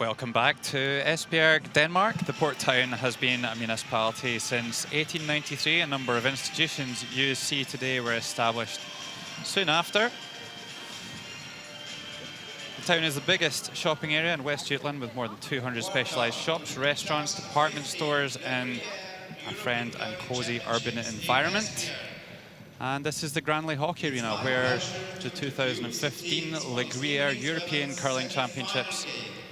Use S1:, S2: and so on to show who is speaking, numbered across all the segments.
S1: Welcome back to Esbjerg, Denmark. The port town has been a municipality since 1893. A number of institutions you see today were established soon after. The town is the biggest shopping area in West Jutland with more than 200 specialised shops, restaurants, department stores in a friend and cosy urban environment. And this is the Granley Hockey Arena where the 2015 Gruyère European Curling Championships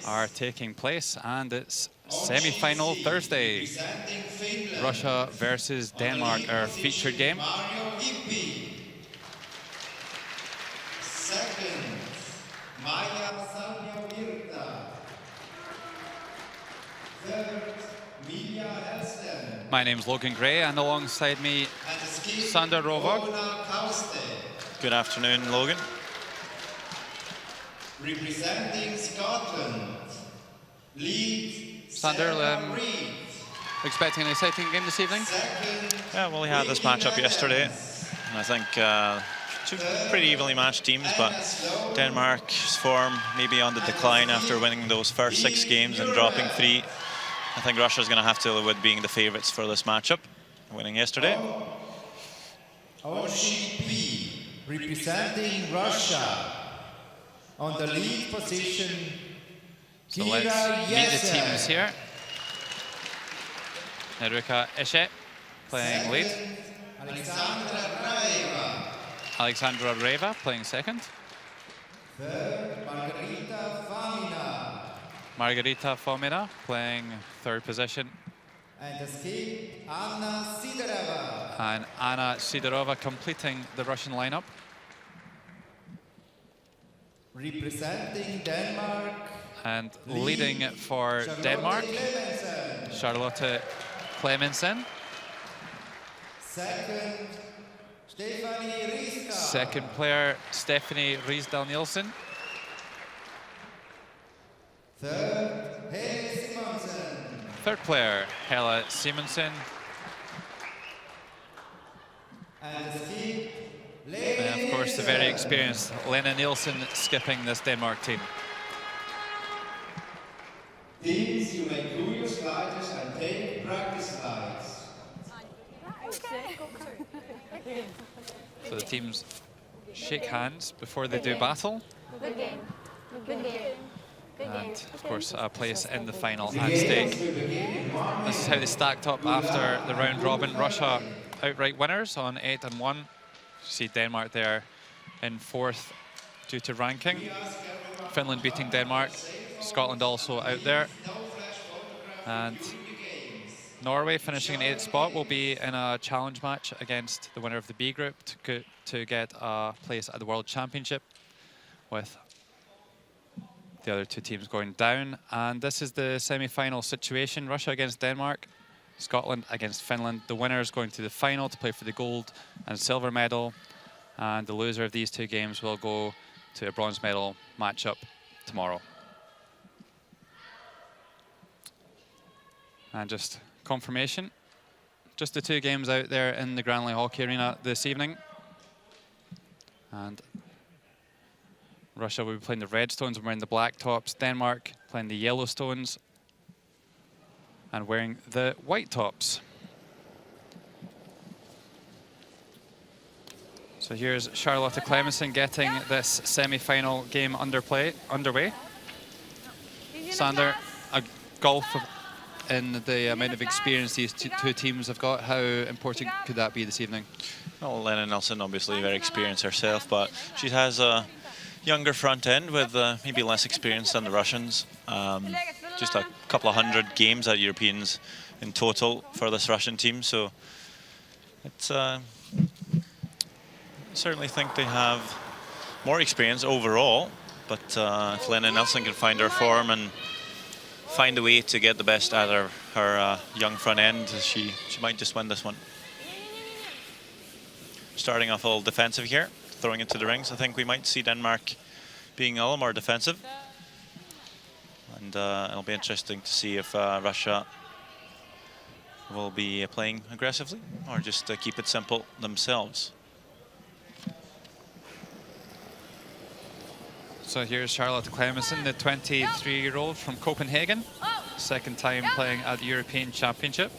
S1: are taking place, and it's semi-final Thursday. Russia versus Denmark, our featured game. My name's Logan Gray, and alongside me, Sander Rovog.
S2: Good afternoon, Logan.
S3: Representing Scotland, lead
S1: Sander, expecting an exciting game this evening?
S2: Yeah, well, we had this matchup yesterday, and I think two pretty evenly matched teams, but Denmark's form may be on the decline after winning those first 6 games and dropping 3. I think Russia's going to have to live with being the favourites for this matchup, winning yesterday.
S3: Our sheet B, representing Russia, on the lead position,
S1: so let's meet the teams here. Erika Esche playing lead. Alexandra Reva playing second.
S3: Third,
S1: Margarita Fomina playing third position.
S3: And the skip, Anna Sidorova.
S1: And Anna Sidorova completing the Russian lineup.
S3: Representing Denmark.
S1: And leading for Denmark, Charlotte Clemensen.
S3: Second, Stephanie Rieska.
S1: Second player, Stephanie Riisdal-Nielsen.
S3: Third, Helle Simonsen.
S1: Third player, Helle Simonsen.
S3: And the skip,
S1: And of course, the very experienced Lena Nielsen skipping this Denmark team.
S3: Teams, you may do your sliders and take practice slides.
S1: So the teams shake hands before they do battle.
S4: Good game. Good game.
S1: And of course, a place in the final at stake. This is how they stacked up after the round robin. Russia outright winners on 8-1. You see Denmark there in 4th due to ranking. Finland beating Denmark. Scotland also out there. And Norway finishing in 8th spot will be in a challenge match against the winner of the B group to get a place at the World Championship, with the other 2 teams going down. And this is the semi-final situation. Russia against Denmark, Scotland against Finland. The winners going to the final to play for the gold and silver medal. And the loser of these 2 games will go to a bronze medal matchup tomorrow. And just confirmation, just the 2 games out there in the Granley Hockey Arena this evening. And Russia will be playing the red stones and wearing the black tops. Denmark playing the yellow stones and wearing the white tops. So here's Charlotte Clemensen getting this semi-final game underway. Sander, a golf in the amount of experience these two teams have got. How important could that be this evening?
S2: Well, Lena Nielsen obviously very experienced herself, but she has a younger front end with maybe less experience than the Russians. Just a couple of 100 games at Europeans in total for this Russian team, so it's certainly think they have more experience overall, but if Lena Nielsen can find her form and find a way to get the best out of her young front end, she might just win this one. Starting off a little defensive here, throwing it to the rings. I think we might see Denmark being a little more defensive. And it'll be interesting to see if Russia will be playing aggressively or just keep it simple themselves.
S1: So here's Charlotte Clemmensen, the 23-year-old from Copenhagen. Second time playing at the European Championship.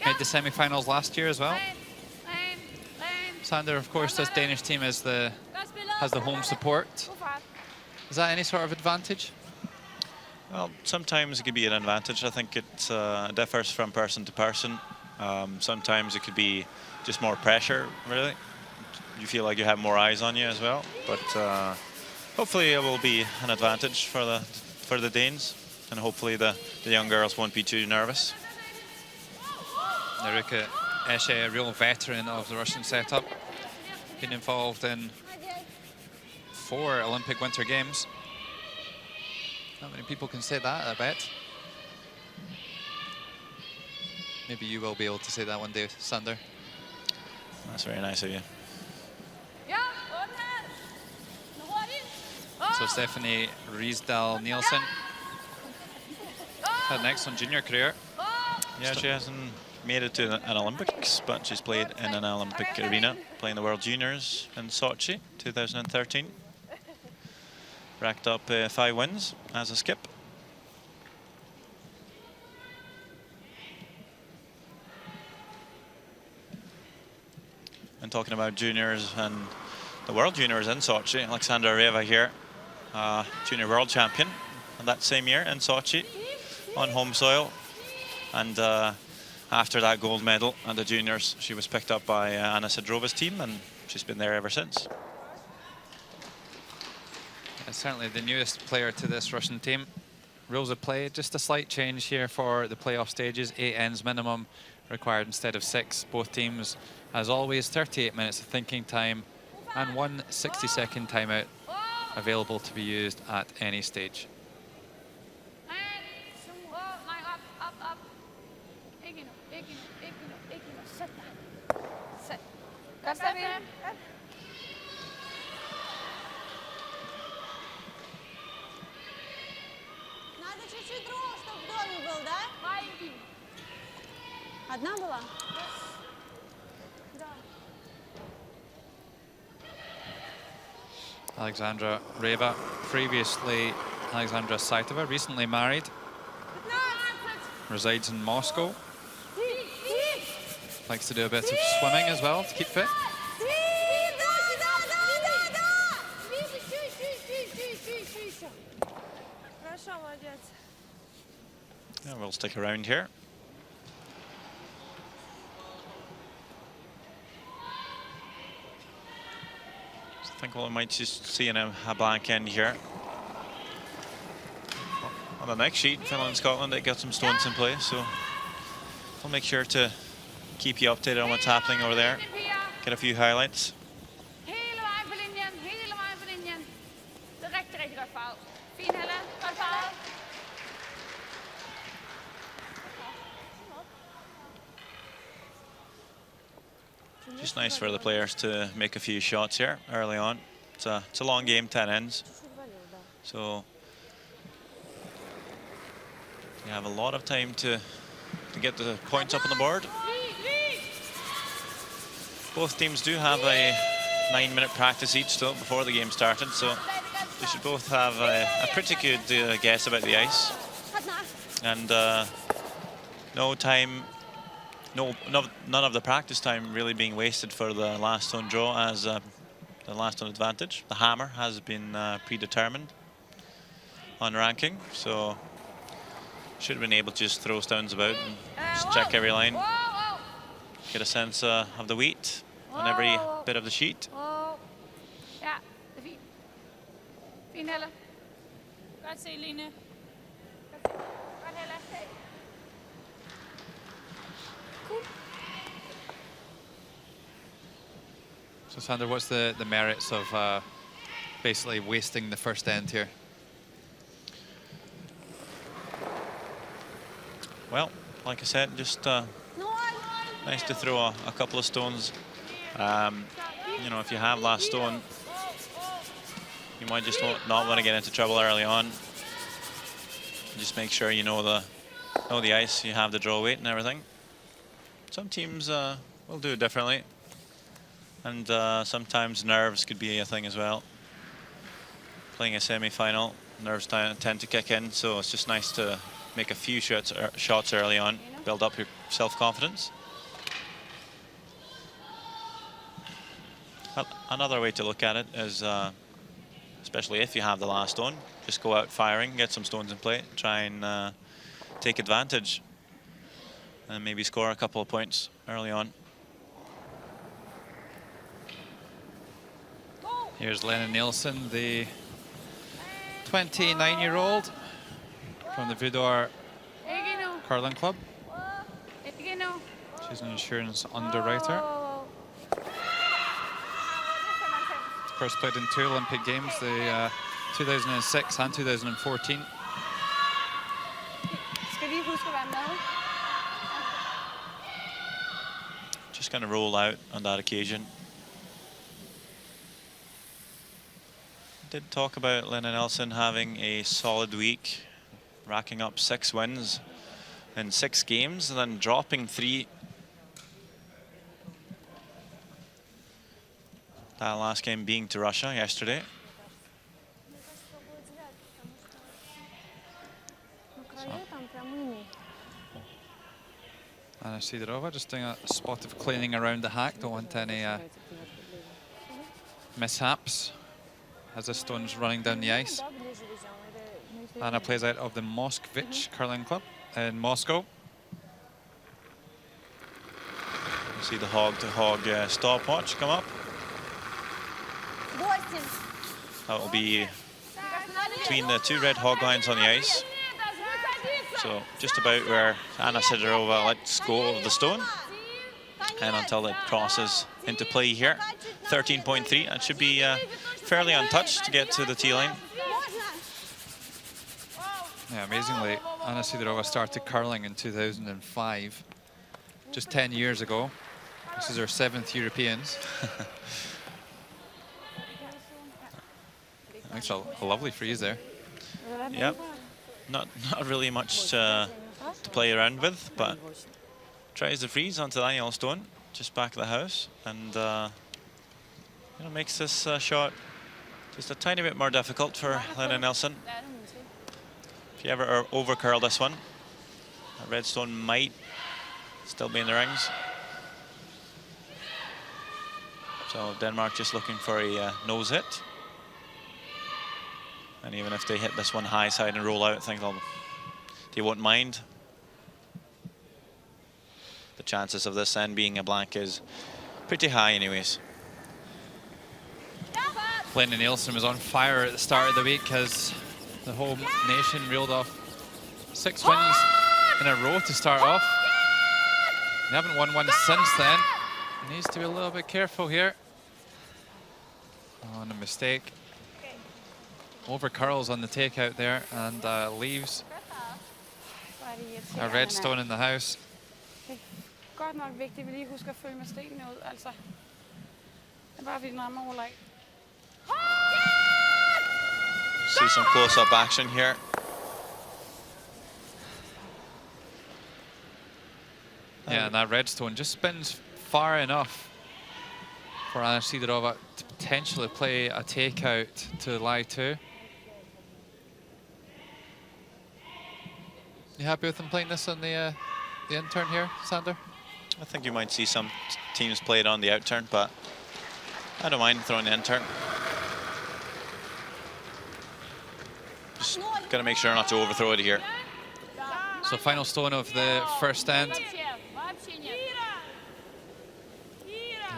S1: Made the semi-finals last year as well. Sander, of course, this Danish team has the home support. Is that any sort of advantage?
S2: Well, sometimes it could be an advantage. I think it differs from person to person. Sometimes it could be just more pressure, really. You feel like you have more eyes on you as well. But hopefully it will be an advantage for the Danes. And hopefully the young girls won't be too nervous.
S1: Naruka Eshe, a real veteran of the Russian setup. Been involved in 4 Olympic Winter Games. Not many people can say that, I bet. Maybe you will be able to say that one day, Sander.
S2: That's very nice of you.
S1: So Stephanie Riisdahl Nielsen had an excellent junior career.
S2: Yeah, she hasn't made it to an Olympics, but she's played in an Olympic arena, playing the World Juniors in Sochi 2013. Racked up 5 wins as a skip. And talking about juniors and the World Juniors in Sochi, Alexandra Reva here, junior world champion that same year in Sochi on home soil. And after that gold medal at the juniors, she was picked up by Anna Sidrova's team, and she's been there ever since.
S1: Certainly the newest player to this Russian team. Rules of play, just a slight change here for the playoff stages. 8 ends minimum required instead of 6. Both teams, as always, 38 minutes of thinking time and 1 60-second timeout available to be used at any stage.
S4: Одна была?
S1: Alexandra Reva, previously Alexandra Saitova, recently married, resides in Moscow. Likes to do a bit of swimming as well to keep fit.
S2: Yeah, we'll stick around here. I think we might just see a blank end here. On the next sheet, Finland, Scotland, they got some stones in play, so I'll make sure to keep you updated on what's happening over there. Get a few highlights. Just nice for the players to make a few shots here early on. It's a long game, 10 ends. So you have a lot of time to get the points up on the board. Both teams do have a 9-minute practice each still before the game started, so they should both have a pretty good guess about the ice. And none of the practice time really being wasted for the last stone draw, as the last stone advantage. The hammer has been predetermined on ranking, so should have been able to just throw stones about and just check every line, get a sense of the weight on every bit of the sheet.
S4: Ja, det er fint. Fint, Helle. Godt se, Line. Godt, Helle. Cool.
S1: So Sander, what's the merits of basically wasting the first end here?
S2: Well, like I said, just nice to throw a couple of stones. You know, if you have last stone, you might just not want to get into trouble early on. Just make sure you know the ice, you have the draw weight and everything. Some teams will do it differently, and sometimes nerves could be a thing as well. playing a semi-final, nerves tend to kick in, so it's just nice to make a few shots early on, build up your self-confidence. Another way to look at it is, especially if you have the last stone, just go out firing, get some stones in play, try and take advantage, and maybe score a couple of points early on.
S1: Here's Lennon Nielsen, the 29-year-old from the Vidor Curling Club. She's an insurance underwriter. Of course, played in 2 Olympic Games, the 2006 and 2014.
S2: Just going to roll out on that occasion. Did talk about Lennon Nielsen having a solid week, racking up 6 wins in 6 games, and then dropping 3. That last game being to Russia yesterday.
S1: Anna Sidorova just doing a spot of cleaning around the hack. Don't want any mishaps as the stone's running down the ice. Anna plays out of the Moskvich Curling Club in Moscow.
S2: You see the hog-to-hog stopwatch come up. That will be between the 2 red hog lines on the ice. So just about where Anna Sidorova lets go of the stone. And until it crosses into play here, 13.3. That should be fairly untouched to get to the tee line.
S1: Yeah, amazingly, Anna Sidorova started curling in 2005, just 10 years ago. This is her 7th Europeans. Makes a lovely freeze there.
S2: Yep, not really much to play around with, but tries to freeze onto the yellow stone, just back of the house, and makes this shot just a tiny bit more difficult for Lennon Nielsen. If you ever over curl this one, that red stone might still be in the rings. So Denmark just looking for a nose hit. And even if they hit this one high side and roll out, I think they won't mind. The chances of this end being a blank is pretty high anyways.
S1: Lennon Nielsen was on fire at the start of the week as the whole nation reeled off 6 wins in a row to start off. They haven't won one since then. He needs to be a little bit careful here. Oh, and a mistake. Over curls on the takeout there and leaves a red stone in the house.
S4: Godt nok vigtigt, vi lige husker at følge med stenene ud, altså. Det er bare fordi den rammer overlag.
S2: See some close-up action here.
S1: Yeah, and that red stone just spins far enough for Anna Sidorova to potentially play a takeout to lie 2. You happy with them playing this on the in-turn here, Sander?
S2: I think you might see some teams play it on the out-turn, but I don't mind throwing the in-turn. Just got to make sure not to overthrow it here.
S1: So final stone of the first end.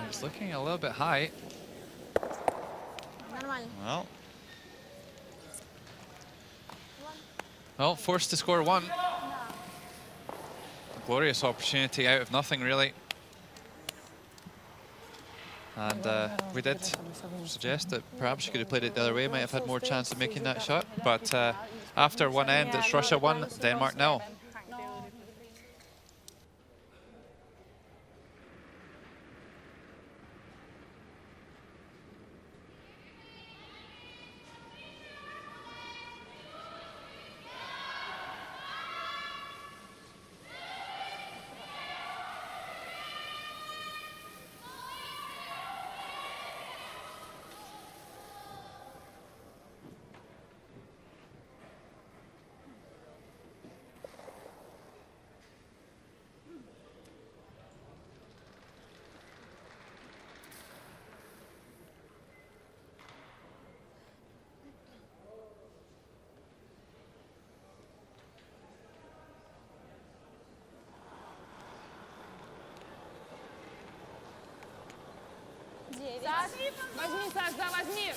S1: It's looking a little bit high. Well, forced to score 1. A glorious opportunity out of nothing, really. And we did suggest that perhaps she could have played it the other way, might have had more chance of making that shot. But after one end, it's Russia 1, Denmark 0.
S4: Возьми, Саш, да, возьми.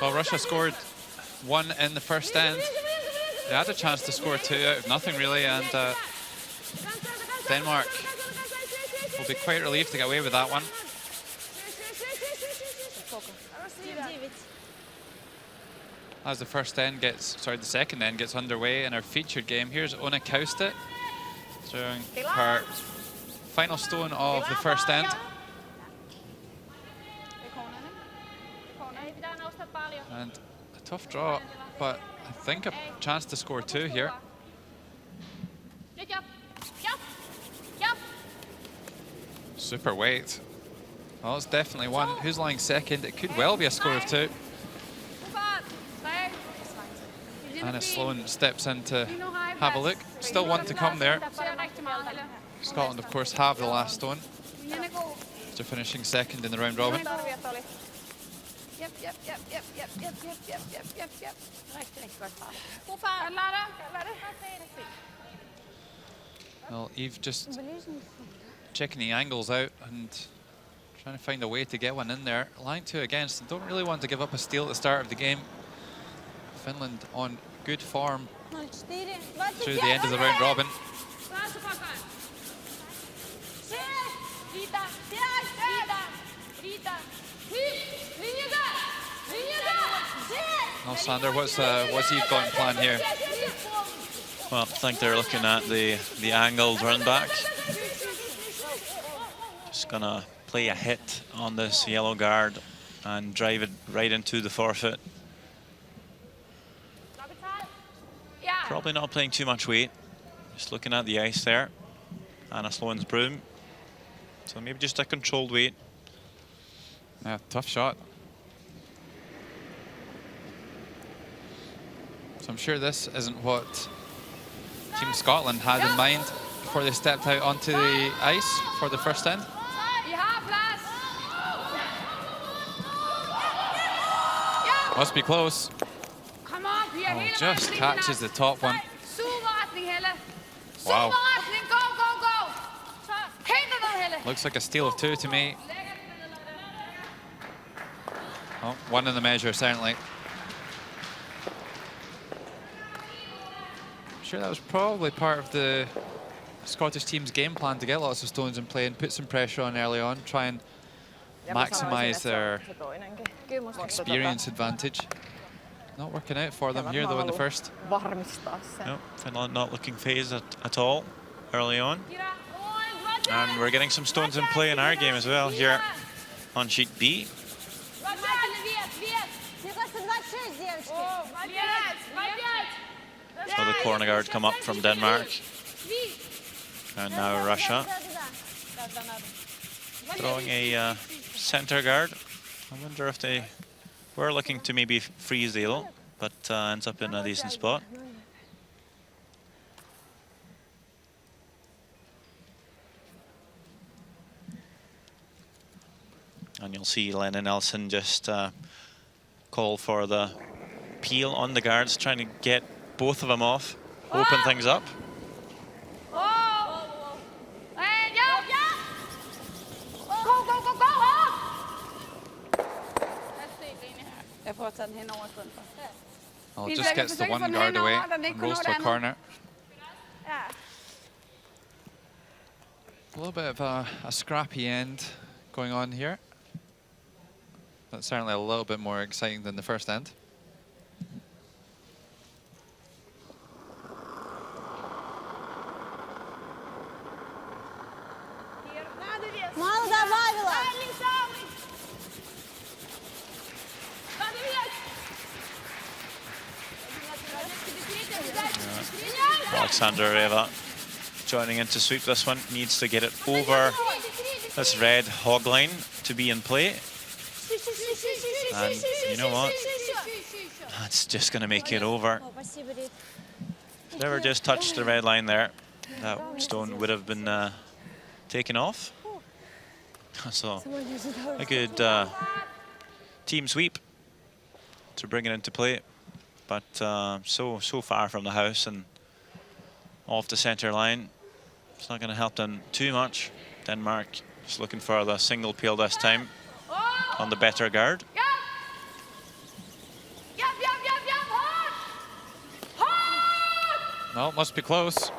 S1: Well, Russia scored 1 in the first end. They had a chance to score 2 out of nothing, really, and Denmark will be quite relieved to get away with that one. As the second end gets underway in our featured game, here's Ona Kaustet throwing her final stone of the first end. And a tough draw, but I think a chance to score 2 here. Super weight. Well, it's definitely one. Who's lying second? It could well be a score of 2. Anna Sloan steps in to have a look. Still one to come there. Scotland, of course, have the last stone. After finishing second in the round robin. Well, Eve just checking the angles out and trying to find a way to get one in there. Line 2 against. Don't really want to give up a steal at the start of the game. Finland on good form through the end of the round robin. Well, Sander, what's Eve got in plan here?
S2: Well, I think they're looking at the angled run back. Just gonna play a hit on this yellow guard and drive it right into the forfeit. Probably not playing too much weight. Just looking at the ice there. Anna Sloan's broom. So maybe just a controlled weight.
S1: Yeah, tough shot. So I'm sure this isn't what Team Scotland had in mind before they stepped out onto the ice for the first end. Must be close. Oh, just catches the top one. Wow. Looks like a steal of 2 to me. Oh, 1 in the measure, certainly. I'm sure that was probably part of the Scottish team's game plan to get lots of stones in play and put some pressure on early on, try and maximise their experience advantage. Not working out for them here, though, in the first.
S2: No, Finland not looking phased at all early on. And we're getting some stones in play in our game as well here on sheet B. So the corner guard come up from Denmark. And now Russia throwing a center guard. I wonder if they were looking to maybe freeze the yellow, but ends up in a decent spot. And you'll see Lennon Nelson just call for the peel on the guards, trying to get both of them off, open things up.
S1: Well, just gets the one guard away and rolls to a corner. A little bit of a scrappy end going on here. That's certainly a little bit more exciting than the first end.
S2: Alexander Reva joining in to sweep this one, needs to get it over this red hog line to be in play. And you know what? That's just going to make it over. If they ever just touched the red line there, that stone would have been taken off. So a good team sweep to bring it into play, but so far from the house, and off the center line. It's not going to help them too much. Denmark just looking for the single peel this time on the better guard.
S1: No, must be close.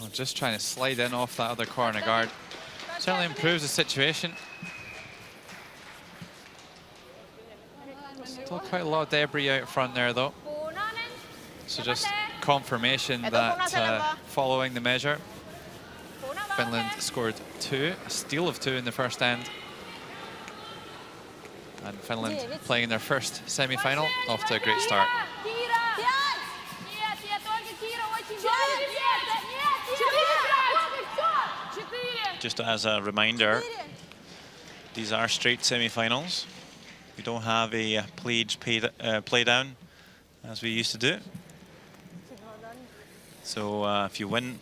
S1: Oh, just trying to slide in off that other corner guard. Certainly improves the situation. Still quite a lot of debris out front there, though. So just confirmation that following the measure, Finland scored 2, a steal of 2 in the first end. And Finland playing their first semi-final, off to a great start.
S2: Just as a reminder, these are straight semi-finals. We don't have a play down as we used to do. So if you win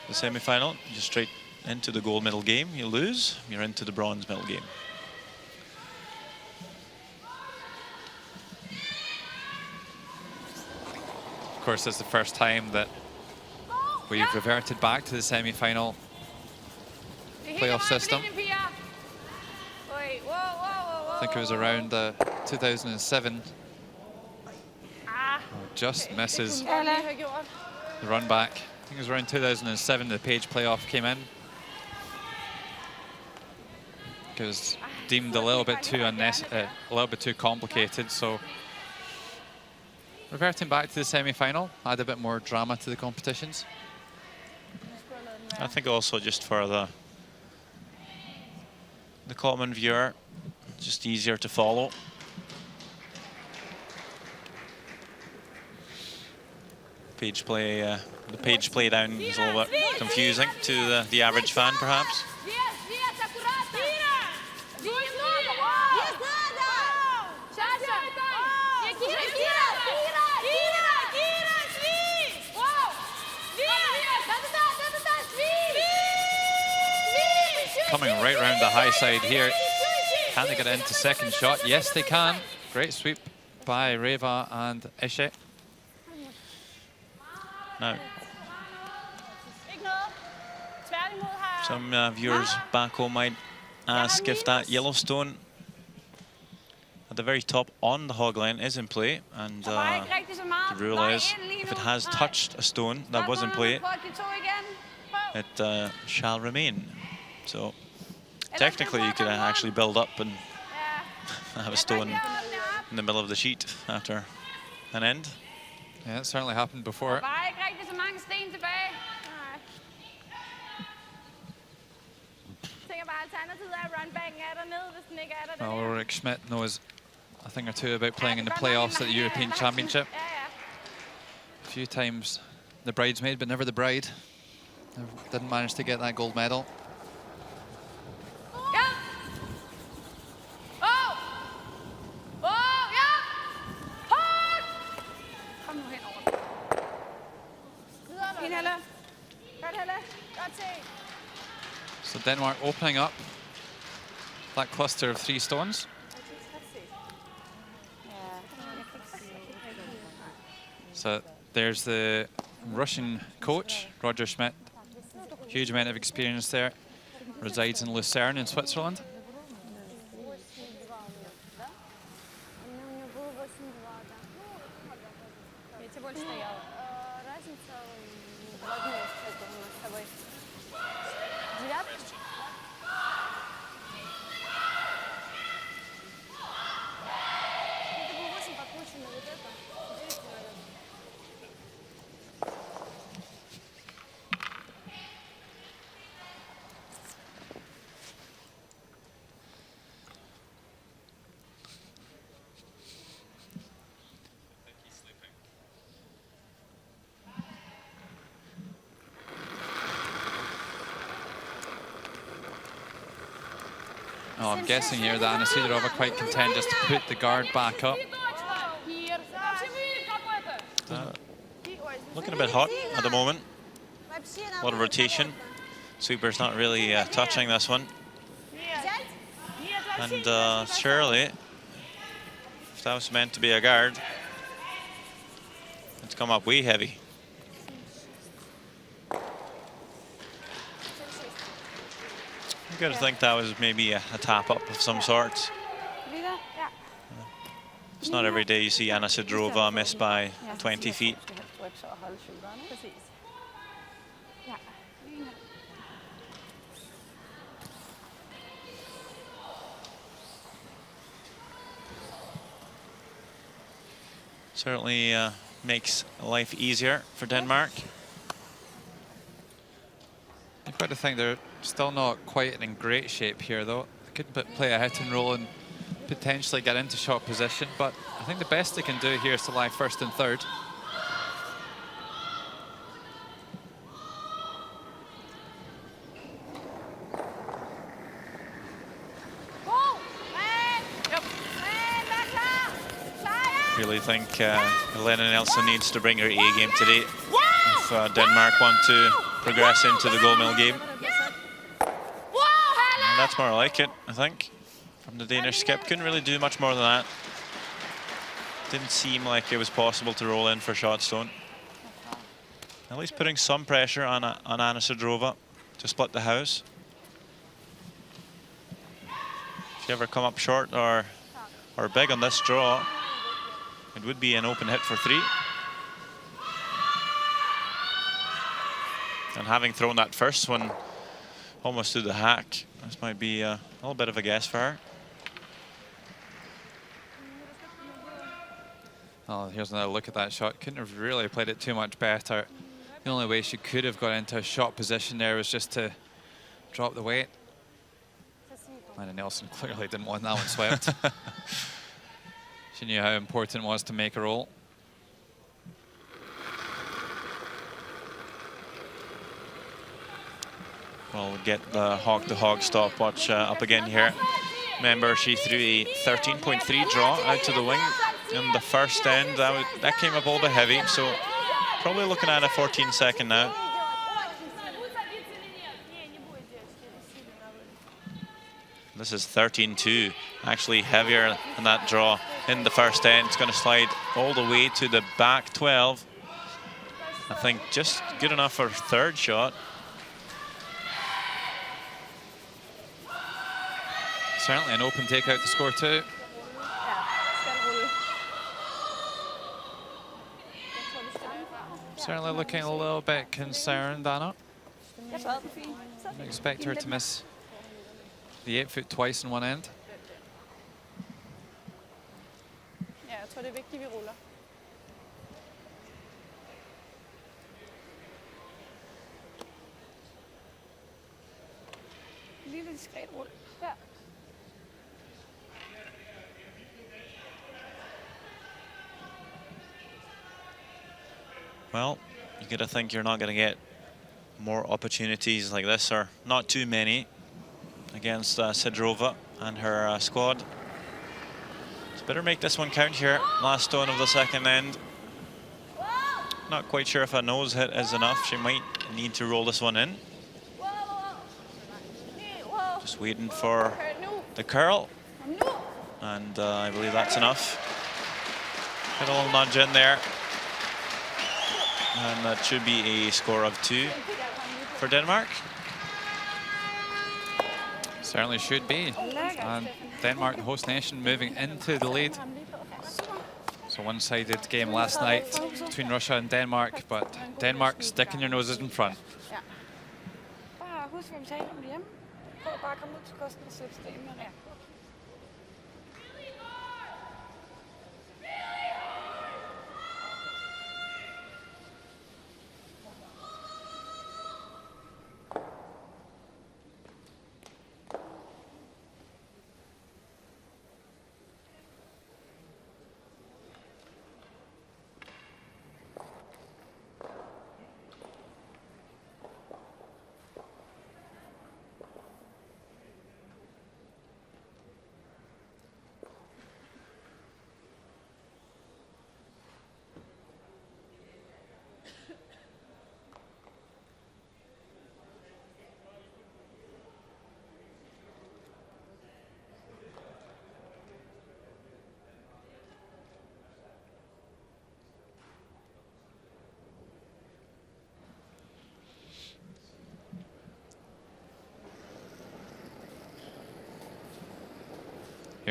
S2: the semi-final, you're straight into the gold medal game. You lose, you're into the bronze medal game.
S1: Of course, it's the first time that we've reverted back to the semi-final playoff system. I think it was around 2007. Just misses the run back. I think it was around 2007 the Page playoff came in. It was deemed a little bit too complicated, so reverting back to the semi-final, add a bit more drama to the competitions.
S2: I think also just for the common viewer, just easier to follow. The page play down is a little bit confusing to the average fan, perhaps.
S1: Coming right round the high side here. Can they get it into second shot? Yes, they can. Great sweep by Reva and Ishe.
S2: Now, some viewers back home might ask if that Yellowstone at the very top on the hog line is in play, and the rule is if it has touched a stone that was in play, it shall remain. So technically you could actually build up and have a stone in the middle of the sheet after an end.
S1: Yeah, it certainly happened before. Well, Ulrik Schmidt knows a thing or two about playing in the playoffs at the European Championship. A few times the bridesmaid, but never the bride. Didn't manage to get that gold medal. So Denmark opening up that cluster of 3 stones. So there's the Russian coach, Roger Schmidt. Huge amount of experience there. Resides in Lucerne in Switzerland. Oh, I'm guessing here that Anna Sidorova quite content just to put the guard back up.
S2: Looking a bit hot at the moment. A lot of rotation. Sweeper's not really touching this one. And surely, if that was meant to be a guard, It's come up way heavy. You gotta think that was maybe a tap up of some sort.
S4: Videre. Ja.
S2: It's not every day you see Anna Sidrova miss by 20 feet.
S4: Præcis. Ja. Lige ned.
S2: Certainly makes life easier for Denmark.
S1: You've got to think they're still not quite in great shape here, though. They could play a hit and roll and potentially get into shot position, but I think the best they can do here is to lie first and third.
S2: Really think Helena Nelson needs to bring her A game today if Denmark want to progress into the gold medal game. And that's more like it, I think, from the Danish skip. Couldn't really do much more than that. Didn't seem like it was possible to roll in for shot stone. At least putting some pressure on Anna Sidrova to split the house. If she ever come up short or big on this draw, it would be an open hit for 3. And having thrown that first one almost through the hack, this might be a little bit of a guess for her.
S1: Oh, here's another look at that shot. Couldn't have really played it too much better. The only way she could have got into a shot position there was just to drop the weight. Anna Nelson clearly didn't want that one swept. She knew how important it was to make a roll.
S2: We'll get the hog-to-hog stopwatch up again here. Remember, she threw a 13.3 draw out to the wing in the first end. That came up a little bit heavy, so probably looking at a 14-second now. This is 13-2, actually heavier than that draw in the first end. It's going to slide all the way to the back 12. I think just good enough for third shot.
S1: Certainly an open takeout to score 2. Certainly looking a little bit concerned, Anna. I expect her to miss the 8-foot twice in one end.
S4: Ja, jeg tror, det er vigtigt, vi ruller. Lille diskret rull. Ja.
S2: Well, you gotta think you're not gonna get more opportunities like this, or not too many, against Sidrova and her squad. So better make this one count here. Last stone of the second end. Not quite sure if a nose hit is enough. She might need to roll this one in. Just waiting for the curl. And I believe that's enough. Get a little nudge in there. And that should be a score of 2 for Denmark.
S1: Certainly should be. And Denmark, the host nation, moving into the lead. So one-sided game last night between Russia and Denmark, but Denmark sticking their noses in front.
S4: Ja. Bare husk, hvad vi taler om det hjemme. Prøv bare at komme ud til kosten og sætte stenen med.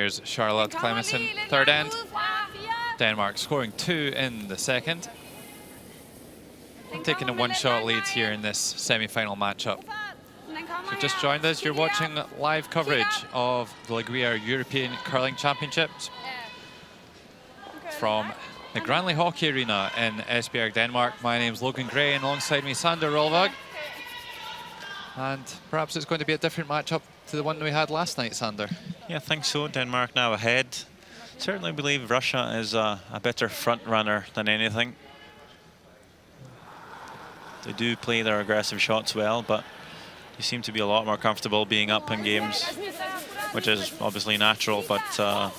S1: Here's Charlotte Clemmensen, third end. Denmark scoring 2 in the second. Taking a one-shot lead here in this semi-final matchup. So just joined us, you're watching live coverage of the Gruyère European Curling Championships from the Granley Hockey Arena in Esbjerg, Denmark. My name's Logan Gray, and alongside me, Sander Rolvag. And perhaps it's going to be a different matchup to the one we had last night, Sander.
S2: Yeah, I think so. Denmark now ahead. Certainly believe Russia is a better front runner than anything. They do play their aggressive shots well, but they seem to be a lot more comfortable being up in games, which is obviously natural, but I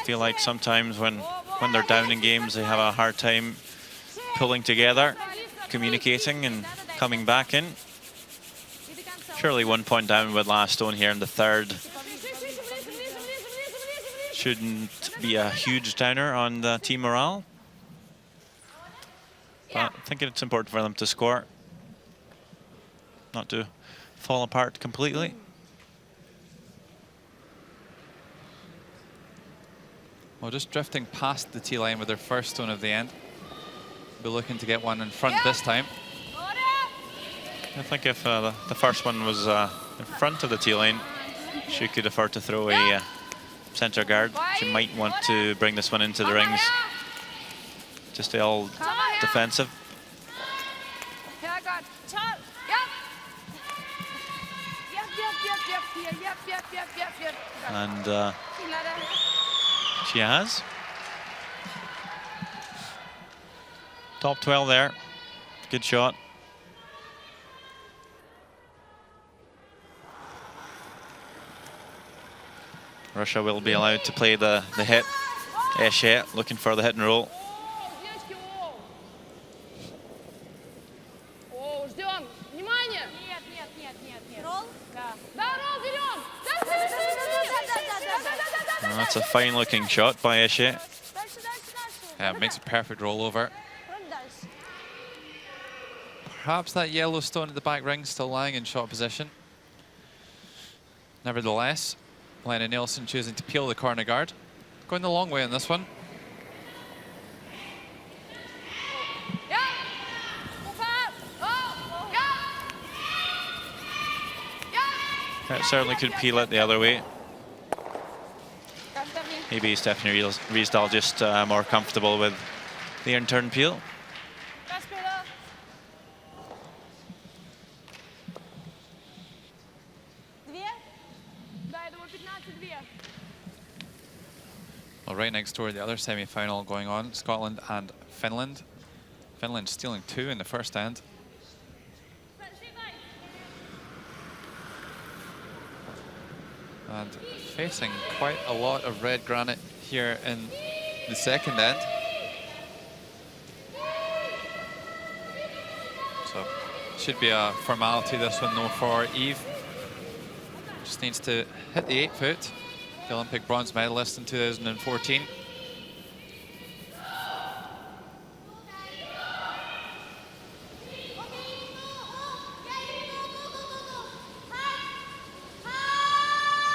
S2: feel like sometimes when they're down in games, they have a hard time pulling together, communicating and coming back in. Surely 1 point down with last stone here in the third. Shouldn't be a huge downer on the team morale. But I think it's important for them to score, not to fall apart completely.
S1: Well, just drifting past the tee line with their first stone of the end. Be looking to get one in front this time.
S2: I think if the first one was in front of the tee line, she could afford to throw a center guard. She might want to bring this one into the rings. Just all defensive. And she has. Top 12 there. Good shot. Russia will be allowed to play the hit. Esbjerg looking for the hit and roll. And that's a fine looking shot by Esbjerg.
S1: Yeah, makes a perfect rollover. Perhaps that yellow stone at the back ring still lying in shot position. Nevertheless, Lena Nielsen choosing to peel the corner guard. Going the long way on this one.
S2: It certainly could peel it the other way. Maybe Stephanie Riesdahl just more comfortable with the in-turn peel.
S1: Well, right next door, the other semi-final going on, Scotland and Finland. Finland stealing 2 in the first end. And facing quite a lot of red granite here in the second end. So, should be a formality this one though for Eve. Just needs to hit the 8 foot. The Olympic bronze medalist in 2014.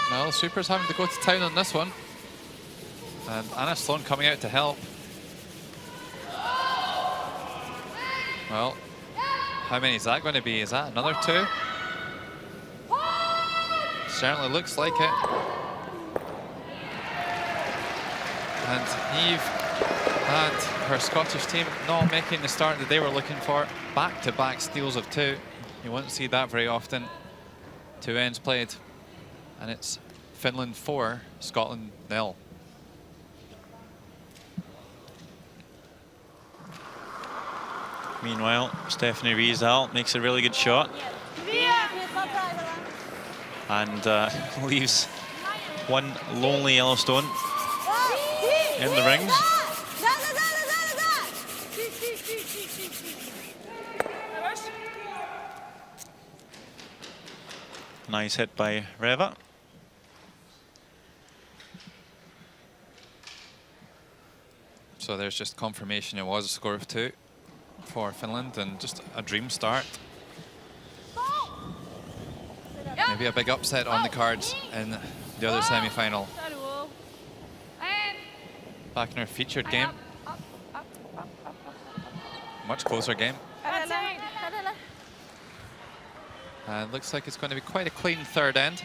S1: Well, the Supers having to go to town on this one. And Anna Sloan coming out to help. Well, how many is that going to be? Is that another 2? Certainly looks like it. And Eve and her Scottish team not making the start that they were looking for. Back-to-back steals of 2. You won't see that very often. 2 ends played. And it's Finland 4, Scotland 0.
S2: Meanwhile, Stephanie Riesdahl makes a really good shot. And leaves one lonely yellow stone in the rings. Nice hit by Reva.
S1: So there's just confirmation it was a score of 2 for Finland, and just a dream start. Maybe a big upset on the cards in the other semi-final.
S4: Så er du ude. And
S1: Back in our featured game.
S4: up.
S1: Much closer game.
S4: Adela.
S1: And looks like it's going to be quite a clean third end.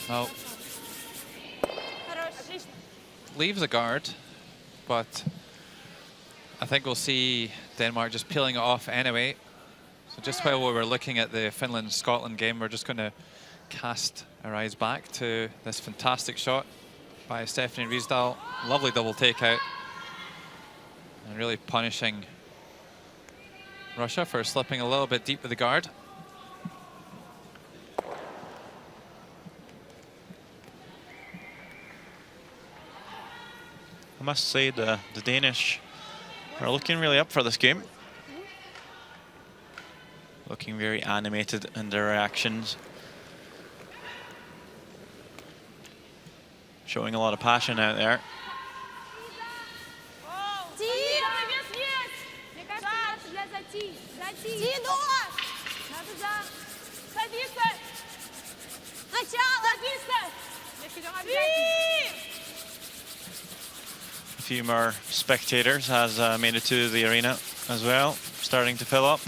S1: Well, leaves a guard, but I think we'll see Denmark just peeling it off anyway. So just while we were looking at the Finland-Scotland game, we're just going to cast our eyes back to this fantastic shot by Stephanie Riisdahl. Lovely double takeout. And really punishing Russia for slipping a little bit deep with the guard.
S2: I must say the Danish are looking really up for this game. Looking very animated in their reactions. Showing a lot of passion out there. A few more spectators has made it to the arena as well, starting to fill up.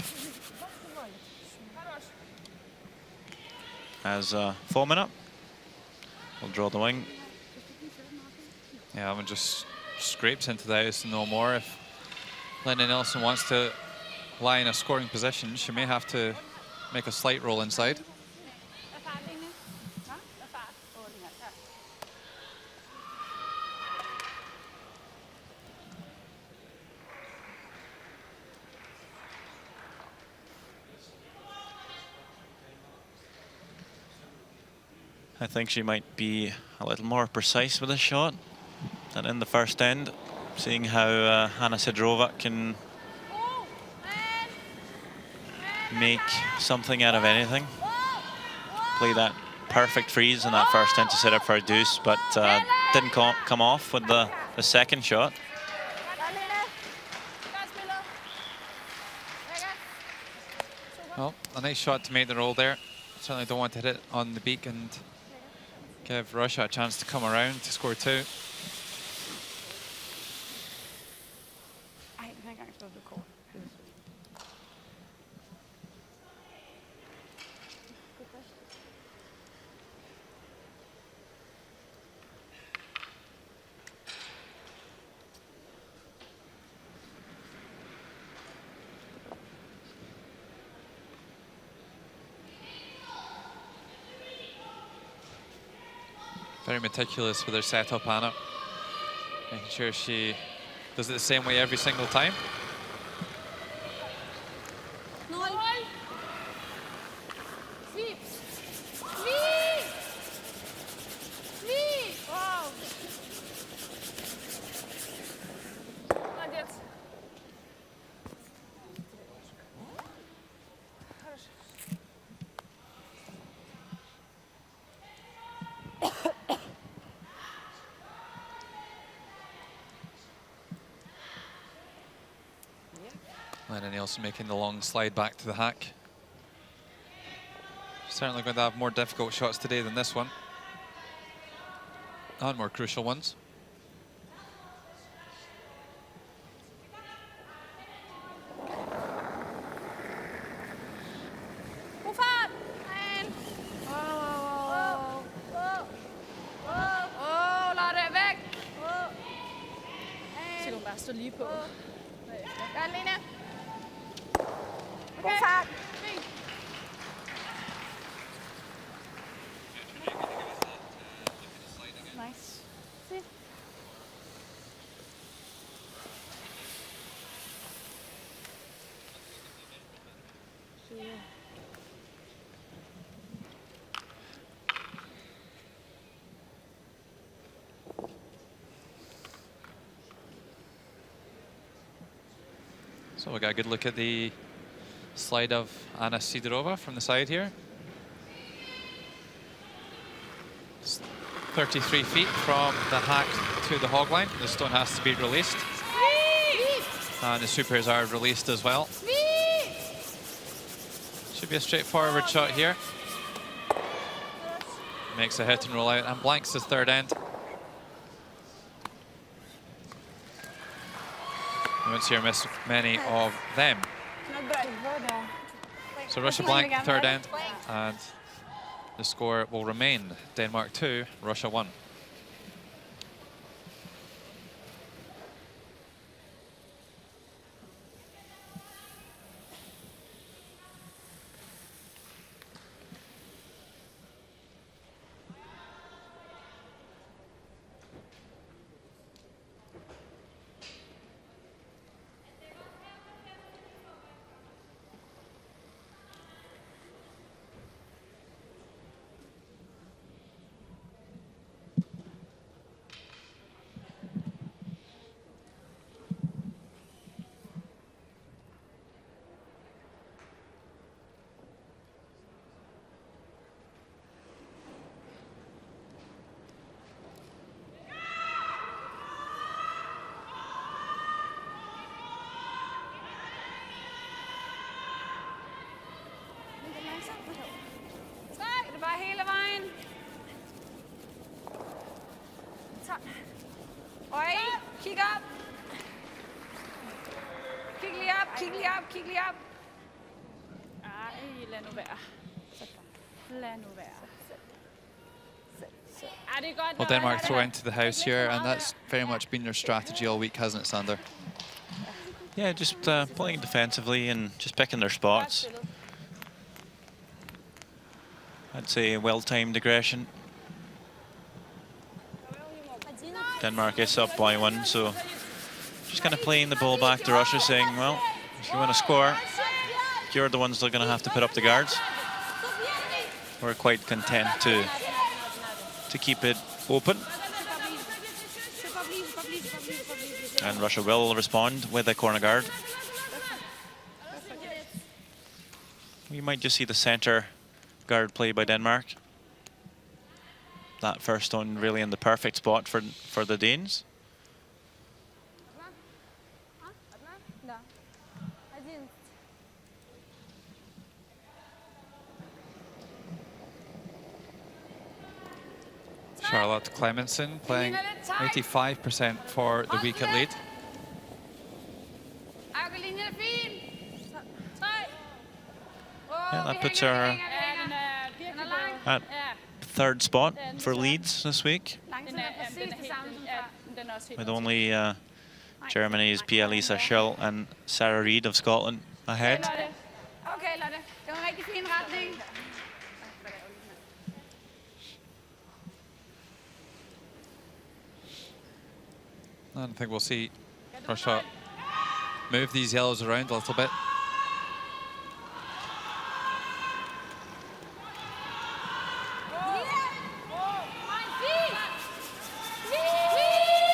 S2: As 4 minutes, we'll draw the wing.
S1: Yeah, Evan just scrapes into the ice no more. If Linda Nilsson wants to lie in a scoring position, she may have to make a slight roll inside.
S2: I think she might be a little more precise with a shot than in the first end, seeing how Hanna Sidorova can make something out of anything. Play that perfect freeze in that first end to set up for a deuce, but didn't come off with the second shot.
S1: Well, a nice shot to make the roll there. Certainly don't want to hit it on the beak and give Russia a chance to come around to score two. Very meticulous with her setup, Anna. Making sure she does it the same way every single time. Lena Nielsen making the long slide back to the hack. Certainly going to have more difficult shots today than this one. And more crucial ones. So we got a good look at the slide of Anna Sidorova from the side here. It's 33 feet from the hack to the hog line. The stone has to be released. And the supers are released as well. Should be a straightforward shot here. Makes a hit and roll out and blanks the third end. You won't see her miss many of them. So Russia blank, third end, and the score will remain Denmark 2, Russia 1.
S4: Kig op. Kig lige op, kig lige op, kig lige op. Ej, lad nu være. Lad nu være.
S1: Well, Denmark throw into the house here, and that's very much been their strategy all week, hasn't it, Sander?
S2: Yeah, just playing defensively and just picking their spots. I'd say well-timed aggression. Denmark is up by 1, so just kind of playing the ball back to Russia, saying, well, if you want to score, you're the ones that are going to have to put up the guards. We're quite content to keep it open. And Russia will respond with a corner guard. We might just see the center guard play by Denmark. That first stone really in the perfect spot for the Danes.
S1: Charlotte Clemenson playing 85% for the week at lead.
S2: Yeah, that puts her at third spot for leads this week, with only Germany's Pia-Lisa Schell and Sarah Reid of Scotland ahead.
S4: Okay, Lotte. Det var en rigtig fin retning.
S1: And I think we'll see Russia move these yellows around a little bit.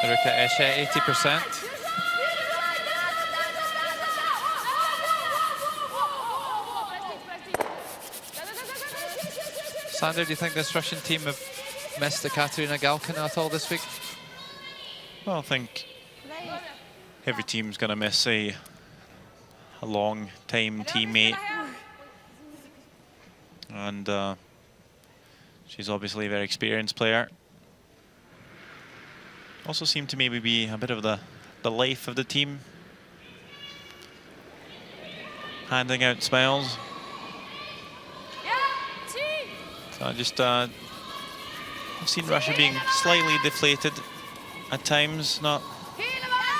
S1: Ruka Esche, 80%. Sander, do you think this Russian team have missed the Katerina Galkina at all this week?
S2: Well, I think every team's going to miss a long-time teammate. And she's obviously a very experienced player. Also seemed to maybe be a bit of the life of the team. Handing out smiles. So I just I've seen Russia being slightly deflated at times, not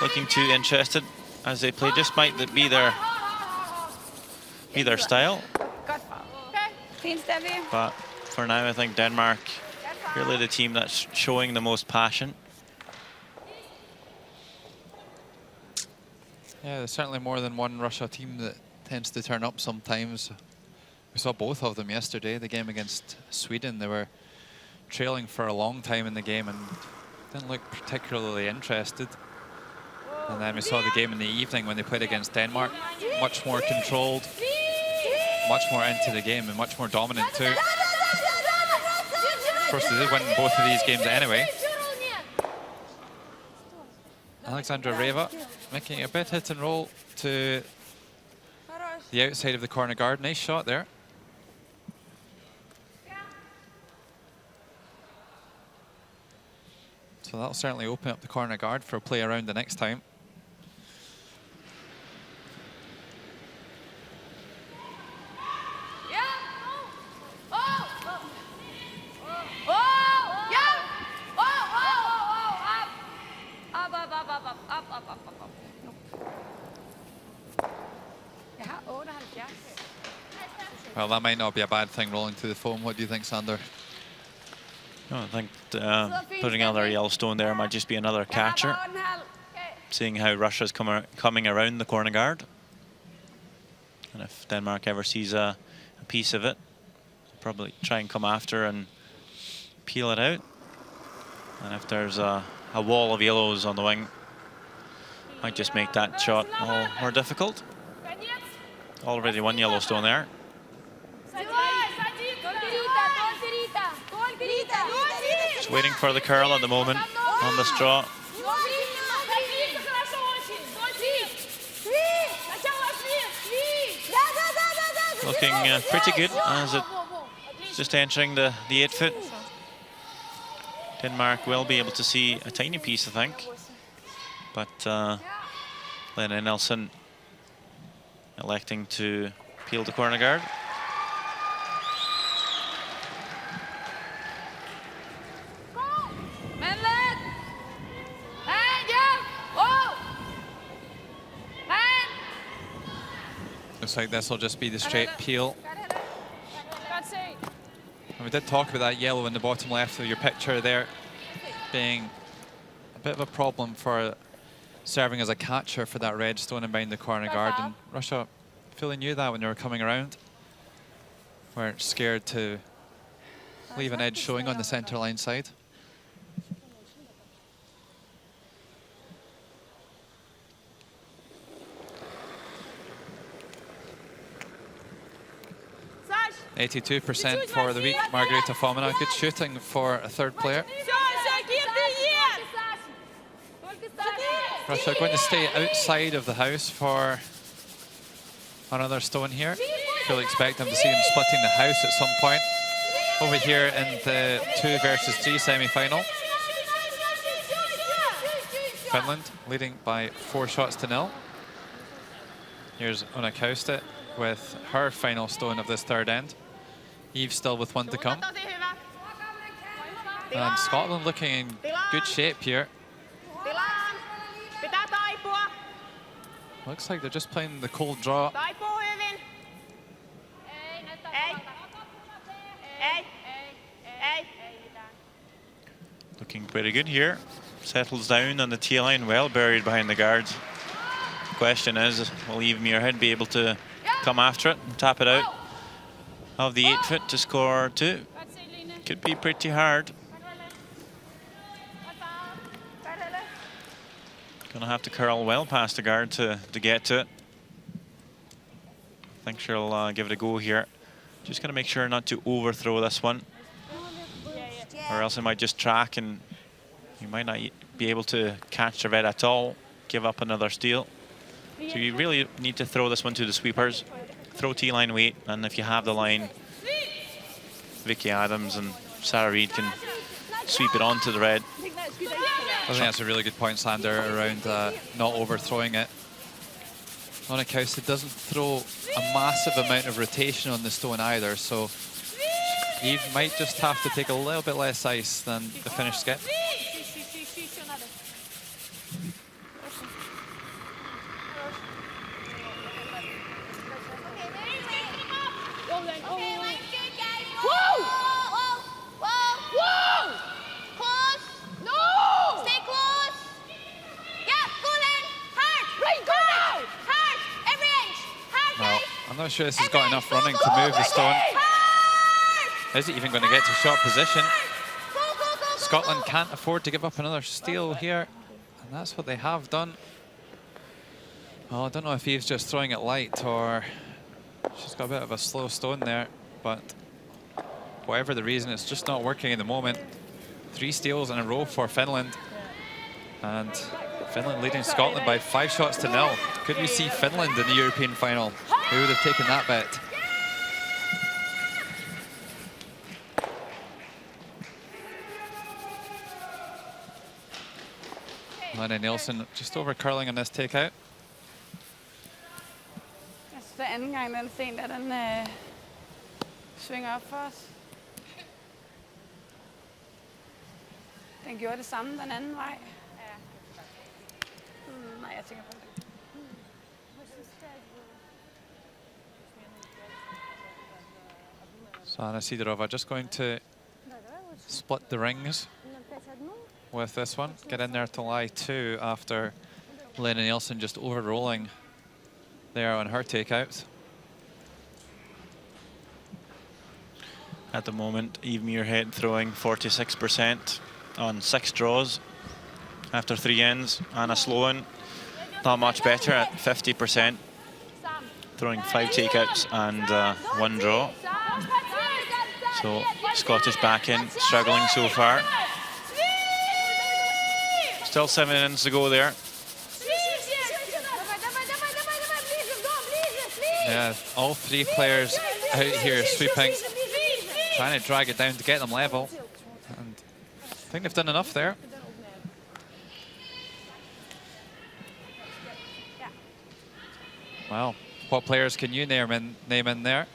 S2: looking too interested as they play. Just might be their style. But for now, I think Denmark really the team that's showing the most passion.
S1: Yeah, there's certainly more than one Russia team that tends to turn up sometimes. We saw both of them yesterday, the game against Sweden. They were trailing for a long time in the game and didn't look particularly interested. And then we saw the game in the evening when they played against Denmark. Much more controlled, much more into the game, and much more dominant too. Of course, they did win both of these games anyway. Alexandra Reva making a bit hit and roll to the outside of the corner guard. Nice shot there. So that'll certainly open up the corner guard for a play around the next time. Well, that might not be a bad thing rolling through the foam. What do you think, Sander?
S2: No, I think putting another Yellowstone there might just be another catcher. Seeing how Russia's coming around the corner guard. And if Denmark ever sees a piece of it, probably try and come after and peel it out. And if there's a wall of yellows on the wing, might just make that shot all more difficult. Already one Yellowstone there. Just waiting for the curl at the moment on the straw. Looking pretty good as it's just entering the 8 foot. Denmark will be able to see a tiny piece, I think. But Lena Nelson electing to peel the corner guard.
S1: Looks like this will just be the straight peel. And we did talk about that yellow in the bottom left of your picture there being a bit of a problem for serving as a catcher for that red stone and behind the corner guard. And Russia fully knew that when they were coming around. Weren't scared to leave an edge showing on the center line side. %82% for the week, Margareta Fomina. Good shooting for a third player. Russia going to stay outside of the house for another stone here. Fully expect them to see them splitting the house at some point. Over here in the 2 versus 3 semi-final. Finland leading by 4 shots to 0. Here's Una Kauste with her final stone of this third end. Eve still with 1 to come. And Scotland looking in good shape here. Looks like they're just playing the cold draw.
S2: Looking pretty good here. Settles down on the tee line, well buried behind the guards. The question is, will Eve Muirhead be able to come after it and tap it out of the 8 foot to score 2? Could be pretty hard. Gonna have to curl well past the guard to get to it. I think she'll give it a go here. Just gonna make sure not to overthrow this one, or else it might just track and you might not be able to catch the red at all. Give up another steal. So you really need to throw this one to the sweepers. Throw T-line weight, and if you have the line, Vicky Adams and Sarah Reid can sweep it onto the red.
S1: I think that's a really good point, Sander, around not overthrowing it. Una Kauste doesn't throw a massive amount of rotation on the stone either, so Eve might just have to take a little bit less ice than the Finnish skip. I'm not sure this has got enough running to move the stone. Is it even going to get to shot position? Scotland can't afford to give up another steal here, and that's what they have done. Well, I don't know if Eve's just throwing it light or she's got a bit of a slow stone there, but whatever the reason, it's just not working at the moment. 3 steals in a row for Finland. And Finland leading Scotland by 5 shots to 0. Could we see Finland in the European final? Who would have taken that bet? Lena Nielsen just over curling on this takeout.
S4: Jeg synes, det er anden gang, den sten, der den svinger op for os. Den gjorde det samme den anden vej. Nej, jeg tænker på det.
S1: So Anna Sidorova just going to split the rings with this one. Get in there to lie 2 after Lena Nielsen just over-rolling there on her takeout.
S2: At the moment, Eve Muirhead throwing 46% on 6 draws after 3 ends. Anna Sloan not much better at 50%, throwing 5 takeouts and 1 draw. So Scottish back-end struggling so far. Still 7 ends to go there.
S1: Yeah, all 3 players out here sweeping, trying to drag it down to get them level. And I think they've done enough there. Well, what players can you name in there?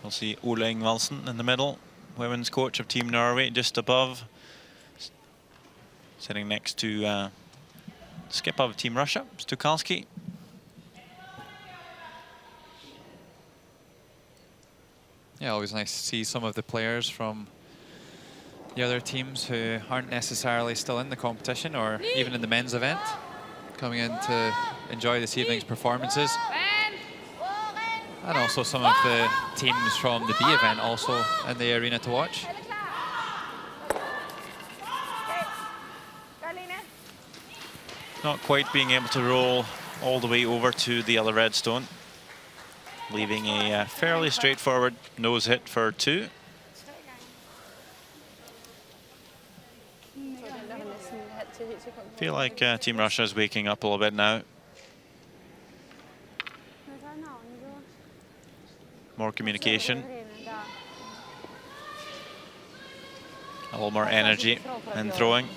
S2: We'll see Ole Ingvaldsen in the middle, women's coach of Team Norway, just above, sitting next to skip of Team Russia, Stukalski.
S1: Yeah, always nice to see some of the players from the other teams who aren't necessarily still in the competition or even in the men's event coming in to enjoy this evening's performances. And also some of the teams from the B event also in the arena to watch.
S2: Not quite being able to roll all the way over to the other red stone, leaving a fairly straightforward nose hit for 2. Feel like Team Russia is waking up a little bit now. More communication, a little more energy and throwing.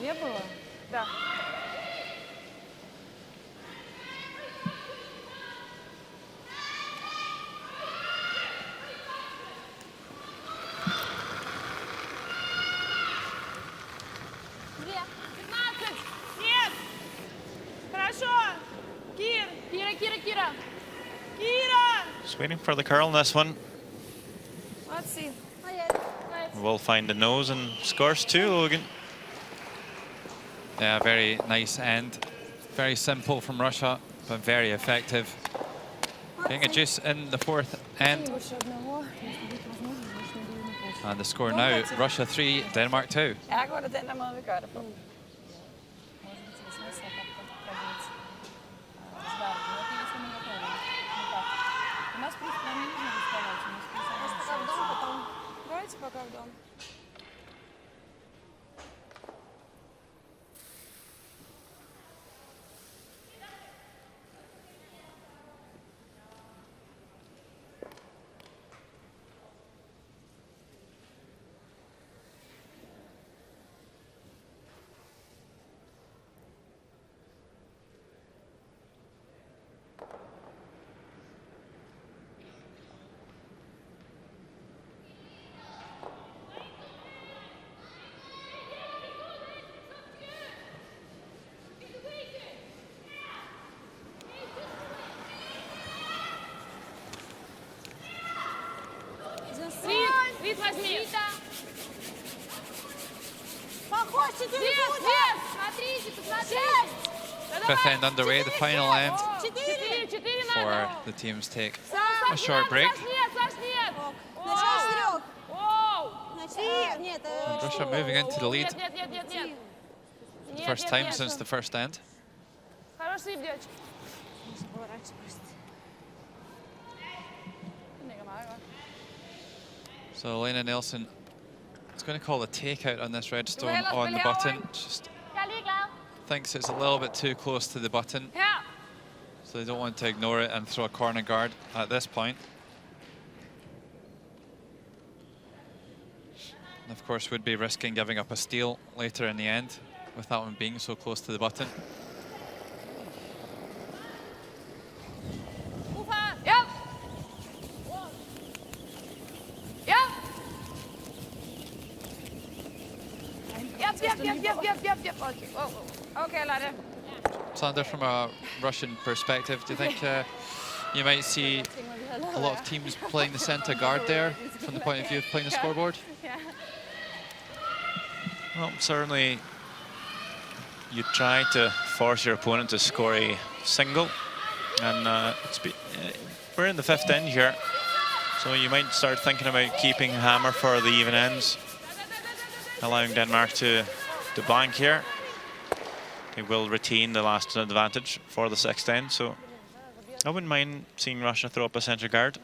S2: Just waiting for the curl on this one.
S4: Let's see.
S2: We'll find the nose and scores 2, Logan.
S1: Yeah, very nice end. Very simple from Russia, but very effective. Getting a juice in the 4th end. And the score now, Russia 3, Denmark 2.
S4: Ergo er det den der måde, vi gør det på.
S1: Fifth end underway, the final end for the teams take a short break. And Russia moving into the lead. first time since the first end.
S4: Хороший, девочки. Den ligger meget godt.
S1: So Lena Nielsen is going to call a takeout on this redstone
S4: ellers
S1: on the
S4: spille
S1: button.
S4: herover,
S1: Just
S4: Jeg er ligeglad.
S1: thinks it's a little bit too close to the button,
S4: Her.
S1: so they don't want to ignore it and throw a corner guard at this point. And of course, would be risking giving up a steal later in the end with that one being so close to the button.
S4: Yep. Yep. Yep. Okay. Whoa. Okay, Lade.
S1: Sander, from a Russian perspective, do you think you might see a lot of teams playing the centre guard there from the point of view of playing the scoreboard?
S2: Well, certainly you try to force your opponent to score a single, and we're in the fifth end here, so you might start thinking about keeping hammer for the even ends, allowing Denmark to blank here. They will retain the last advantage for the sixth end, so I wouldn't mind seeing Russia throw up a centre guard.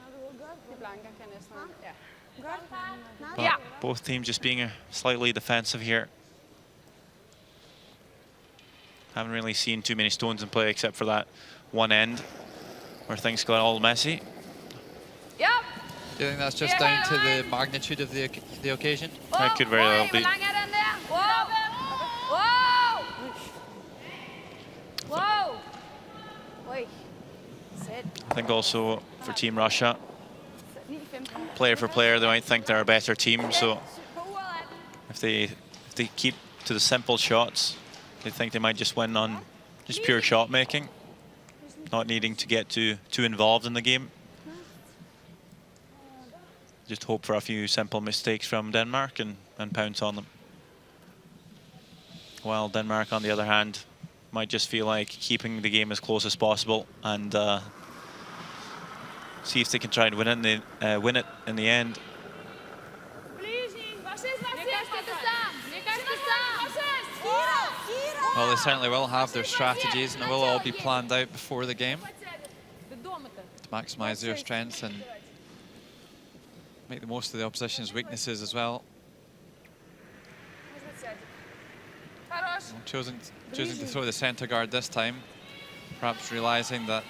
S2: But both teams just being slightly defensive here. Haven't really seen too many stones in play except for that one end where things got all messy.
S4: Yep.
S1: Do you think that's just down to the magnitude of the occasion?
S2: That could very well be. I think also for Team Russia, player for player, they might think they're a better team. So if they keep to the simple shots, they think they might just win on just pure shot making, not needing to get too involved in the game. Just hope for a few simple mistakes from Denmark and pounce on them. While Denmark, on the other hand, might just feel like keeping the game as close as possible and see if they can try and win it in the end.
S1: Well, they certainly will have their strategies, and it will all be planned out before the game to maximise their strengths and make the most of the opposition's weaknesses as well. Choosing to throw the centre guard this time, perhaps realising that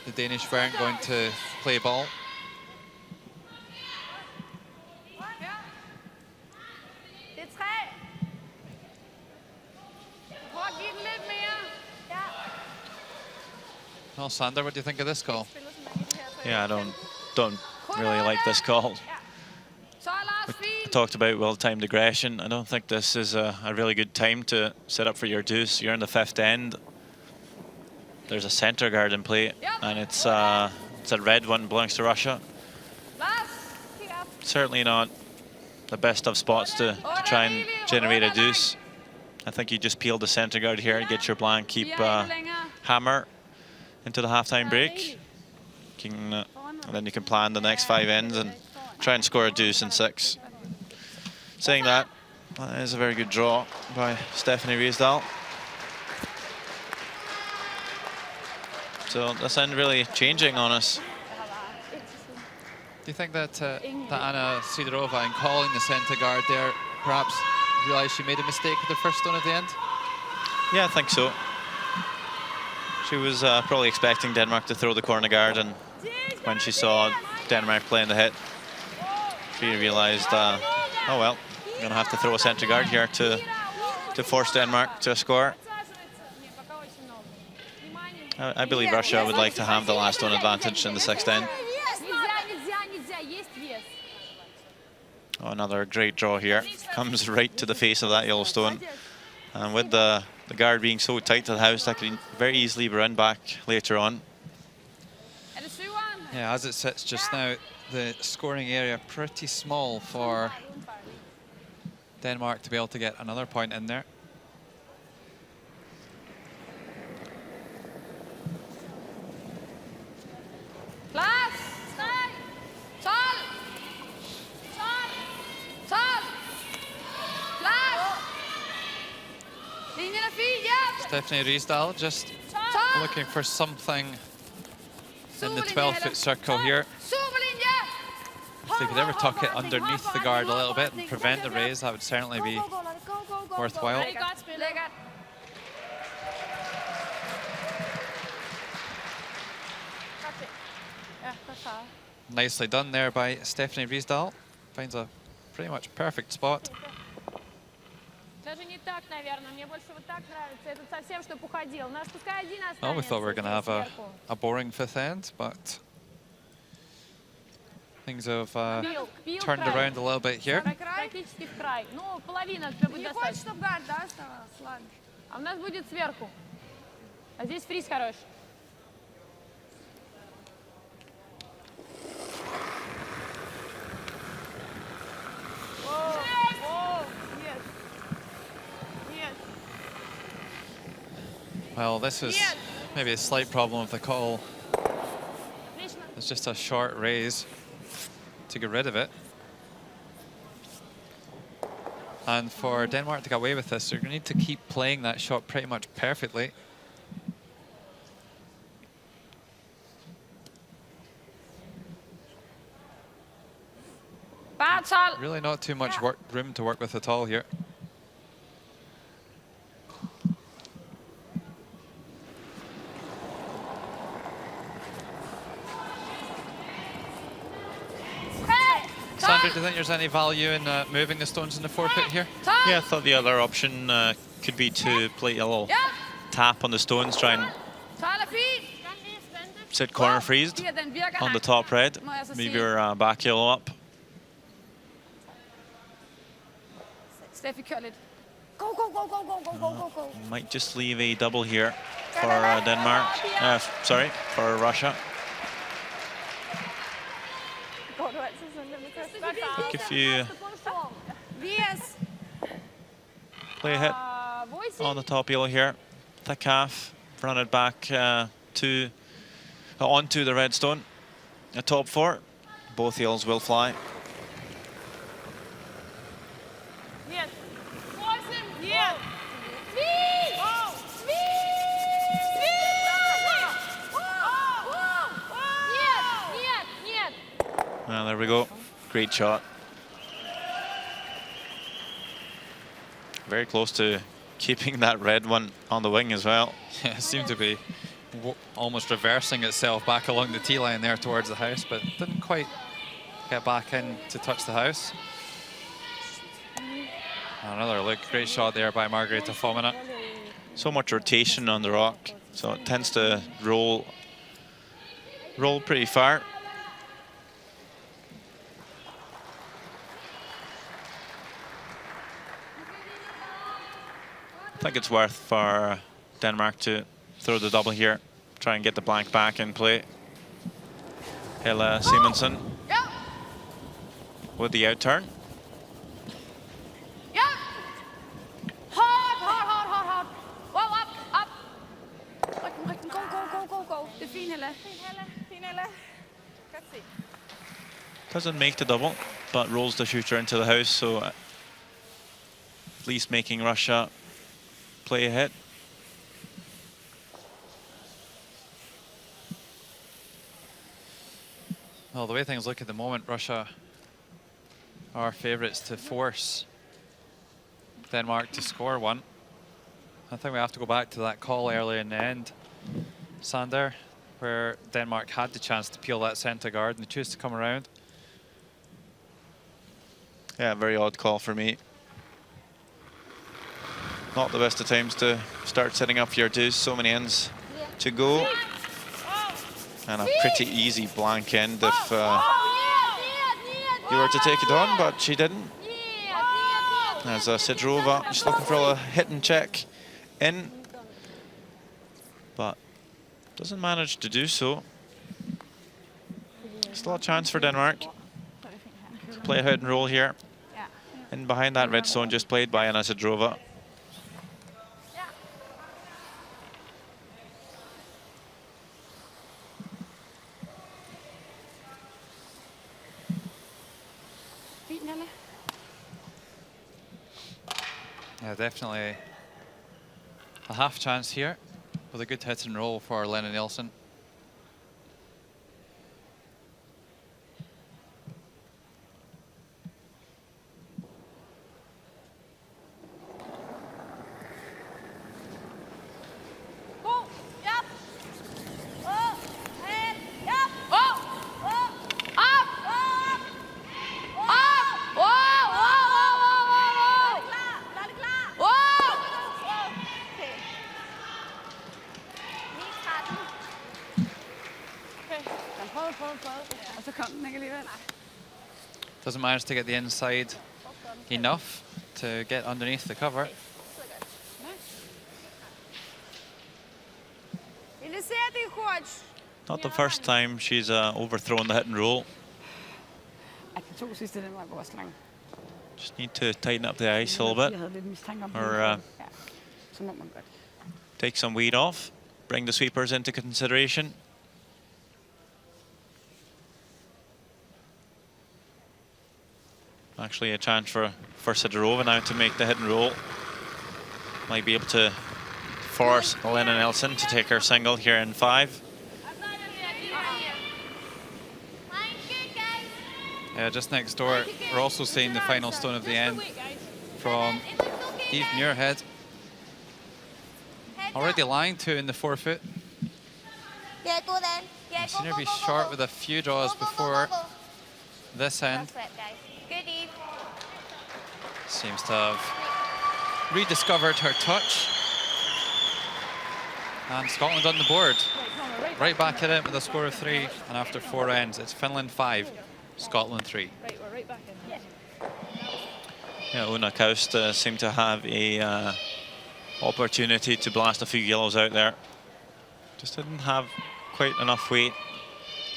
S1: the Danish weren't going to play ball. Well, Sander, what do you think of this call?
S2: Yeah, I don't really like this call. We talked about well-timed aggression. I don't think this is a really good time to set up for your deuce. You're in the fifth end. There's a centre guard in play, and it's a red one, belongs to Russia. Certainly not the best of spots to try and generate a deuce. I think you just peel the centre guard here, get your blank, keep hammer into the halftime break. And then you can plan the next 5 ends and try and score a deuce in 6. Saying that is a very good draw by Stephanie Riesdahl. So this end really changing on us.
S1: Do you think that Anna Sidorova, in calling the centre guard there, perhaps realised she made a mistake with the first stone at the end?
S2: Yeah, I think so. She was probably expecting Denmark to throw the corner guard, and when she saw Denmark playing the hit, she realised, oh well, I'm going to have to throw a centre guard here to force Denmark to score. I believe Russia would like to have the last stone advantage in the 6th end. Oh, another great draw here. Comes right to the face of that yellow stone. And with the guard being so tight to the house, that could very easily be run back later on.
S1: Yeah, as it sits just now, the scoring area pretty small for Denmark to be able to get another point in there. Stephanie Riisdahl just looking for something in the 12-foot circle here. If they could ever tuck it underneath the guard a little bit and prevent the raise, that would certainly be worthwhile. Nicely done there by Stephanie Riisdahl. Finds a pretty much perfect spot. Well, we thought we were going to have a boring fifth end, but things have turned around a little bit here. Well, this is maybe a slight problem with the call. It's just a short raise to get rid of it. And for Denmark to get away with this, they're going to need to keep playing that shot pretty much perfectly. Really not too much room to work with at all here. Sandra, do you think there's any value in moving the stones in the forfeit here?
S2: Yeah, I thought the other option could be to play a little tap on the stones, try and sit corner freezed on the top red. Move your back yellow up.
S4: Steffi, kør lidt. Go, go, go, go, go, go, go, go.
S2: Might just leave a double here for Denmark. Sorry, for Russia. Think if you play a hit on the top yellow here, thick half, run it back onto the red stone. A top four, both yellows will fly. Well, there we go. Great shot. Very close to keeping that red one on the wing as well.
S1: Yeah, it seemed to be almost reversing itself back along the tee line there towards the house, but didn't quite get back in to touch the house. Another look, great shot there by Margareta Fomina.
S2: So much rotation on the rock, so it tends to roll pretty far. I think it's worth for Denmark to throw the double here, try and get the blank back in play. Helle Simonsen with the out turn. Doesn't make the double, but rolls the shooter into the house, so at least making Russia play ahead.
S1: Well, the way things look at the moment, Russia are favourites to force Denmark to score one. I think we have to go back to that call earlier in the end, Sander, where Denmark had the chance to peel that centre guard and they choose to come around.
S2: Yeah, very odd call for me. Not the best of times to start setting up your deuce. So many ends to go. And a pretty easy blank end if you were to take it on, but she didn't. As Sidrova, just looking for a hit and check in. But doesn't manage to do so. Still a chance for Denmark to play ahead and roll here. In behind that red stone just played by Anna Sidrova.
S1: Yeah, definitely a half chance here with a good hit and roll for Lennon Nielsen. Doesn't manage to get the inside enough to get underneath the cover.
S2: Not the first time she's overthrown the hit and roll. Just need to tighten up the ice a little bit, or take some weight off, bring the sweepers into consideration. Actually a chance for Sidorova now to make the hit and roll. Might be able to force Elena Nelson to take her single here in 5.
S1: Just next door, we're also seeing the final stone of the end from Eve Muirhead. Already lying 2 in the forefoot. I've seen her be short with a few draws before this end. Seems to have rediscovered her touch. And Scotland on the board. Right back at it with a score of 3. And after 4 ends, it's Finland 5, Scotland 3.
S2: Yeah, Una Kaust seemed to have a opportunity to blast a few yellows out there. Just didn't have quite enough weight.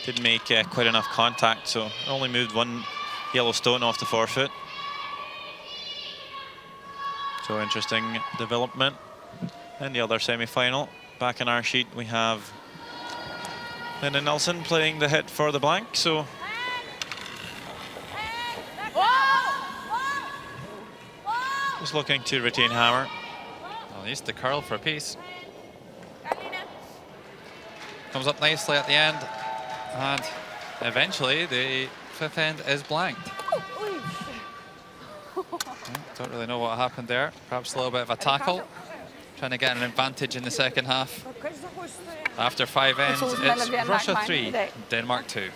S2: Didn't make quite enough contact, so only moved 1 yellow stone off the forefoot. So interesting development. And the other semi-final. Back in our sheet we have Linda Nelson playing the hit for the blank. So just looking to retain hammer.
S1: Well, needs to curl for a piece. Comes up nicely at the end. And eventually the 5th end is blanked. Don't really know what happened there. Perhaps a little bit of a tackle. Trying to get an advantage in the second half. After 5 ends, it's Russia 3, Denmark 2.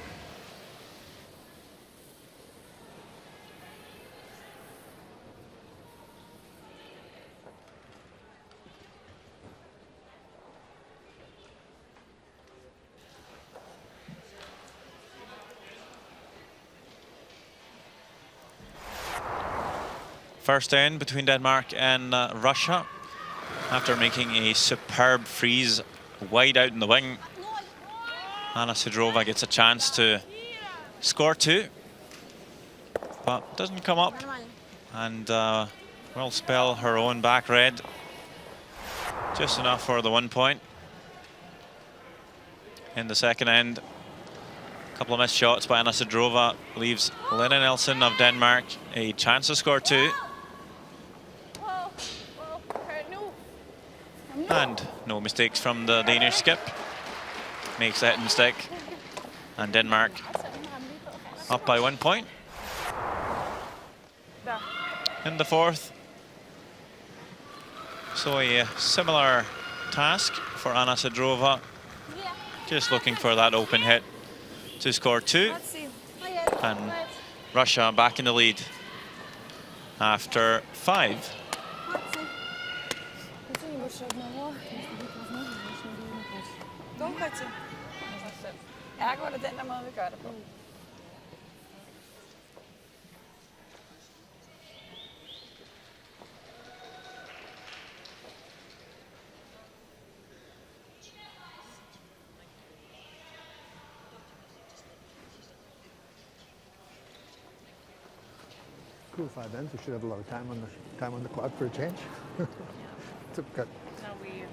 S2: First end between Denmark and Russia. After making a superb freeze wide out in the wing, Anna Sidorova gets a chance to score 2, but doesn't come up, and will spell her own back red. Just enough for the 1 point. In the second end, a couple of missed shots by Anna Sidorova leaves Lena Nelson of Denmark a chance to score 2. And no mistakes from the Danish skip. Makes the hit and stick. And Denmark up by 1 point. In the fourth. So a similar task for Anna Sidorova. Just looking for that open hit to score 2. And Russia back in the lead after 5.
S4: Ergo er det den der måde, vi gør det på.
S5: Cool 5 ends. We should have a lot of time on the clock for a change. To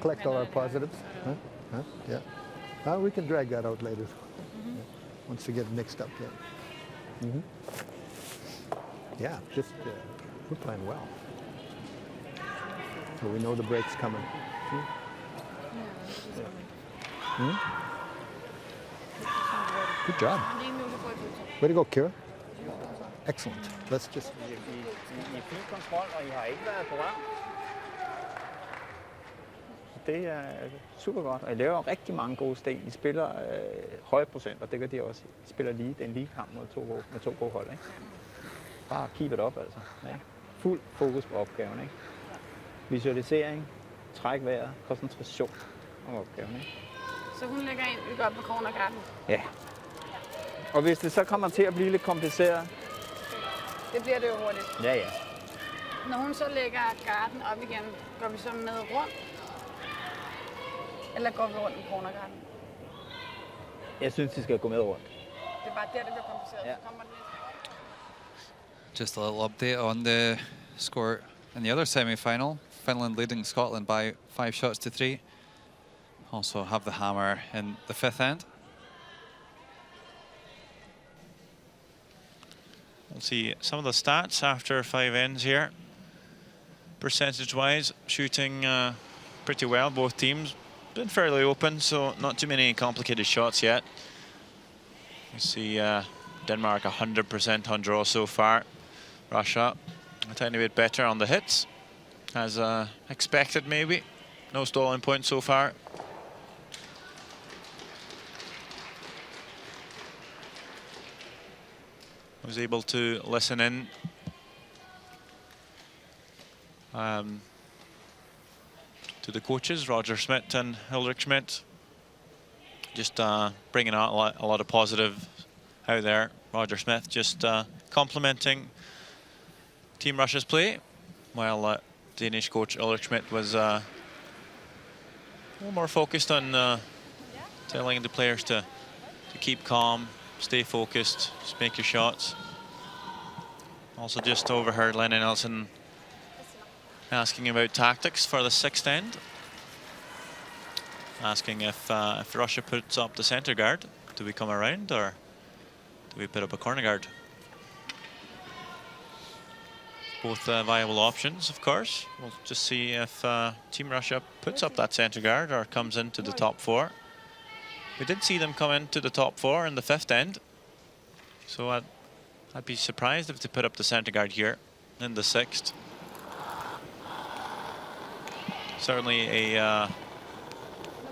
S5: collect all our positives. Huh? Yeah. We can drag that out later. Once we get mixed up. Yeah. Just we're playing well. So we know the break's coming. Hmm? Good job. Way to go, Kira. Excellent. Let's just...
S6: I fin kontrol, og I har ikke været berørt. Det er super godt, og I laver rigtig mange gode sten. I spiller høje procenter, det gør de også. I spiller lige, det er en lige kamp med to gode hold, ikke? Bare keep it up, altså. Ikke? Fuld fokus på opgaven, ikke? Visualisering, træk vejret, koncentration om opgaven, ikke?
S4: Så hun lægger ind, vi går op på cornergarden.
S6: Ja. Og hvis det så kommer til at blive lidt kompliceret...
S4: Det bliver det jo hurtigt.
S6: Ja, ja.
S4: Når hun så lægger garden op igen, går vi så med rundt? Eller går vi rundt i cornergarden?
S6: Jeg synes, de skal gå med rundt.
S4: Det er bare der, det bliver kompliceret.
S6: Ja.
S4: Så kommer det lidt.
S1: Just a little update on the score in the other semi-final. Finland leading Scotland by 5 shots to 3. Also have the hammer in the 5th end.
S2: We'll see some of the stats after 5 ends here. Percentage-wise, shooting pretty well, both teams. Been fairly open, so not too many complicated shots yet. You see Denmark 100% on draw so far. Russia a tiny bit better on the hits, as expected maybe. No stolen points so far. Was able to listen in to the coaches, Roger Schmidt and Ulrich Schmidt, just bringing out a lot of positive out there. Roger Smith just complimenting Team Russia's play, while Danish coach Ulrich Schmidt was a little more focused on telling the players to keep calm, stay focused, just make your shots. Also just overheard Lennon Nelson asking about tactics for the 6th end. Asking if Russia puts up the center guard, do we come around or do we put up a corner guard? Both viable options, of course. We'll just see if Team Russia puts up that center guard or comes into the top 4. We did see them come into the top 4 in the 5th end, so I'd be surprised if they put up the center guard here in the 6th. Certainly a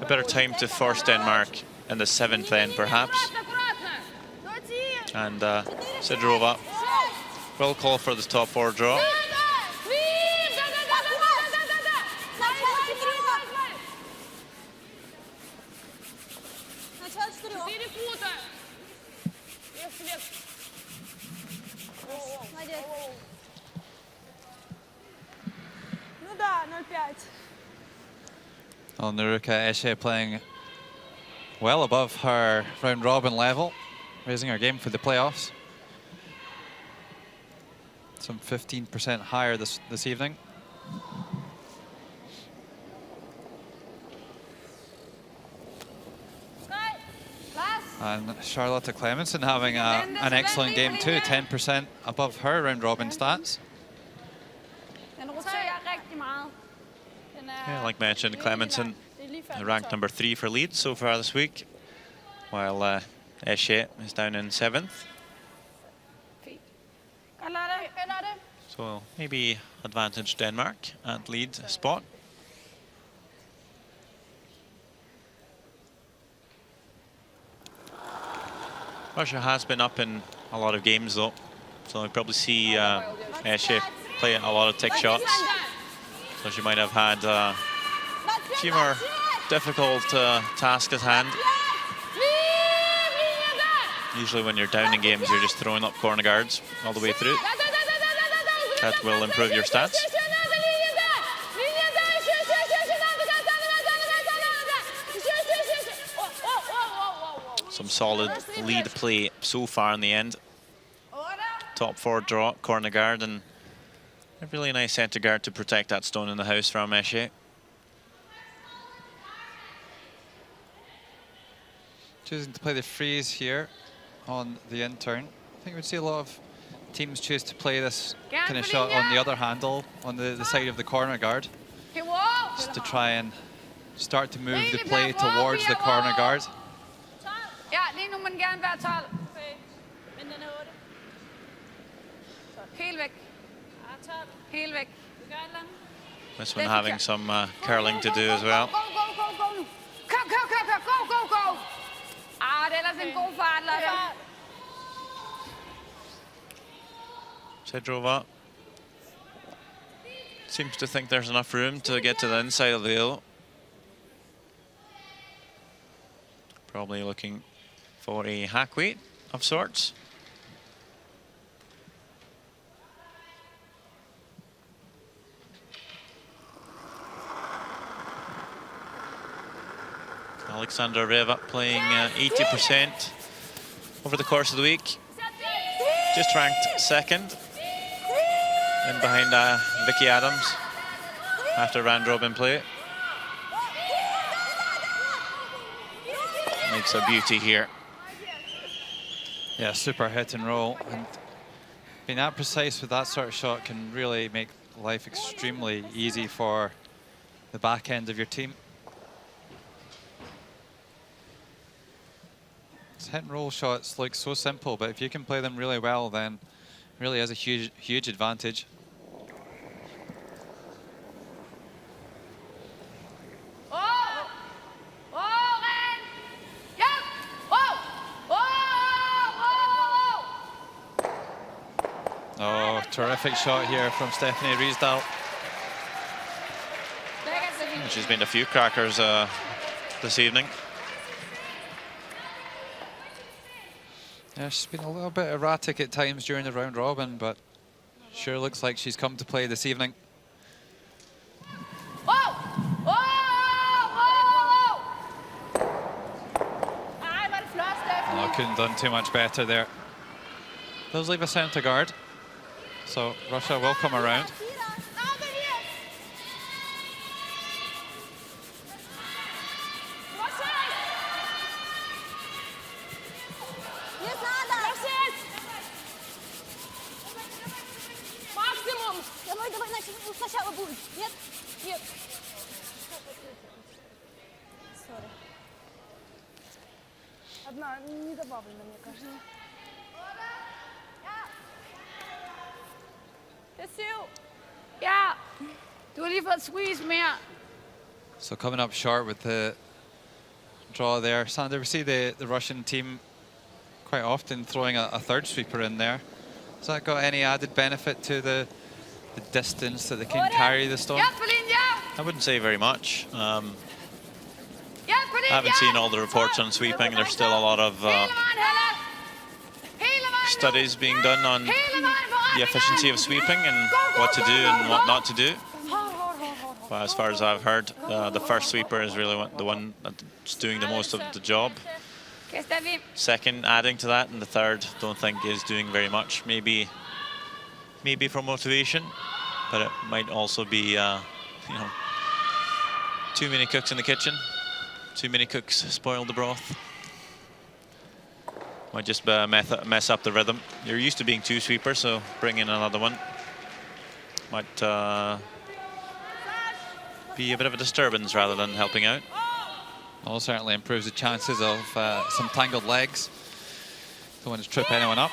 S2: better time to force Denmark in the 7th end, perhaps. And Sidorova will call for the top 4 draw.
S1: Well, Naruka Eshe playing well above her round robin level, raising her game for the playoffs. Some 15% higher this evening. And Charlotte Clemenson having an excellent game too, 10% above her round robin stats.
S2: Yeah, like mentioned, Clemenson ranked number 3 for Leeds so far this week, while Eshe is down in 7th. So maybe advantage Denmark at lead spot. Russia has been up in a lot of games though, so we probably see Eshe play a lot of tick shots. So she might have had a few more difficult tasks at hand. Usually when you're down in games, you're just throwing up corner guards all the way through. That will improve your stats. Some solid lead play so far in the end. Top 4 draw, corner guard, and a really nice centre guard to protect that stone in the house from Eshe.
S1: Choosing to play the freeze here on the in-turn. I think we'd see a lot of teams choose to play this kind of shot on the other handle, on the side of the corner guard. just to try and start to move the play towards the corner guard.
S4: Ja, lige nu må den gerne være 12.
S7: Men den er 8.
S4: Helt væk.
S7: Ja, 12.
S4: Helt væk.
S7: Du gør et eller andet.
S2: This one having some curling to do as well.
S4: Go nu. Kør. Go. Det er ellers en god fart, Lotte.
S2: Sedrova seems to think there's enough room to get to the inside of the hill. Probably looking for a hack weight of sorts. Alexander Reva playing 80% over the course of the week. Just ranked second. And behind Vicky Adams after round robin play. Makes a beauty here.
S1: Yeah, super hit and roll. And being that precise with that sort of shot can really make life extremely easy for the back end of your team. These hit and roll shots look so simple, but if you can play them really well, then it really is a huge advantage. Oh, terrific shot here from Stephanie Riisdahl.
S2: She's been a few crackers this evening.
S1: Yeah, she's been a little bit erratic at times during the round robin, but sure looks like she's come to play this evening. Oh, couldn't done too much better there. Does leave a centre guard, so Russia will come around.
S4: Ja, du har lige fået squeeze mere.
S1: So coming up short with the draw there. Sander, we see the Russian team quite often throwing a third sweeper in there. Has that got any added benefit to the distance that they can carry the stone?
S2: I wouldn't say very much. I haven't seen all the reports on sweeping. There's still a lot of studies being done on the efficiency of sweeping and what to do and what not to do. But as far as I've heard, the first sweeper is really the one that's doing the most of the job. Second, adding to that, and the third, don't think is doing very much. Maybe for motivation, but it might also be, you know, too many cooks in the kitchen. Too many cooks spoil the broth. Might just mess up the rhythm. You're used to being two sweepers, so bring in another one. Might be a bit of a disturbance rather than helping out.
S1: Well, certainly improves the chances of some tangled legs. Don't want to trip anyone up.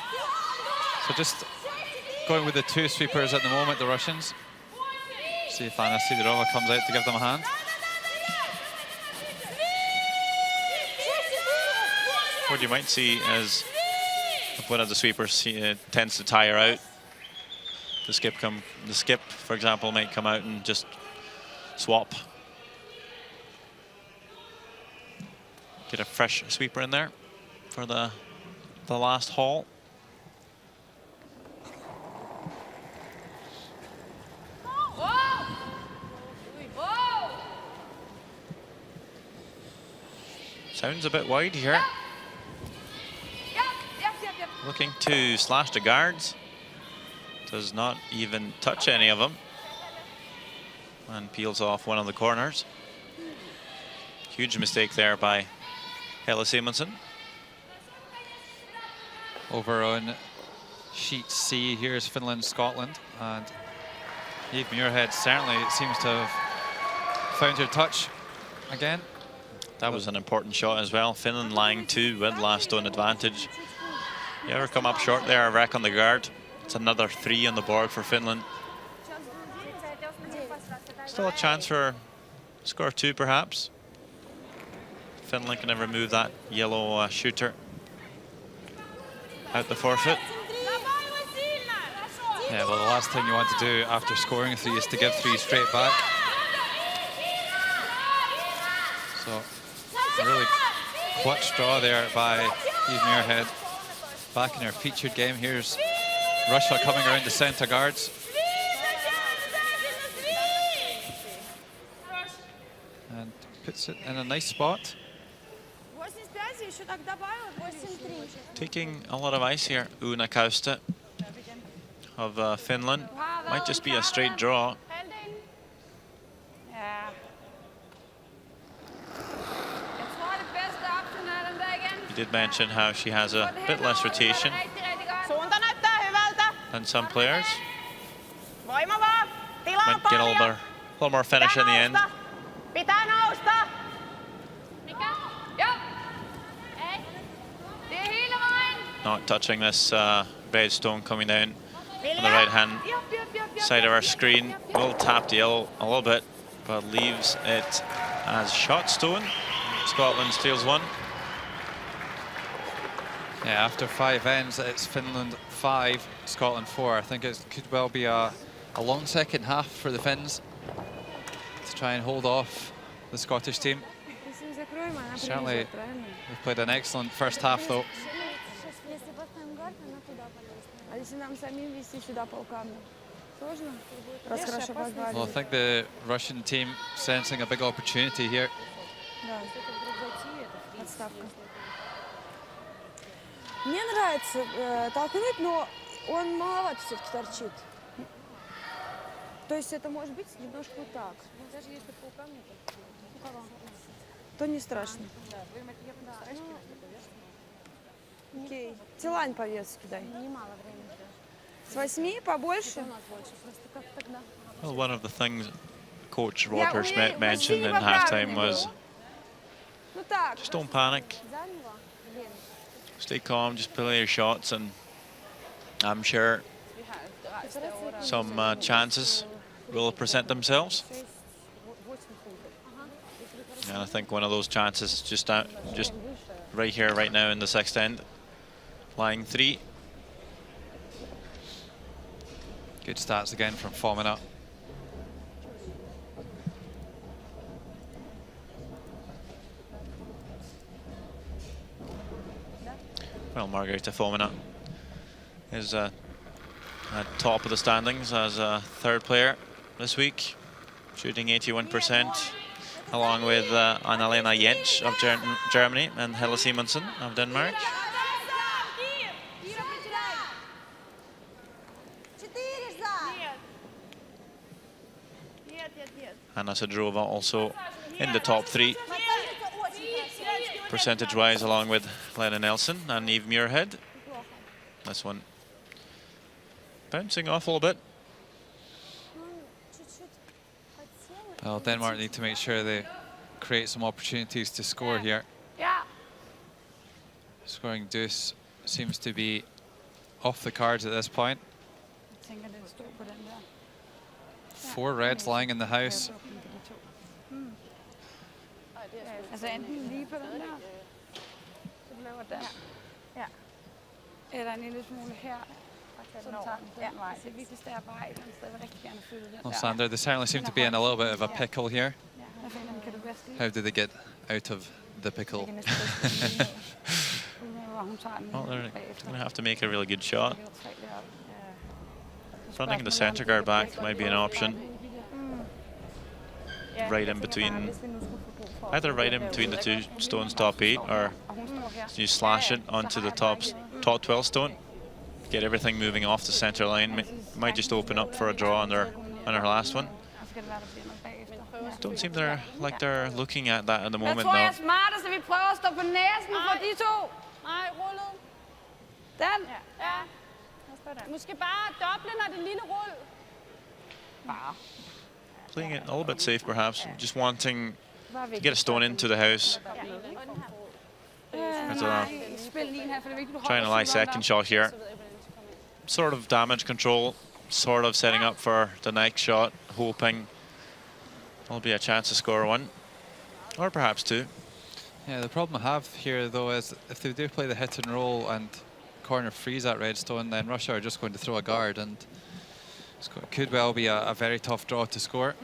S1: So just going with the two sweepers at the moment, the Russians. See if Anna Sidorova comes out to give them a hand.
S2: What you might see is if one of the sweepers tends to tire out, the skip, for example, might come out and just swap. Get a fresh sweeper in there for the last haul. Sounds a bit wide here. Looking to slash the guards. Does not even touch any of them. And peels off one of the corners. Huge mistake there by Helle Simonsen.
S1: Over on sheet C, here's Finland, Scotland. And Eve Muirhead certainly seems to have found her touch again.
S2: That was an important shot as well. Finland lying 2 with last stone advantage. You ever come up short there, a wreck on the guard. It's another 3 on the board for Finland. Still a chance for score 2 perhaps. Finland can remove that yellow shooter out the forfeit.
S1: Yeah, well, the last thing you want to do after scoring 3 is to give 3 straight back. So, a really clutch draw there by Eve Muirhead. Back in her featured game. Here's Russia coming around the centre guards. And puts it in a nice spot.
S2: Taking a lot of ice here, Una Kauste of Finland. Might just be a straight draw. You did mention how she has a bit less rotation than some players. Might get a little more finish in the end. Not touching this red stone coming down on the right hand side of our screen. Will tap the yellow a little bit, but leaves it as shot stone. Scotland steals 1.
S1: Yeah, after 5 ends, it's Finland 5, Scotland 4. I think it could well be a long second half for the Finns to try and hold off the Scottish team. Certainly, they've played an excellent first half, though. Well, I think the Russian team sensing a big opportunity here.
S8: Мне нравится толкнуть, но он маловато все-таки торчит. То есть это может быть немножко вот так. Даже если по камню, то не страшно. Окей. Тилань по весу кидай. Немало времени. С 8 побольше.
S2: Well, one of the things Coach Roger Schmidt mentioned in halftime was just don't panic. Stay calm, just play your shots, and I'm sure some chances will present themselves. And I think one of those chances just right here, right now in the 6th end, lying 3.
S1: Good stats again from Fomina.
S2: Well, Margarita Fomina is at top of the standings as a 3rd player this week, shooting 81%, along with Anna-Lena Jentsch of Germany and Helle Simonsen of Denmark. Anna Sedrova also in the top 3 percentage-wise, along with Lena Nelson and Eve Muirhead. This one bouncing off a little bit.
S1: Well, Denmark need to make sure they create some opportunities to score here. Scoring deuce seems to be off the cards at this point. 4 reds lying in the house.
S4: Altså enten lige på den der, så du laver der. Ja. Eller en lille smule her, så du tager den den vej. Det er virkelig stærk vej, et eller andet sted. Jeg vil rigtig gerne følge den
S1: Well,
S4: der.
S1: Sander, they certainly seem to be in a little bit of a pickle here.
S4: Ja, hvad finder kan du bedst lide?
S1: How did they get out of the pickle?
S4: Jeg kan næsten bedst lide hvor hun tager den
S2: Well, they're
S4: bagefter.
S2: going to have to make a really good shot.
S4: Lægger 3 deroppe.
S2: Running the center guard back might be an option. Right in between, either right in between the 2 stones top 8, or you slash it onto the top 12 stone. Get everything moving off the center line. Might just open up for a draw on her last one. Don't seem like they're looking at that at the moment
S4: Jeg tror, jeg er
S2: though.
S4: smartest, at vi prøver at stå på næsen for de to.
S7: Nej, rullet.
S4: Den.
S7: Ja. Måske bare doble, når det er en lille rull.
S4: Bare.
S2: playing it a little bit safe, perhaps. Just wanting to get a stone into the house. It's trying to lie second shot here. Sort of damage control, sort of setting up for the next shot, hoping there'll be a chance to score one, or perhaps two.
S1: Yeah, the problem I have here, though, is if they do play the hit and roll and corner freeze at Redstone, then Russia are just going to throw a guard, and it could well be a very tough draw to score.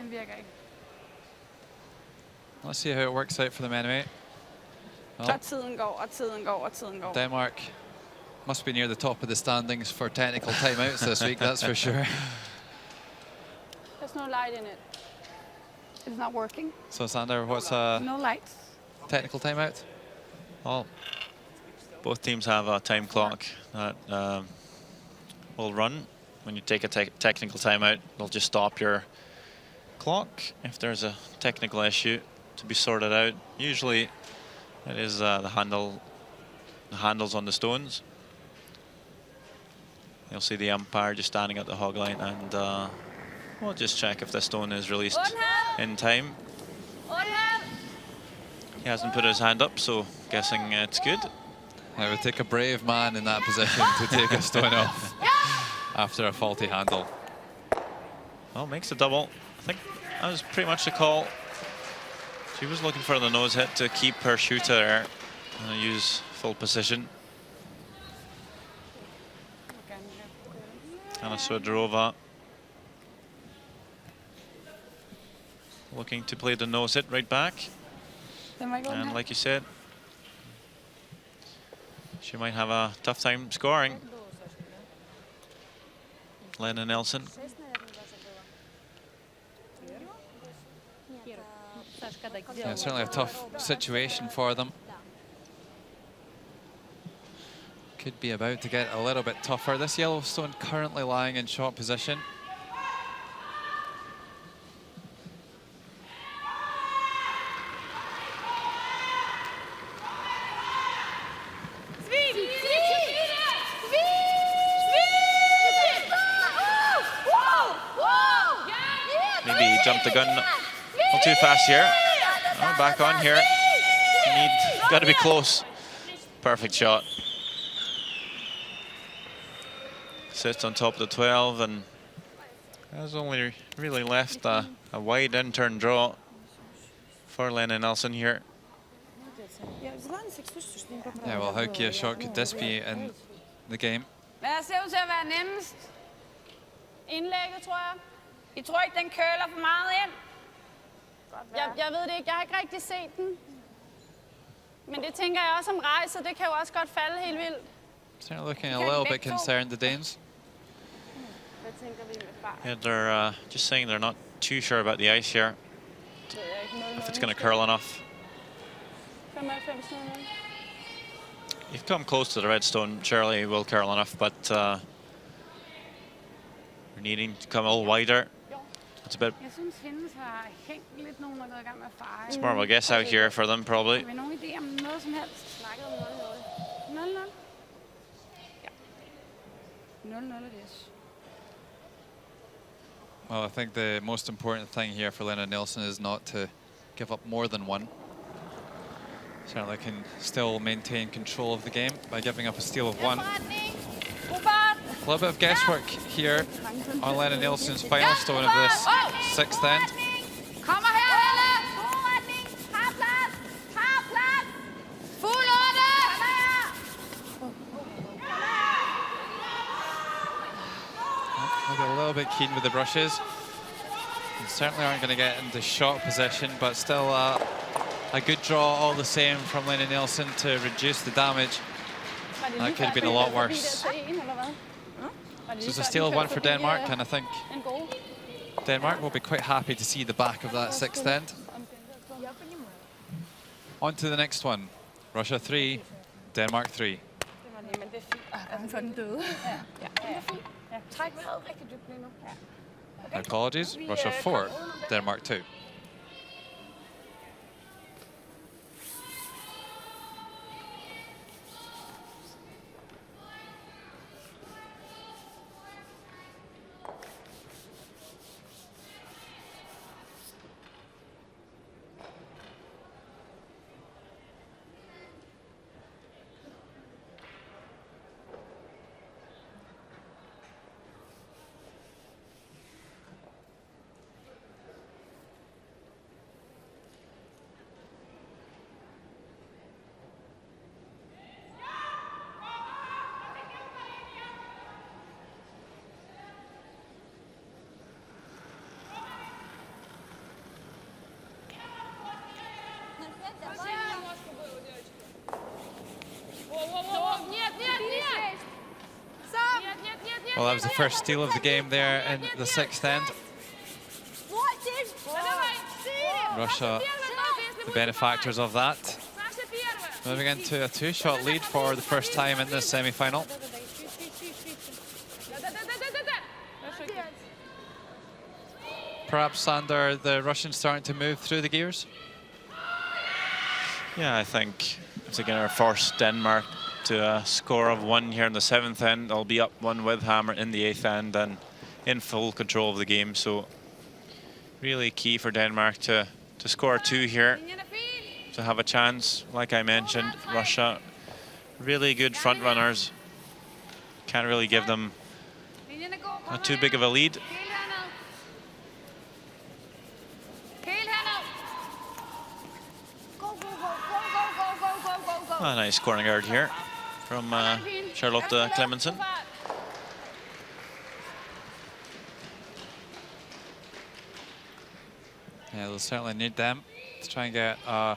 S1: Let's see how it works out for them anyway. Well, Denmark must be near the top of the standings for technical timeouts this week, that's for sure.
S4: There's no light in it. It's not working.
S1: So, Sander, what's a
S4: no lights.
S1: Technical timeout?
S2: Well, both teams have a time clock that will run. When you take a technical timeout, they'll just stop your clock if there's a technical issue to be sorted out. Usually, it is the handles on the stones. You'll see the umpire just standing at the hog line, and we'll just check if the stone is released in time. He hasn't put his hand up, so guessing it's good.
S1: It would take a brave man in that position to take a stone off after a faulty handle.
S2: Well, makes a double. I think that was pretty much the call. She was looking for the nose hit to keep her shooter there and use full position. Anna Swedrova looking to play the nose hit right back. And like you said, she might have a tough time scoring. Lena Nelson.
S1: Yeah, certainly a tough situation for them. Could be about to get a little bit tougher. This yellow stone currently lying in shot position.
S2: Maybe he jumped the gun a little too fast here. Oh, back on here. Got to be close. Perfect shot. Sits on top of the 12 and has only really left a wide in-turn draw for Lena Nelson here.
S1: Yeah, well, how key a shot could this be in the game?
S4: Hvad ser ud til at være nemmest? Indlægget, tror jeg. I tror ikke, den curler for meget ind? Jeg ved det ikke. Jeg har ikke rigtig set den. Men det tænker jeg også om rejser. Det kan jo også godt falde helt vildt.
S1: Certainly looking a little bit concerned, the Danes.
S2: Yeah, they're just saying they're not too sure about the ice here. If it's going to curl enough. You've come close to the redstone, surely it will curl enough, but we're needing to come a little wider. It's a bit. It's more of a guess out here for them, probably.
S1: Well, I think the most important thing here for Lena Nilsson is not to give up more than one. Certainly can still maintain control of the game by giving up a steal of one. A little bit of guesswork here on Lena Nilsson's final stone of this sixth end. Maybe a little bit keen with the brushes. And certainly aren't going to get into shot position, but still a good draw all the same from Lena Nilsson to reduce the damage. That could have been a lot worse. So it's a steal of one for Denmark, and I think Denmark will be quite happy to see the back of that sixth end. On to the next one. Russia 3, Denmark 3. Apologies, Russia 4, Denmark 2. Well, that was the first steal of the game there in the 6th end. Russia, the benefactors of that. Moving into a 2-shot lead for the first time in this semi-final. Perhaps, Sander, the Russians starting to move through the gears?
S2: Yeah, I think it's again our first Denmark to a score of 1 here in the 7th end. They'll be up 1 with hammer in the 8th end and in full control of the game. So really key for Denmark to score 2 here, to have a chance. Like I mentioned, Russia, really good front runners. Can't really give them not too big of a lead. A nice corner guard here from Charlotte Clemenson.
S1: Yeah, they'll certainly need them to try and get a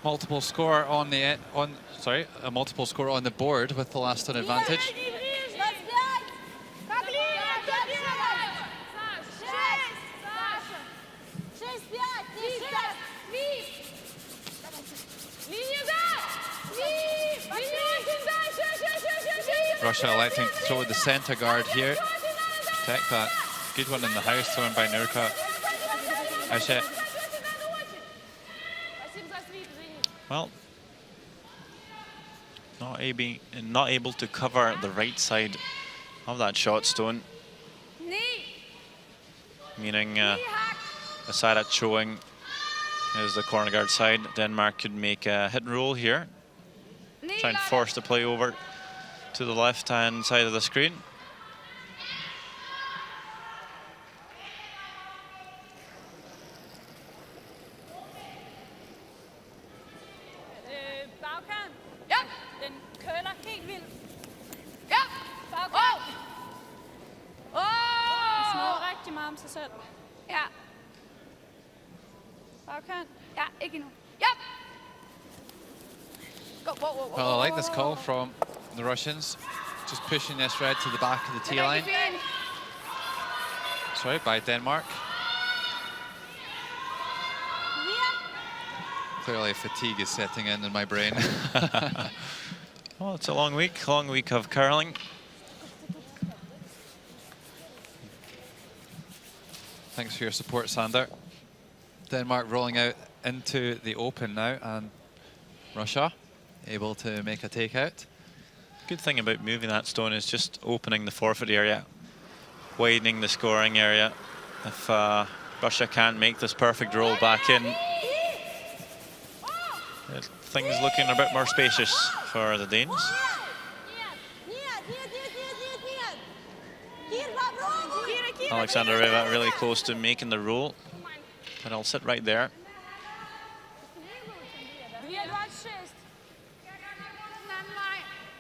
S1: multiple score on the a multiple score on the board with the last on advantage. Russia electing to throw the center guard here. Protect that. Good one in the house thrown by Nurka.
S2: Well, not able to cover the right side of that shot stone. Meaning the side that's showing is the corner guard side. Denmark could make a hit and roll here. Try and force the play over to the left-hand side of the screen.
S1: Well, I like this call from the Russians, just pushing this red to the back of the tee line. Sorry, by Denmark. Clearly fatigue is setting in my brain.
S2: Well, it's a long week of curling.
S1: Thanks for your support, Sander. Denmark rolling out into the open now, and Russia able to make a takeout.
S2: Good thing about moving that stone is just opening the forfeit area, widening the scoring area. If Russia can't make this perfect roll back in, things looking a bit more spacious for the Danes. Alexander Reva really close to making the roll, but I'll sit right there.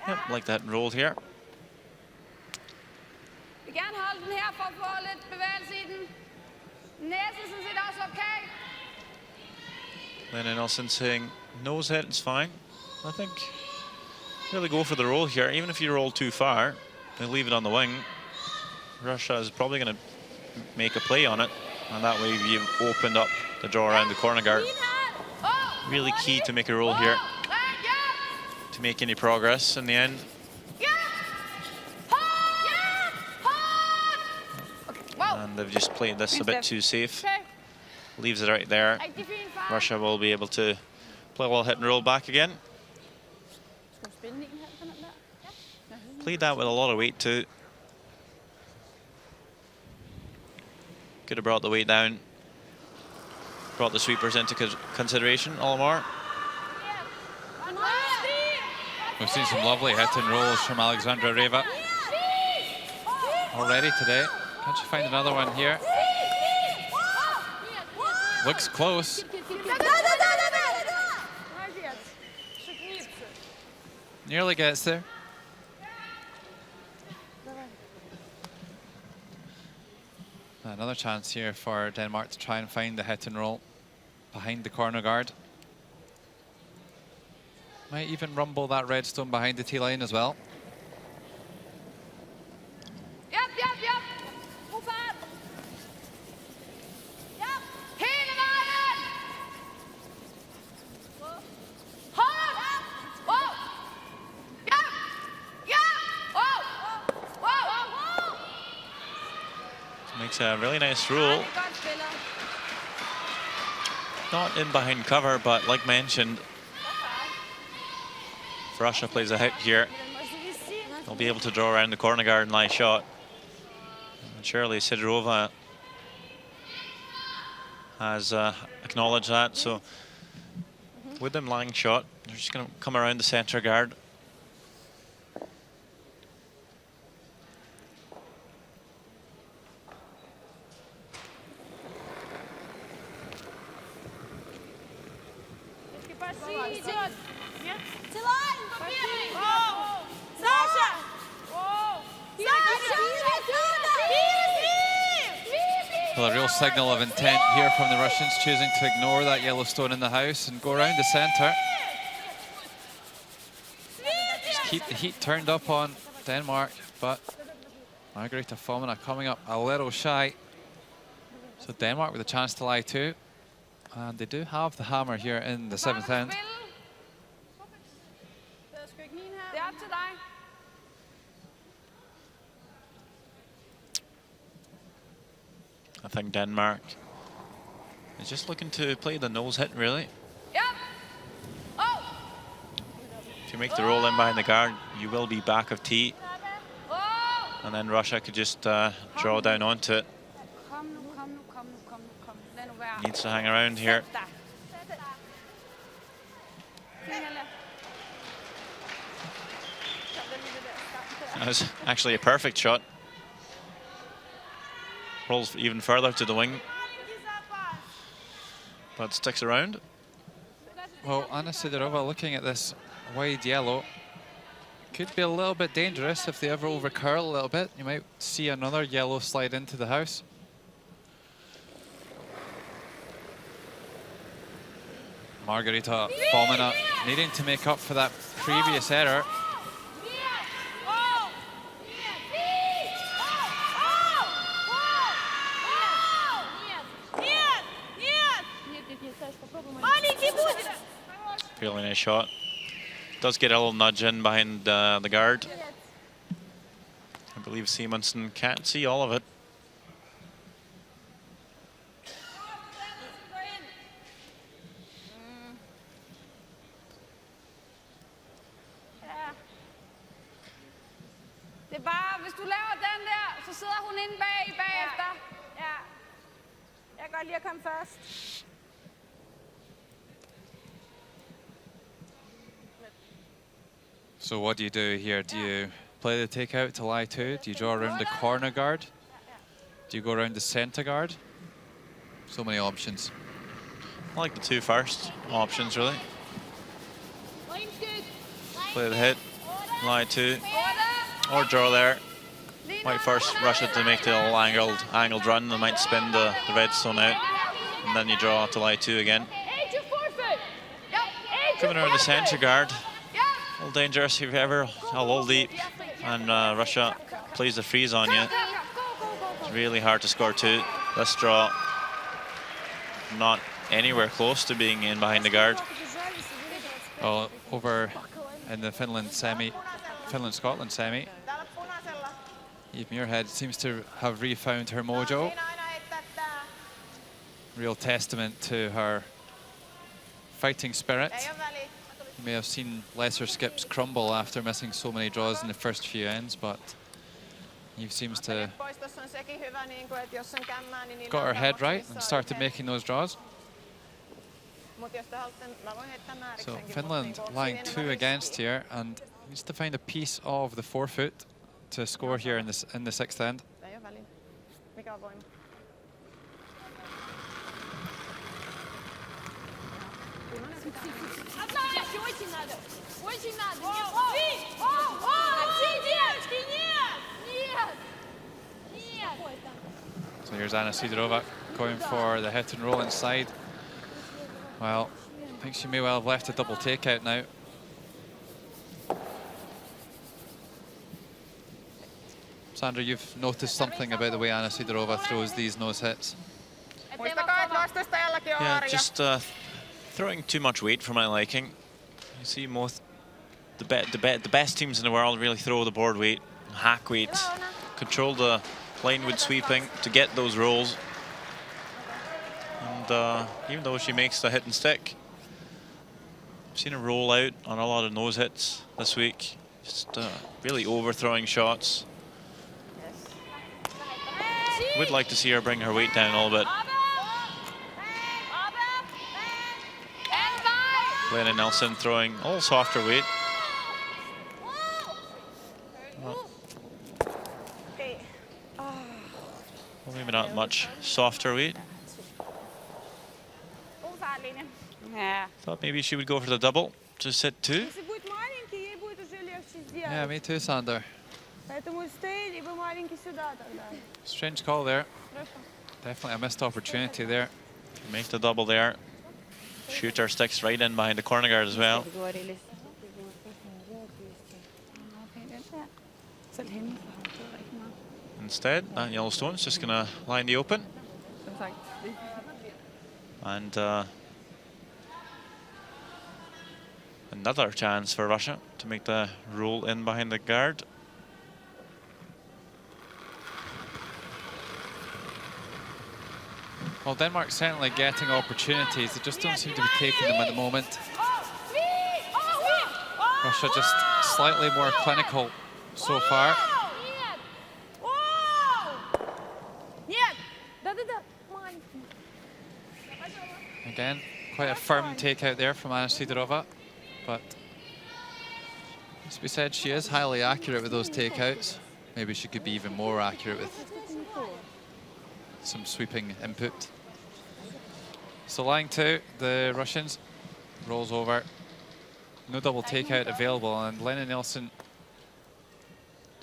S2: Yep, like that roll here. Lennon Nelson saying nose hit is fine. I think really go for the roll here. Even if you roll too far and leave it on the wing, Russia is probably going to make a play on it, and that way you've opened up the draw around the corner guard. Really key to make a roll here to make any progress in the end. And they've just played this a bit too safe. Leaves it right there. Russia will be able to play a little hit and roll back again. Played that with a lot of weight too. Could have brought the weight down. Brought the sweepers into consideration all more.
S1: We've seen some lovely hit and rolls from Alexandra Reva already today. Can't you find another one here? Looks close. Nearly gets there. Another chance here for Denmark to try and find the hit and roll behind the corner guard. Might even rumble that red stone behind the tee line as well.
S2: Makes a really nice rule. Not in behind cover, but like mentioned, if Russia plays a hit here, they'll be able to draw around the corner guard and lie shot. And surely Sidorova has acknowledged that. So with them lying shot, they're just going to come around the center guard.
S1: Well, a real signal of intent here from the Russians, choosing to ignore that yellow stone in the house and go around the center. Just keep the heat turned up on Denmark, but Margarita Fomina coming up a little shy. So Denmark with a chance to lie too. And they do have the hammer here in the 7th end.
S2: I think Denmark is just looking to play the nose hit, really. If you make the roll in behind the guard, you will be back of tee. And then Russia could just draw down onto it. Needs to hang around here. That was actually a perfect shot. Rolls even further to the wing, but sticks around.
S1: Well, Anna Sidorova looking at this wide yellow. Could be a little bit dangerous if they ever overcurl a little bit. You might see another yellow slide into the house. Margarita Fomina needing to make up for that previous error.
S2: Really nice shot. Does get a little nudge in behind the guard. I believe Simonsen can't see all of it.
S4: Det er bare, hvis du laver den der, så sidder hun inde bagefter. Ja. Jeg kan godt lide at komme først.
S1: So what do you do here? Do you play the takeout to lie two? Do you draw around the corner guard? Do you go around the center guard? So many options.
S2: I like the two first options, really. Play the hit, lie two, or draw there. Might first rush it to make the little angled run. They might spin the red stone out, and then you draw to lie two again. Coming around the center guard. A little dangerous if you ever a little deep and Russia plays the freeze on you. It's really hard to score two. This draw not anywhere close to being in behind the guard.
S1: Well, over in the Finland-Scotland semi, Eve Muirhead seems to have refound her mojo. Real testament to her fighting spirit. You may have seen lesser skips crumble after missing so many draws in the first few ends, but Eve seems to got her head right and started making those draws. So Finland lying two against here and needs to find a piece of the forefoot to score here in the 6th end. So here's Anna Sidorova going for the hit and roll inside. Well, I think she may well have left a double takeout now. Sandra, you've noticed something about the way Anna Sidorova throws these nose hits.
S2: Yeah, just throwing too much weight for my liking. You see most the best teams in the world really throw the board weight, hack weight, control the linewood sweeping to get those rolls. And even though she makes the hit and stick, I've seen her roll out on a lot of nose hits this week. Just really overthrowing shots. Would like to see her bring her weight down a little bit. Lena Nelson throwing a little softer weight. Well, maybe not much softer weight. Thought maybe she would go for the double, just hit 2.
S1: Yeah, me too, Sander. Strange call there. Definitely a missed opportunity there.
S2: Make the double there. Shooter sticks right in behind the corner guard as well. Instead, that Yellowstone's just going to line the open. And another chance for Russia to make the roll in behind the guard.
S1: Well, Denmark's certainly getting opportunities. They just don't seem to be taking them at the moment. Russia just slightly more clinical so far. Again, quite a firm takeout there from Anna Sidorova, but as we said, she is highly accurate with those takeouts. Maybe she could be even more accurate with some sweeping input. So line 2, the Russians, rolls over. No double takeout available, and Lena Nilsson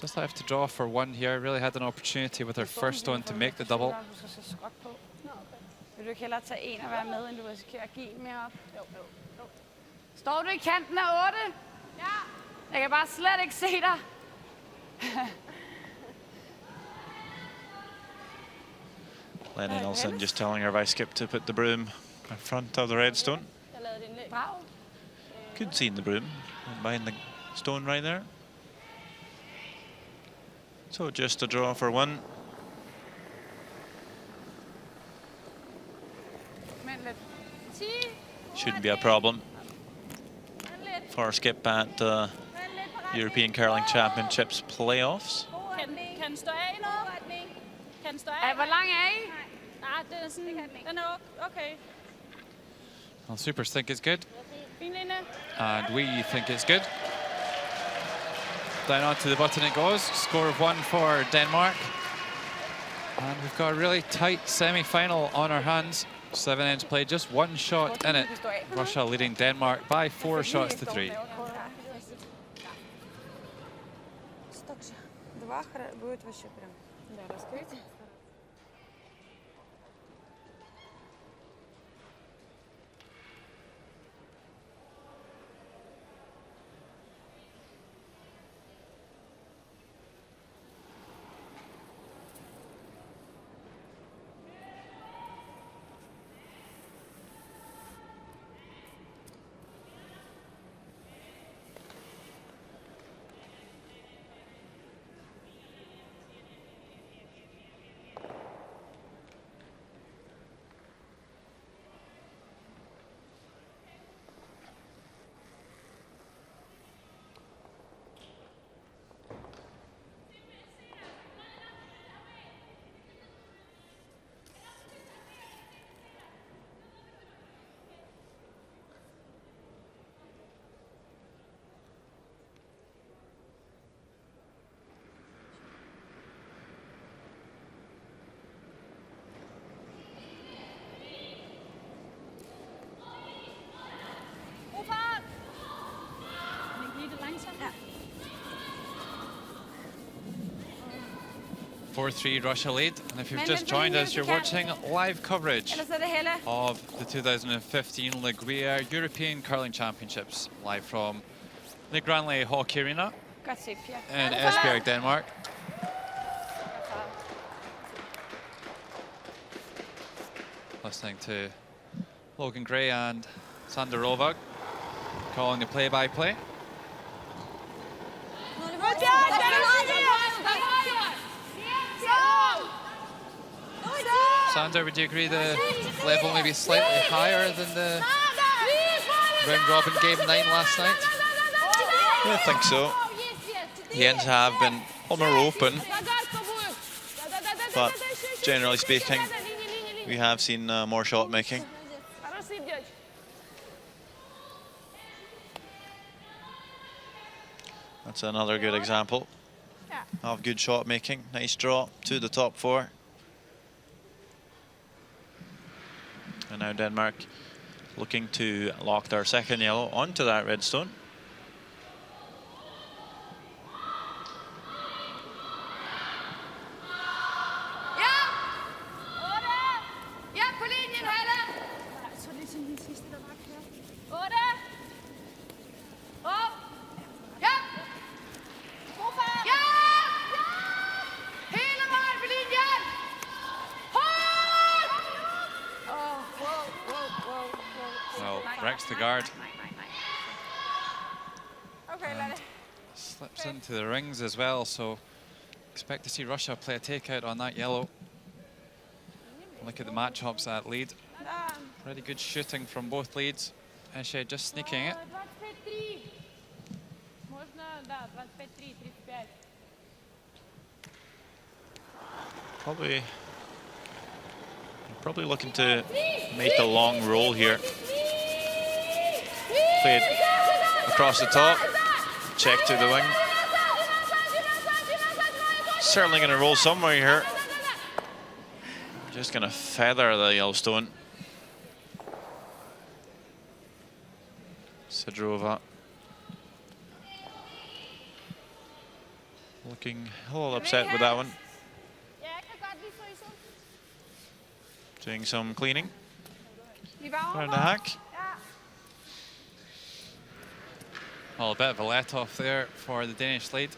S1: just have to draw for 1 here. Really had an opportunity with her first one to make the double.
S4: Vil du ikke hellere tage en og være med, end du risikerer at give en mere op? Jo. Står du i kanten af 8? Ja. Jeg kan bare slet ikke se dig.
S2: Lena Nilsson just telling her vice skip to put the broom in front of the red stone. Could see the broom behind the stone right there. So just a draw for 1. Shouldn't be a problem for skip at the European Curling Championships playoffs.
S7: Kan stå af nu? Kan stå af?
S4: Hvor lang er I?
S7: Nej, det er sådan, den er okay.
S1: Well, Supers think it's good. And we think it's good. Down onto the button it goes. Score of 1 for Denmark. And we've got a really tight semi-final on our hands. 7 ends played, just 1 shot in it. Russia leading Denmark by 4 shots to 3.
S7: Ja.
S1: 4-3 Russia lead. And if you've just joined us, you're watching live coverage of the 2015 Le Gruyère European Curling Championships, live from the Granley Hockey Arena in Esbjerg, Denmark. Listening to Logan Gray and Sander Rovag calling the play-by-play. Sander, would you agree the level maybe slightly higher than the round robin game 9 last night?
S2: Yeah, I think so. The ends have been a little more open, but generally speaking, we have seen more shot making. That's another good example of good shot making. Nice draw to the top 4. And now Denmark looking to lock their second yellow onto that red stone.
S1: The guard. And slips into the rings as well, so expect to see Russia play a takeout on that yellow. Look at the matchups at lead. Pretty good shooting from both leads. Esbjerg just sneaking it.
S2: Probably looking to make a long roll here. Played across the top, check to the wing. Certainly going to roll somewhere here. Just going to feather the Yellowstone. Sidrova looking a little upset with that one. Doing some cleaning around the hack.
S1: Well, a bit of a let-off there for the Danish lead.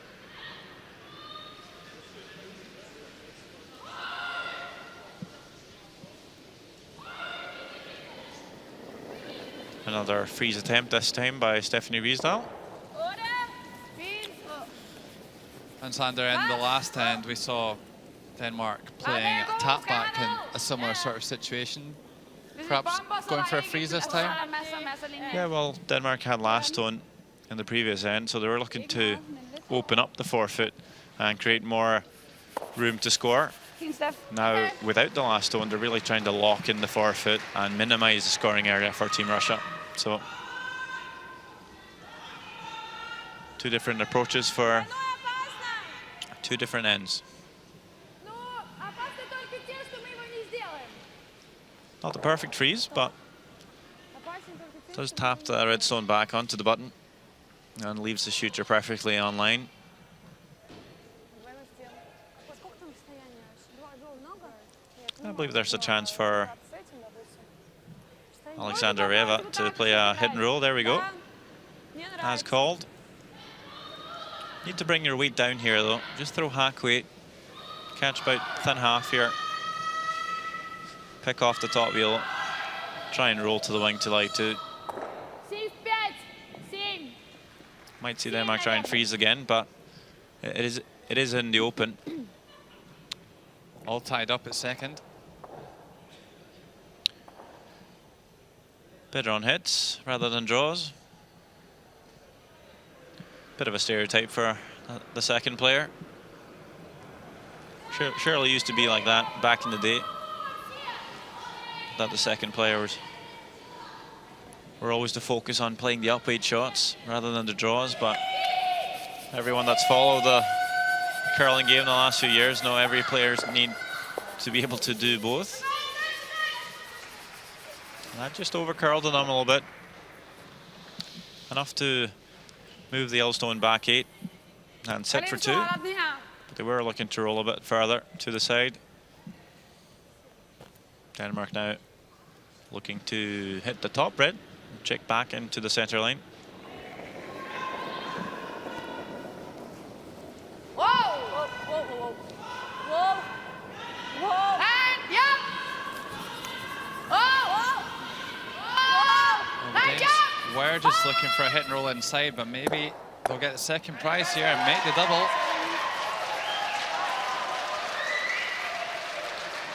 S2: Another freeze attempt, this time by Stephanie Riesdahl.
S1: And Sander, in the last end, we saw Denmark playing a tap back in a similar sort of situation. Perhaps going for a freeze this time?
S2: Yeah, well, Denmark had last stone in the previous end, so they were looking to open up the forefoot and create more room to score. Now, without the last stone, they're really trying to lock in the forefoot and minimize the scoring area for Team Russia. So, two different approaches for two different ends. Not the perfect freeze, but does tap the redstone back onto the button and leaves the shooter perfectly online. I believe there's a chance for Alexander Reva to play a hit and roll. There we go. As called. Need to bring your weight down here though. Just throw hack weight. Catch about thin half here. Pick off the top wheel. Try and roll to the wing to light 2. Might see Denmark try and freeze again, but it is in the open.
S1: All tied up at second.
S2: Better on hits rather than draws. Bit of a stereotype for the second player. Surely used to be like that back in the day. That the second players were always to focus on playing the upweight shots rather than the draws, but everyone that's followed the curling game in the last few years know every player need to be able to do both. That just over curled them a little bit. Enough to move the Yellowstone back 8 and sit for 2. But they were looking to roll a bit further to the side. Denmark now looking to hit the top red, check back into the center line.
S7: Whoa! Whoa, whoa, whoa, whoa. Whoa! Whoa! And, yep! Oh! Whoa!
S1: Well, the Danes were just looking for a hit and roll inside, but maybe they'll get the second prize here and make the double.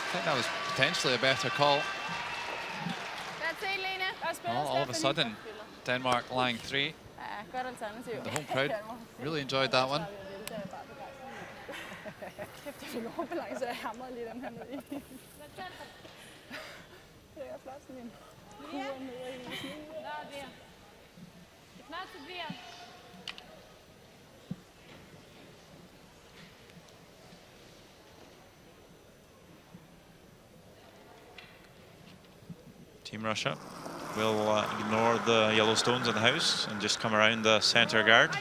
S1: I think that was potentially a better call. Well, all of a sudden, Denmark lying 3. The home crowd really enjoyed that one.
S2: Team Russia will ignore the yellow stones in the house and just come around the center guard.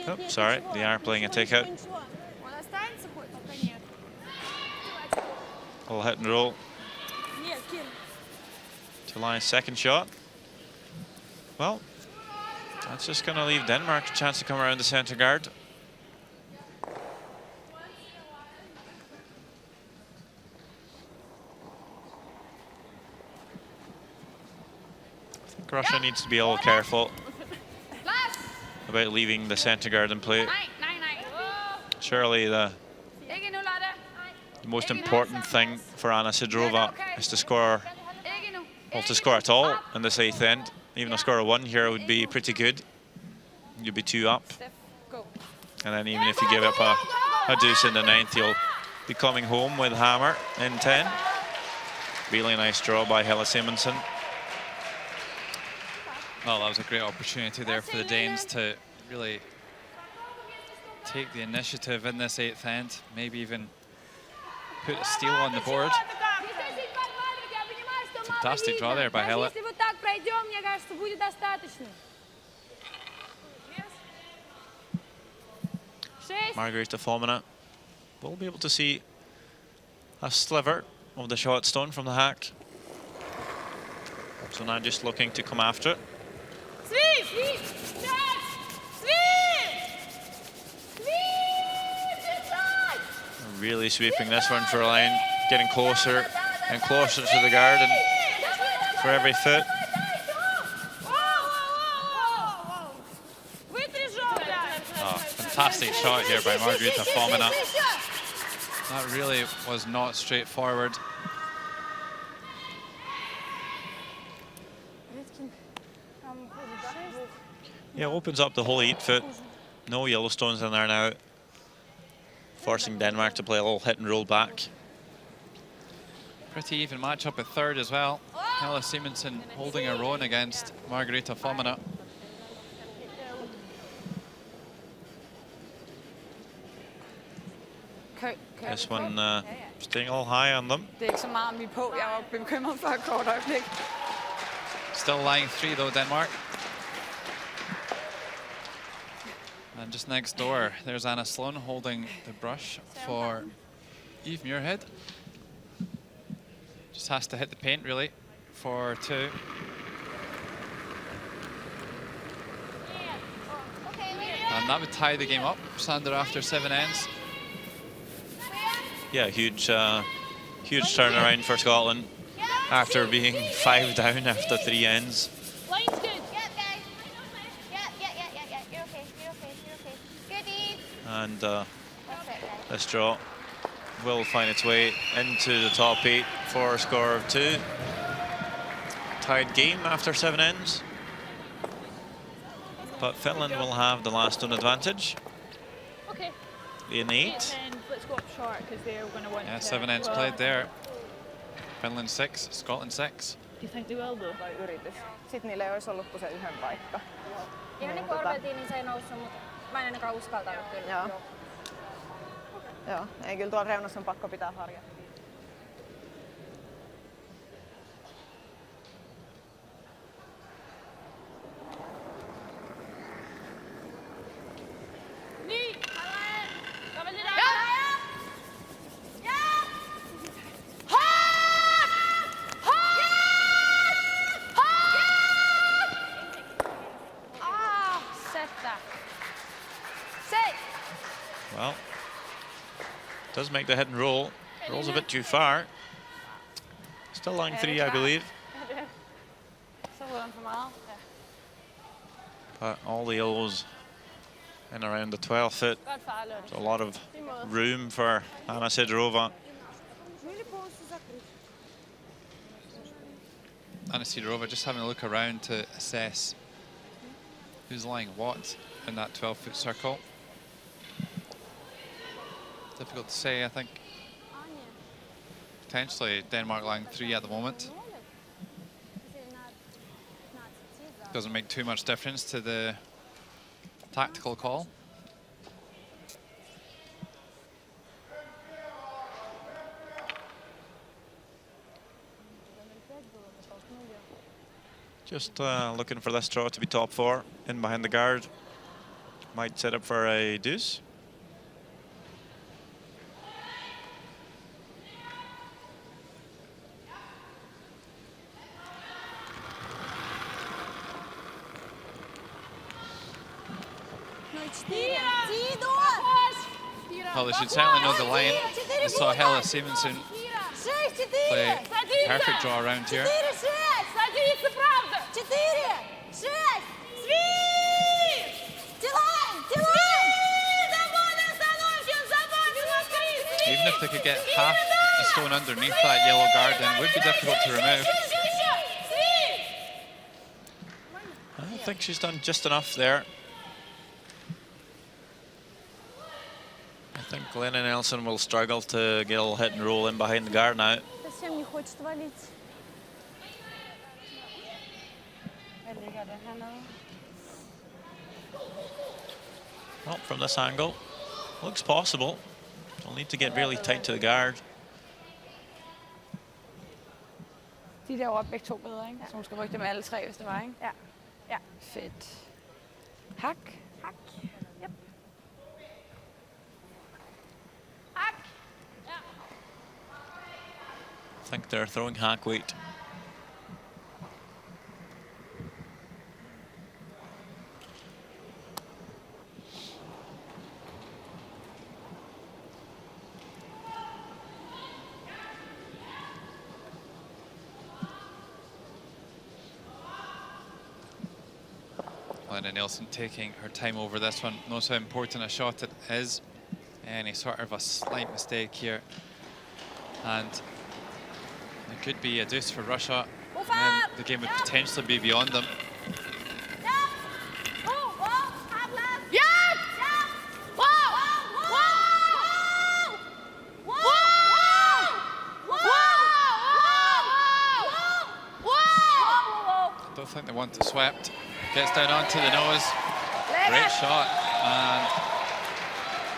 S2: Oh, sorry, they are playing a takeout. Little hit and roll to Lion's second shot. Well, that's just going to leave Denmark a chance to come around the center guard. I think Russia needs to be a little careful about leaving the center guard in play. Surely the most important thing for Anna Sidorova is to score, well, to score at all in this 8th end. Even a score of 1 here would be pretty good. You'd be 2 up. And then even if you give up a deuce in the 9th, you'll be coming home with hammer in 10. Really nice draw by Helle Simonsen.
S1: Well, that was a great opportunity there for the Danes to really take the initiative in this 8th end, maybe even put a steal on the board. Fantastic draw there by Helle.
S2: Margareta Fomina will be able to see a sliver of the shot stone from the hack. So now just looking to come after it. Really sweeping this one for a line, getting closer and closer to the guard, and for every foot.
S1: Oh, fantastic shot here by Margareta Fomina. That really was not straightforward.
S2: Yeah, opens up the whole 8 foot. No yellow stones in there now, forcing Denmark to play a little hit and roll back.
S1: Pretty even matchup at 3rd as well. Helle Simonsen holding her own against Margareta Fomina.
S2: This one staying all high on them.
S1: Still lying 3 though, Denmark. And just next door, there's Anna Sloan holding the brush for Eve Muirhead. Just has to hit the paint really for 2. And that would tie the game up, Sander, after 7 ends.
S2: Yeah, huge turnaround for Scotland after being 5 down after 3 ends. And this draw will find its way into the top 8 for a score of 2. Tied game after 7 ends. But Finland will have the last stone advantage.
S7: Okay.
S2: In 8.
S7: Let's go up short because they're going to want.
S1: Yeah, 7 ends played there. Finland 6, Scotland 6.
S7: Do you think they will though?
S9: Tai yritys. Sitten niillä ei olisi ollut kuin se yhden paikka.
S8: Ihan niin kuin arveltiin, niin se ei noussut, mutta mä en ainakaan uskaltanut kyllä.
S9: Joo. Joo, ei kyllä tuolla reunassa on pakko pitää harjoittaa.
S2: Well, does make the head and roll. Rolls a bit too far. Still line 3, I believe. But all the yellows And around the 12 foot. So a lot of room for Anna Sidorova.
S1: Anna Sidorova just having a look around to assess who's lying what in that 12-foot circle. Difficult to say, I think. Potentially Denmark lying 3 at the moment. Doesn't make too much difference to the tactical call.
S2: Just looking for this draw to be top 4. In behind the guard. Might set up for a deuce.
S1: Well, they should certainly know the line. We saw Hella Simonsen play perfect draw around here. Even if they could get half a stone underneath that yellow guard, then it would be difficult to remove.
S2: I think she's done just enough there. I think Glenna Nelson will struggle to get a little hit and roll in behind the guard now. Well, from this angle, looks possible. They'll need to get really tight to the guard.
S4: De derovre begge to bedre, ikke? Så hun skal rykke dem alle 3, hvis det var, ikke? Ja. Ja. Fedt. Hak. Hak. Yep. Hak. Ja.
S2: I think they're throwing hack weight.
S1: Glenna Nelson taking her time over this one, knows how important a shot it is. Any sort of a slight mistake here, and it could be a deuce for Russia, and then the game would potentially be beyond them. I don't think they want it swept. Gets down onto the nose. Great shot. And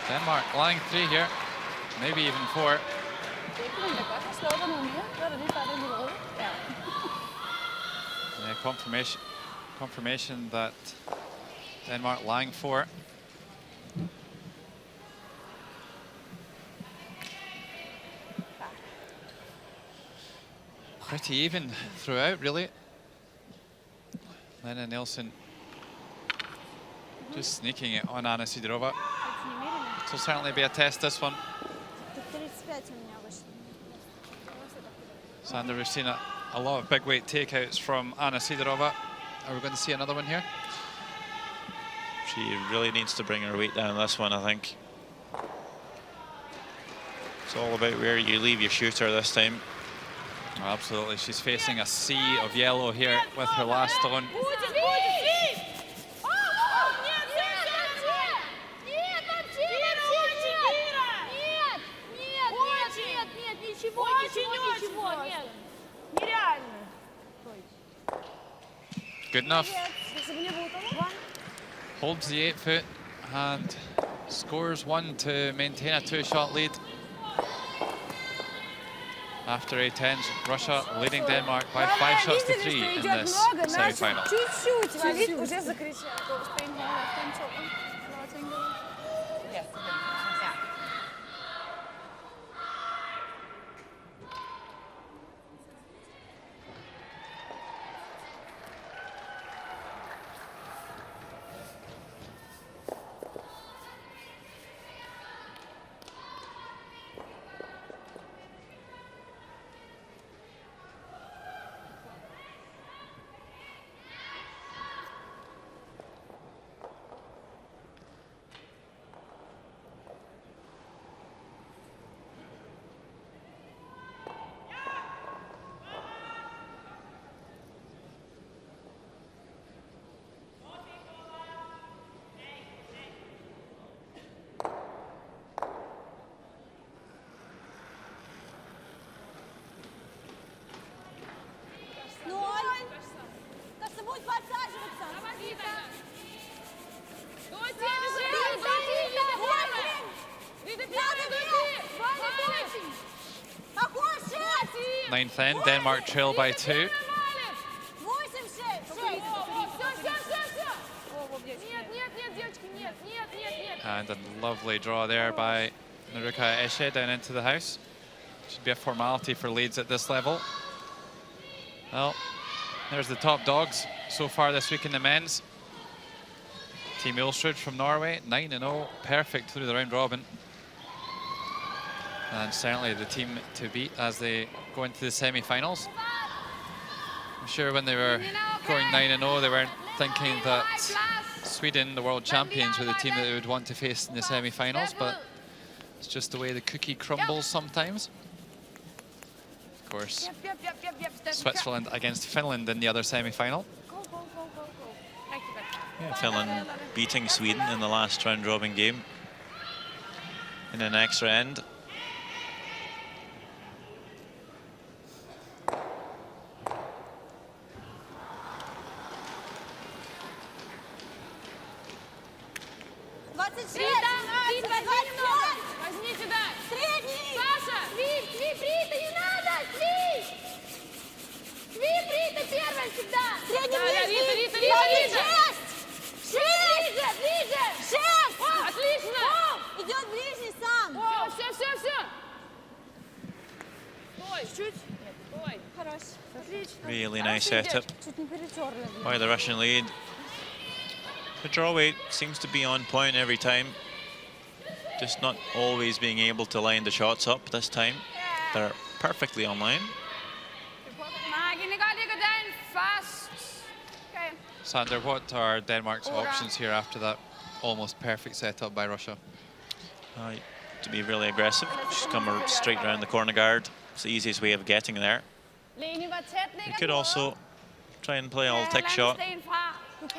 S1: Denmark lying 3 here. Maybe even 4. Yeah, confirmation that Denmark lying 4. Pretty even throughout, really. Glenna Nelson just sneaking it on Anna Sidorova. This will certainly be a test, this one. Sander, we've seen a lot of big weight takeouts from Anna Sidorova. Are we going to see another one here?
S2: She really needs to bring her weight down this one, I think. It's all about where you leave your shooter this time.
S1: Oh, absolutely, she's facing a sea of yellow here with her last stone. Good enough. Holds the 8 foot and scores 1 to maintain a 2-shot lead. After 8-10, Russia leading Denmark by 5 shots to 3 in this semi-final. ninth end. Denmark trail by 2. And a lovely draw there by Naruka Eshe down into the house. Should be a formality for leads at this level. Well, there's the top dogs so far this week in the men's. Team Ulstrud from Norway, 9-0, perfect through the round robin. And certainly the team to beat as they go into the semi-finals. I'm sure when they were going 9-0, they weren't thinking that Sweden, the world champions, were the team that they would want to face in the semi-finals, but it's just the way the cookie crumbles sometimes. Of course, Switzerland against Finland in the other semi-final.
S2: Yeah, Finland beating Sweden in the last round-robin game in an extra end. Really nice setup by the Russian lead. The draw weight seems to be on point every time. Just not always being able to line the shots up this time. They're perfectly on line.
S1: Sander, what are Denmark's options here after that almost perfect setup by Russia?
S2: To be really aggressive, just come straight around the corner guard. It's the easiest way of getting there. You could also try and play all tech shot,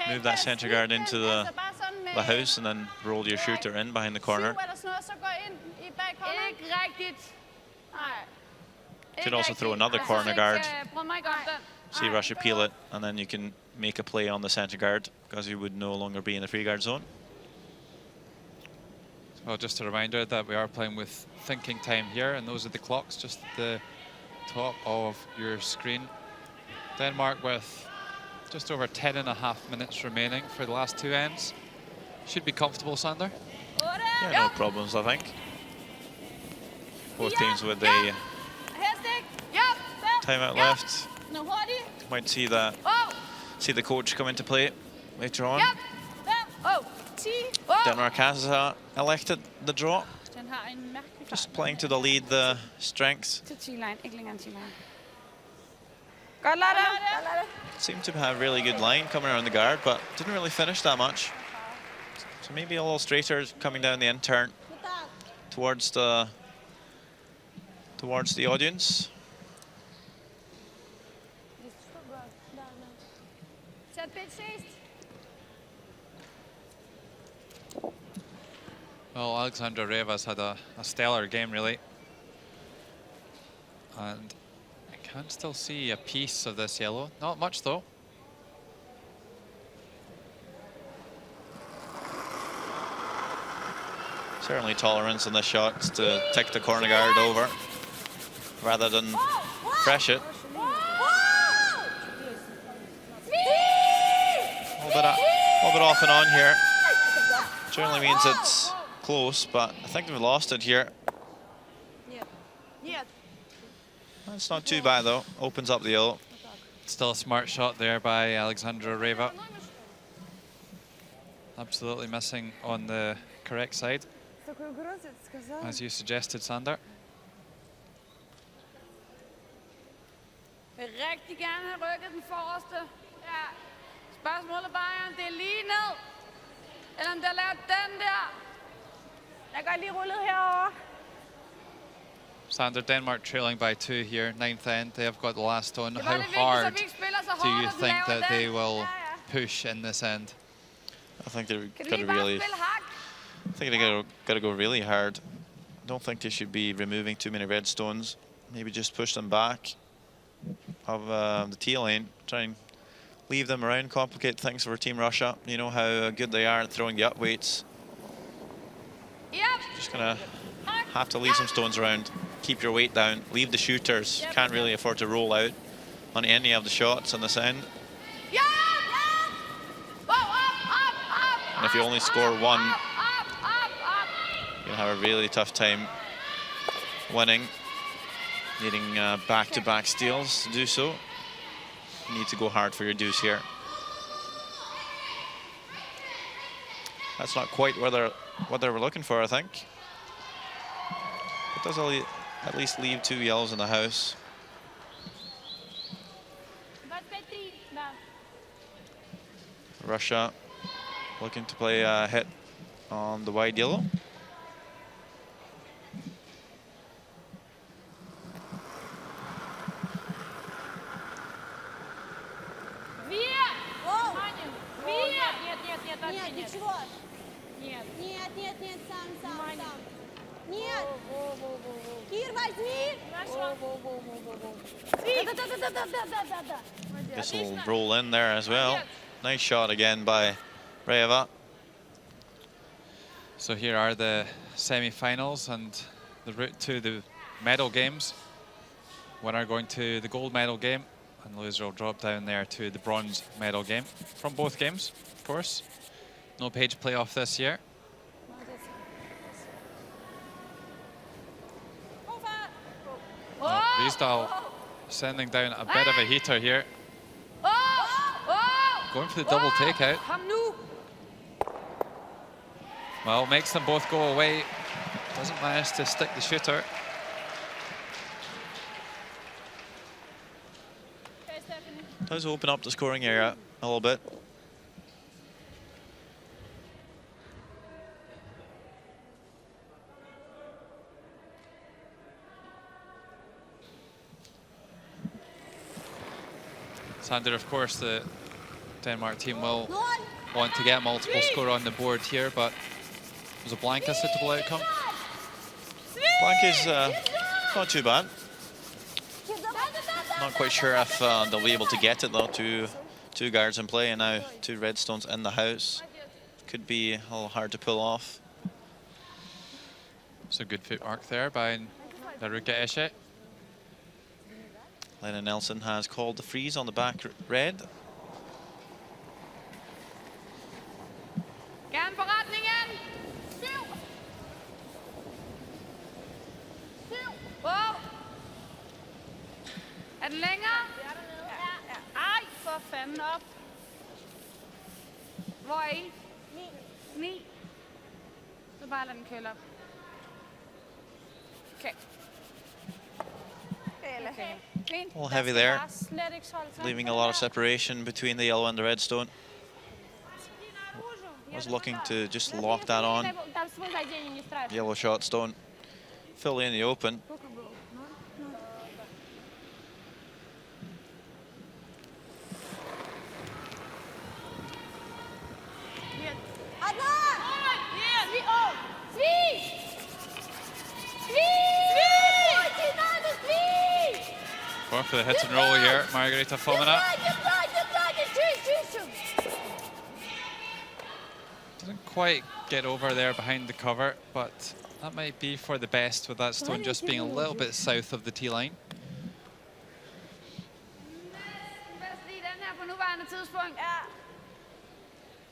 S2: move that center guard into the house, and then roll your shooter in behind the corner. Could also throw another corner guard, see Russia peel it, and then you can make a play on the center guard because you would no longer be in the free guard zone.
S1: Well, just a reminder that we are playing with thinking time here, and those are the clocks just at the top of your screen. Denmark with just over 10.5 minutes remaining for the last 2 ends. Should be comfortable, Sander?
S2: Yeah, no problems, I think. Both teams with a timeout left. Might see the coach come into play later on. Denmark has elected the draw. Just playing to the lead, the strengths. Seemed to have really good line coming around the guard, but didn't really finish that much. So maybe a little straighter coming down the end turn towards the audience.
S1: Well, Alexandra Reva's had a stellar game, really. And I can still see a piece of this yellow. Not much, though.
S2: Certainly tolerance on the shots to tick the corner guard over rather than fresh it. A little bit off and on here. Generally means it's close, but I think they've lost it here. That's not too bad, though. Opens up the yellow.
S1: Still a smart shot there by Alexandra Reva. Absolutely missing on the correct side, as you suggested, Sander.
S4: Rigtig gerne have rykket den forreste. Ja. Spørgsmålet bare om det lige ned, eller om det er lavet den der. Jeg går lige rullet herover.
S1: Sander, Denmark trailing by 2 here, 9th end. They have got the last stone. How hard do you think that they will push in this end?
S2: I think they're got to go really hard. I don't think they should be removing too many red stones. Maybe just push them back of the tee lane. Try and leave them around, complicate things for Team Russia. You know how good they are at throwing the up weights. Just gonna have to leave some stones around. keep your weight down, leave the shooters. Can't really afford to roll out on any of the shots on this end. And if you only score one, you'll have a really tough time winning. Needing back-to-back steals to do so. You need to go hard for your deuce here. That's not quite what they were looking for, I think. It does at least leave 2 yellows in the house. Russia looking to play a hit on the wide yellow.
S8: Нет, ничего. Нет. Нет, нет, нет, сам. Нет. Кир, возьми. Да.
S2: This will roll in there as well. Nice shot again by Reva.
S1: So here are the semi-finals and the route to the medal games. Winner going to the gold medal game, and loser will drop down there to the bronze medal game from both games, of course. No page playoff this year. RUS-DEN sending down a bit of a heater here. Going for the double takeout. Well, makes them both go away. Doesn't manage to stick the shooter.
S2: Does open up the scoring area a little bit.
S1: Sander, of course, the Denmark team will want to get multiple score on the board here, but was a blank a suitable outcome?
S2: Blank is not too bad. Not quite sure if they'll be able to get it though. Two guards in play and now 2 redstones in the house. Could be a little hard to pull off.
S1: So good footwork there by Naruka Eshe.
S2: Lennon Nelson has called the freeze on the back red.
S4: Er den længere? Ej, for fanden op. Hvor er I? 9. Så bare lad den køle op. Okay.
S2: A little heavy there, leaving a lot of separation between the yellow and the red stone. Was looking to just lock that on. Yellow shot stone fully in the open.
S1: Going for the hit and roll here, Margarita Fomina. Doesn't quite get over there behind the cover, but that might be for the best with that stone just being a little bit south of the tee line.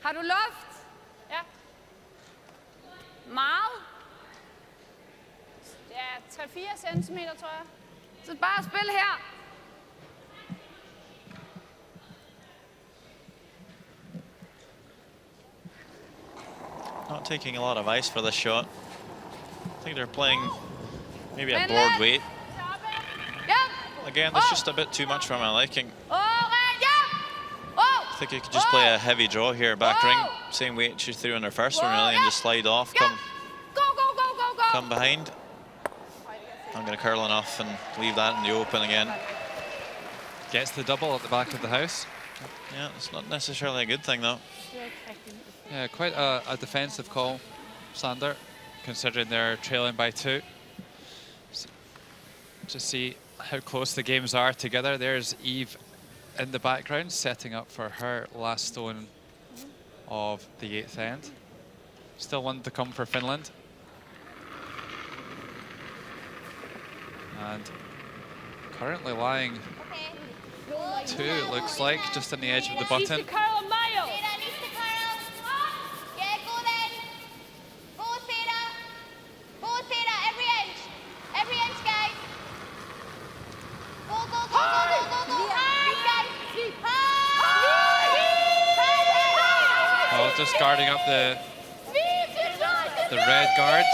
S4: Har du luft? Ja. Meget? Ja, 3-4 centimeter, tror jeg. Så bare spil her.
S2: Not taking a lot of ice for this shot. I think they're playing maybe a board weight. Again, that's just a bit too much for my liking. I think you could just play a heavy draw here, back ring. Same weight she threw in her first one, really, and just slide off, come behind. I'm going to curl enough and leave that in the open again.
S1: Gets the double at the back of the house.
S2: Yeah, it's not necessarily a good thing, though.
S1: Yeah, quite a defensive call, Sander, considering they're trailing by 2. So, just see how close the games are together. There's Eve in the background, setting up for her last stone of the 8th end. Still one to come for Finland. And currently lying 2, it looks like, just on the edge of the button.
S7: Sidste Karl og Mayo.
S1: Well, just guarding up the red guards,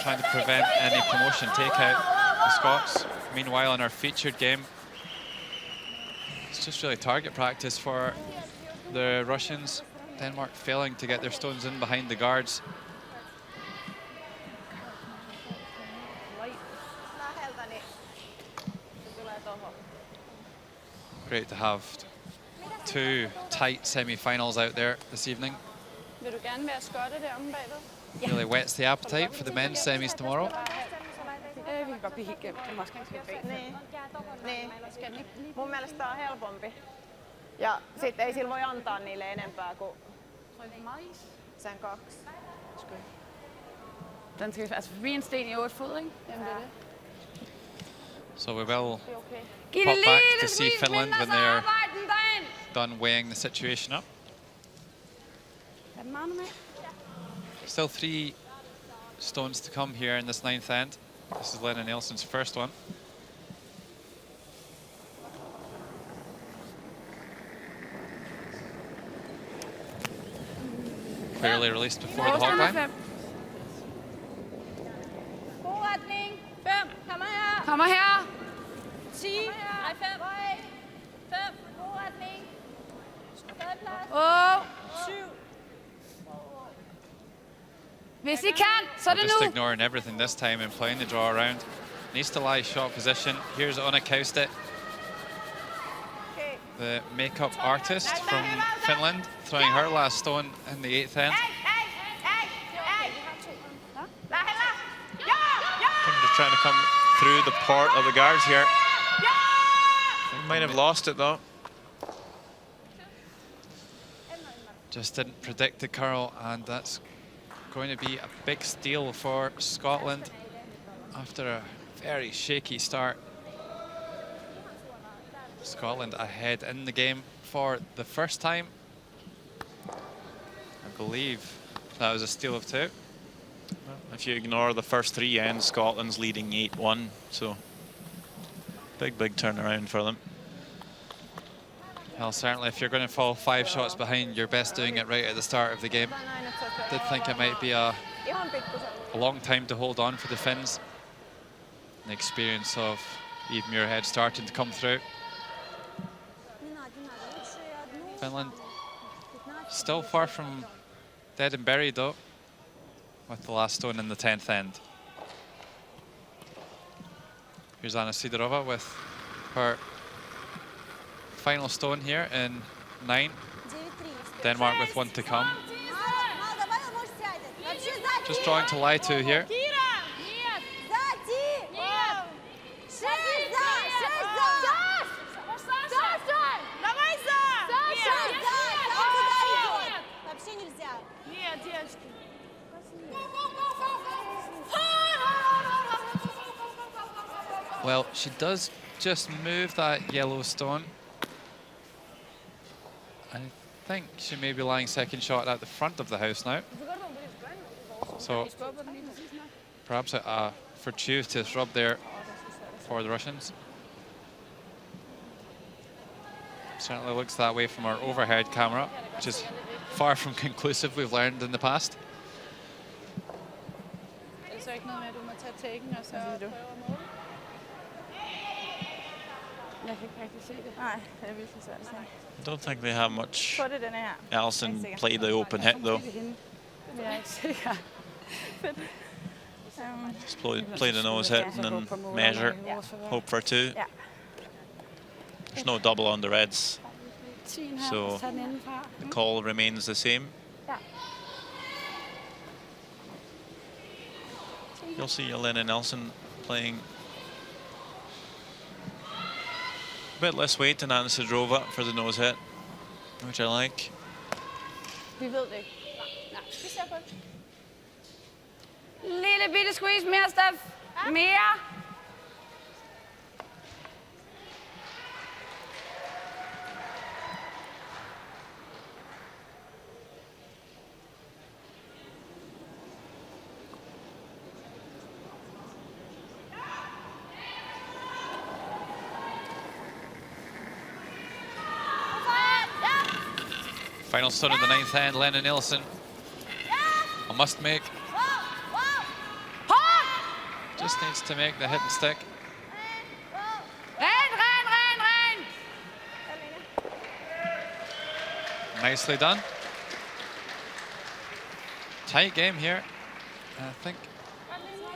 S1: trying to prevent any promotion takeout. The Scots, meanwhile, in our featured game, it's just really target practice for the Russians. Denmark failing to get their stones in behind the guards. Great to have 2 tight semi-finals out there this evening.
S4: Vil du gerne være skotte deromme bagved?
S1: Really whets the appetite for the men's semis tomorrow.
S4: Vi kan godt blive helt gemt. Det må også gerne skal
S9: Niin. Mun mielestä tää on helpompi. Ja sit ei sillä voi antaa niille enempää kuin sen 2.
S4: Den skal altså forbi en sten i 8 fod, ikke? Jamen, det er det.
S1: So we will pop back to see Finland when they're done weighing the situation up. Still 3 stones to come here in this 9th end. This is Lennon Nielsen's first one. Clearly released before the hog line.
S4: Kommer her.
S7: 10. Nej, 5. 5. God retning.
S4: Åh.
S7: 7.
S4: Hvis I kan, så er det
S1: Just
S4: nu.
S1: ignoring everything this time and playing the draw around. Needs to lie shot position. Here's Ona Kauste, the makeup artist from Finland, throwing her last stone in the 8th end.
S2: I think they're trying to come through the port of the guards here. They might have lost it though.
S1: Just didn't predict the curl, and that's going to be a big steal for Scotland after a very shaky start. Scotland ahead in the game for the first time. I believe that was a steal of 2.
S2: If you ignore the first 3 ends, Scotland's leading 8-1, so big turnaround for them.
S1: Well, certainly if you're going to fall 5 shots behind, you're best doing it right at the start of the game. Did think it might be a long time to hold on for the Finns. The experience of Eve Muirhead starting to come through. Finland still far from dead and buried though, with the last stone in the 10th end. Here's Anna Sidorova with her final stone here in 9. Denmark with 1 to come. Just drawing to lie 2 here. Well, she does just move that yellow stone. I think she may be lying second shot at the front of the house now. So perhaps a fortuitous rub there for the Russians. Certainly looks that way from our overhead camera, which is far from conclusive, we've learned in the past.
S2: I don't think they have much else in play the open hit though. Just play the nose hit and then measure, hope for 2. There's no double on the reds, so the call remains the same. You'll see Elena Nelson playing a bit less weight than Anna Sidorova for the nose hit, which I like.
S4: Vi ved det ikke. Nej, vi ser på det. Lille bitte squeeze mere, Steff. Mere.
S1: final stone of the 9th end, Lennon Nielsen. A must make. Just needs to make the hit and stick. Nicely done. Tight game here. I think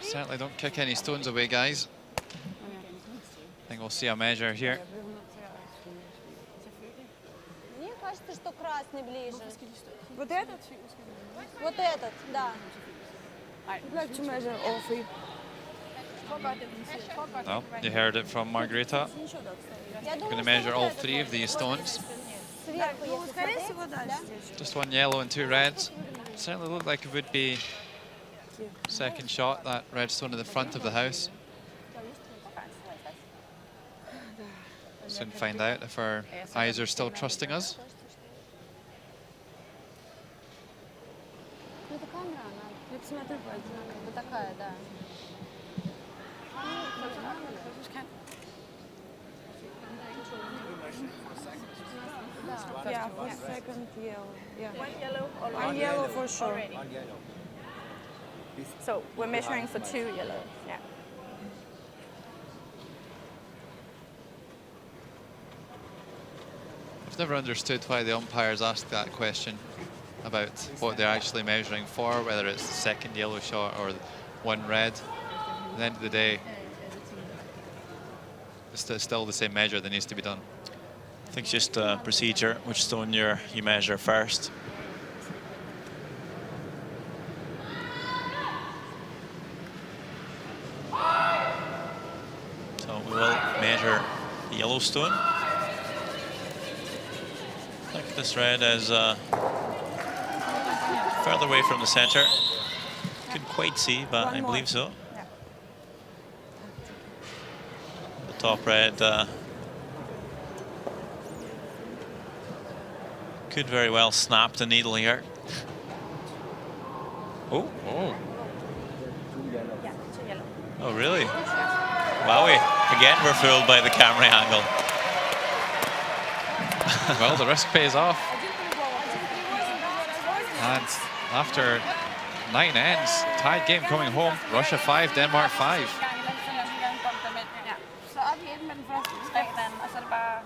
S1: certainly don't kick any stones away, guys. I think we'll see a measure here.
S8: Мне кажется, что красный ближе. Вот этот? Вот этот, да. I'd like to measure all three.
S1: Well, you heard it from Margareta. We're going to measure all 3 of these stones. Just 1 yellow and 2 reds. Certainly looked like it would be second shot, that red stone at the front of the house. Soon find out if our eyes are still trusting us.
S8: Yeah, for second yellow. Yeah.
S9: 1 yellow already.
S8: 1 yellow for sure.
S9: Already. So we're measuring for 2 yellow. Yeah.
S1: I've never understood why the umpires ask that question about what they're actually measuring for, whether it's the second yellow shot or 1 red. At the end of the day, it's still the same measure that needs to be done.
S2: I think it's just a procedure, which stone you measure first. So we will measure the yellow stone. I think this red is further away from the center. Couldn't quite see, but I believe so. The top red could very well snap the needle here. Oh. Oh, really? Wowie. Again, we're fooled by the camera angle.
S1: Well, the risk pays off. And after 9 ends, tied game coming home. Russia 5, Denmark 5.
S4: Så op i enden med den første skrift, og så er det bare...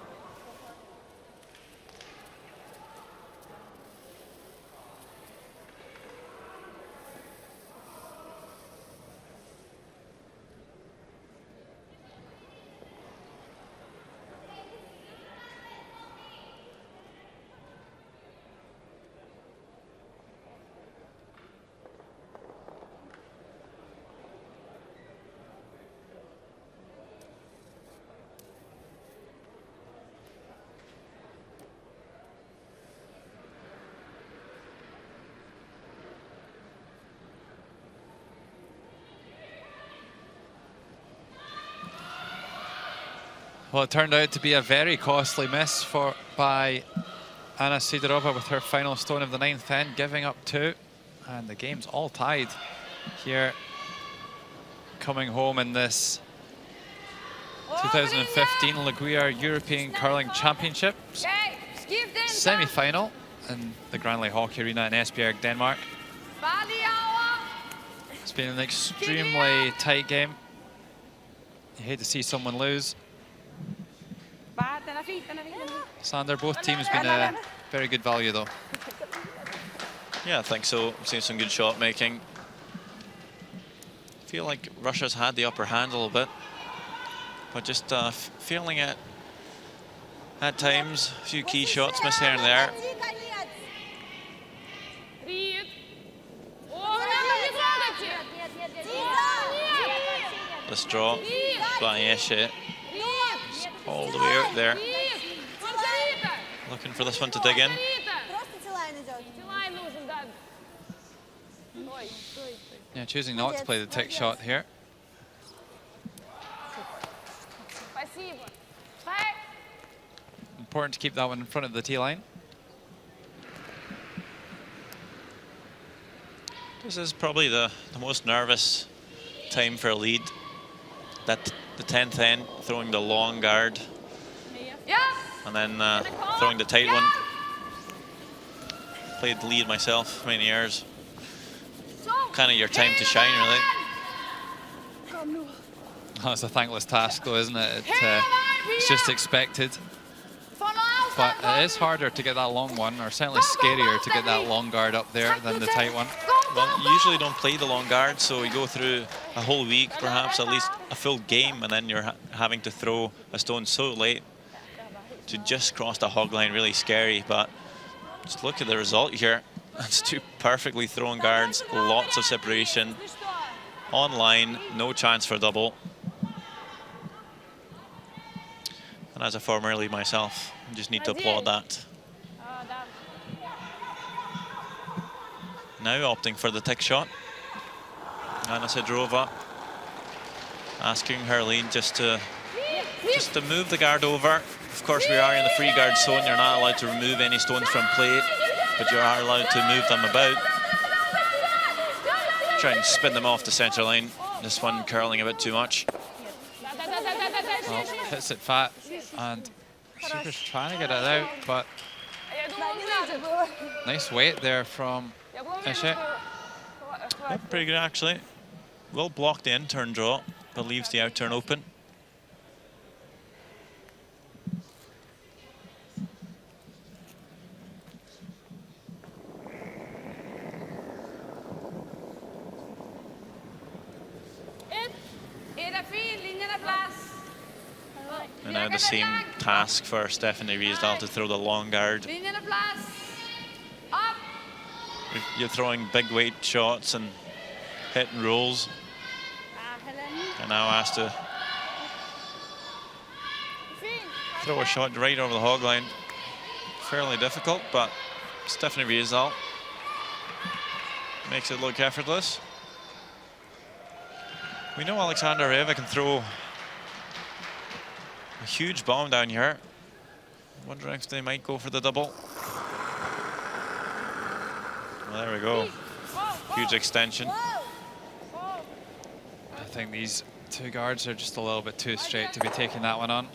S1: Well, it turned out to be a very costly miss by Anna Sidorova with her final stone of the 9th end, giving up 2. And the game's all tied here, coming home in this 2015 Gruyère European Curling Championships semi-final in the Granley Hockey Arena in Esbjerg, Denmark. It's been an extremely tight game. You hate to see someone lose. Sander, both teams been a very good value though.
S2: Yeah, I think so. I've seen some good shot making. I feel like Russia's had the upper hand a little bit, but just feeling it at times. A few key shots missed here and there. This draw by Esche. All the way out there. Looking for this one to dig in.
S1: Yeah, choosing not to play the tick shot here. Important to keep that one in front of the tee line.
S2: This is probably the most nervous time for a lead. That the 10th end, throwing the long guard, and then throwing the tight one. played the lead myself for many years. Kind of your time to shine, really.
S1: Oh, it's a thankless task, though, isn't it? It's just expected. But it is harder to get that long one, or certainly scarier to get that long guard up there than the tight one.
S2: Well, you usually don't play the long guard, so you go through a whole week, perhaps at least a full game, and then you're having to throw a stone so late. To just cross the hog line, really scary, but just look at the result here. That's 2 perfectly thrown guards, lots of separation. On line, no chance for double. And as a former lead myself, I just need to applaud that. Now opting for the tick shot. Anna Sidrova asking her lead just to move the guard over. Of course, we are in the free guard zone. You're not allowed to remove any stones from play, but you are allowed to move them about. Try and spin them off the center line. This one curling a bit too much.
S1: Well, hits it fat, and Super's trying to get it out, but nice weight there from Esbjerg.
S2: Yeah, pretty good, actually. Well blocked the in-turn draw, but leaves the out-turn open. And now the same task for Stephanie Riesdahl to throw the long guard. You're throwing big weight shots and hit and rolls. And now asked to throw a shot right over the hog line. Fairly difficult, but Stephanie Riesdahl makes it look effortless. We know Alexandra Reva can throw a huge bomb down here. Wondering if they might go for the double. Well, there we go. Huge extension.
S1: I think these 2 guards are just a little bit too straight to be taking that one on.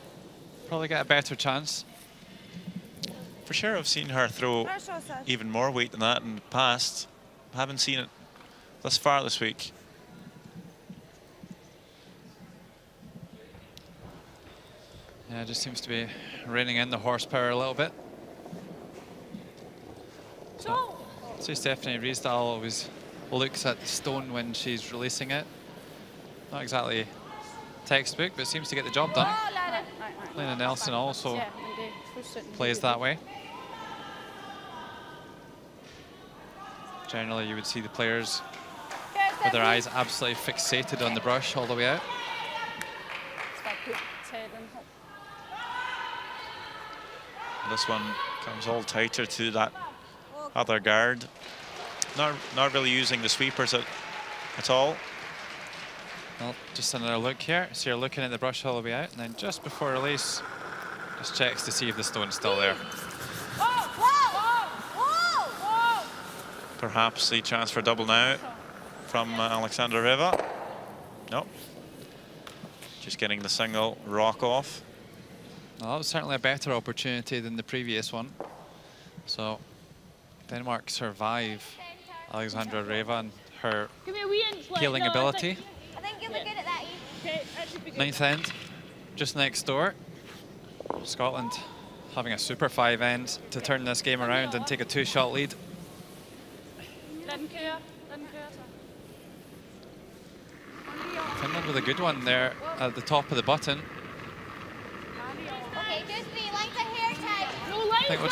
S1: Probably get a better chance.
S2: For sure, I've seen her throw even more weight than that in the past. Haven't seen it thus far this week.
S1: Yeah, it just seems to be reining in the horsepower a little bit. So Stephanie Riesdahl always looks at the stone when she's releasing it. Not exactly textbook, but seems to get the job done. Lena Nelson also plays that way. Generally, you would see the players with their eyes absolutely fixated on the brush all the way out.
S2: This one comes all tighter to that other guard. Not really using the sweepers at all.
S1: Well, just another look here. So you're looking at the brush all the way out, and then just before release, just checks to see if the stone's still there.
S2: Perhaps the chance for double now from Alexandra Reva. Nope. Just getting the single rock off.
S1: Well, that was certainly a better opportunity than the previous one. So Denmark survive Alexandra Reva and her healing ability.
S7: I think you'll be good at that, Eve.
S1: 9th end, just next door. Scotland having a super 5 end to turn this game around and take a 2-shot lead. Finland with a good one there at the top of the button.
S7: Okay, just the lines are here tight.
S1: I think we'll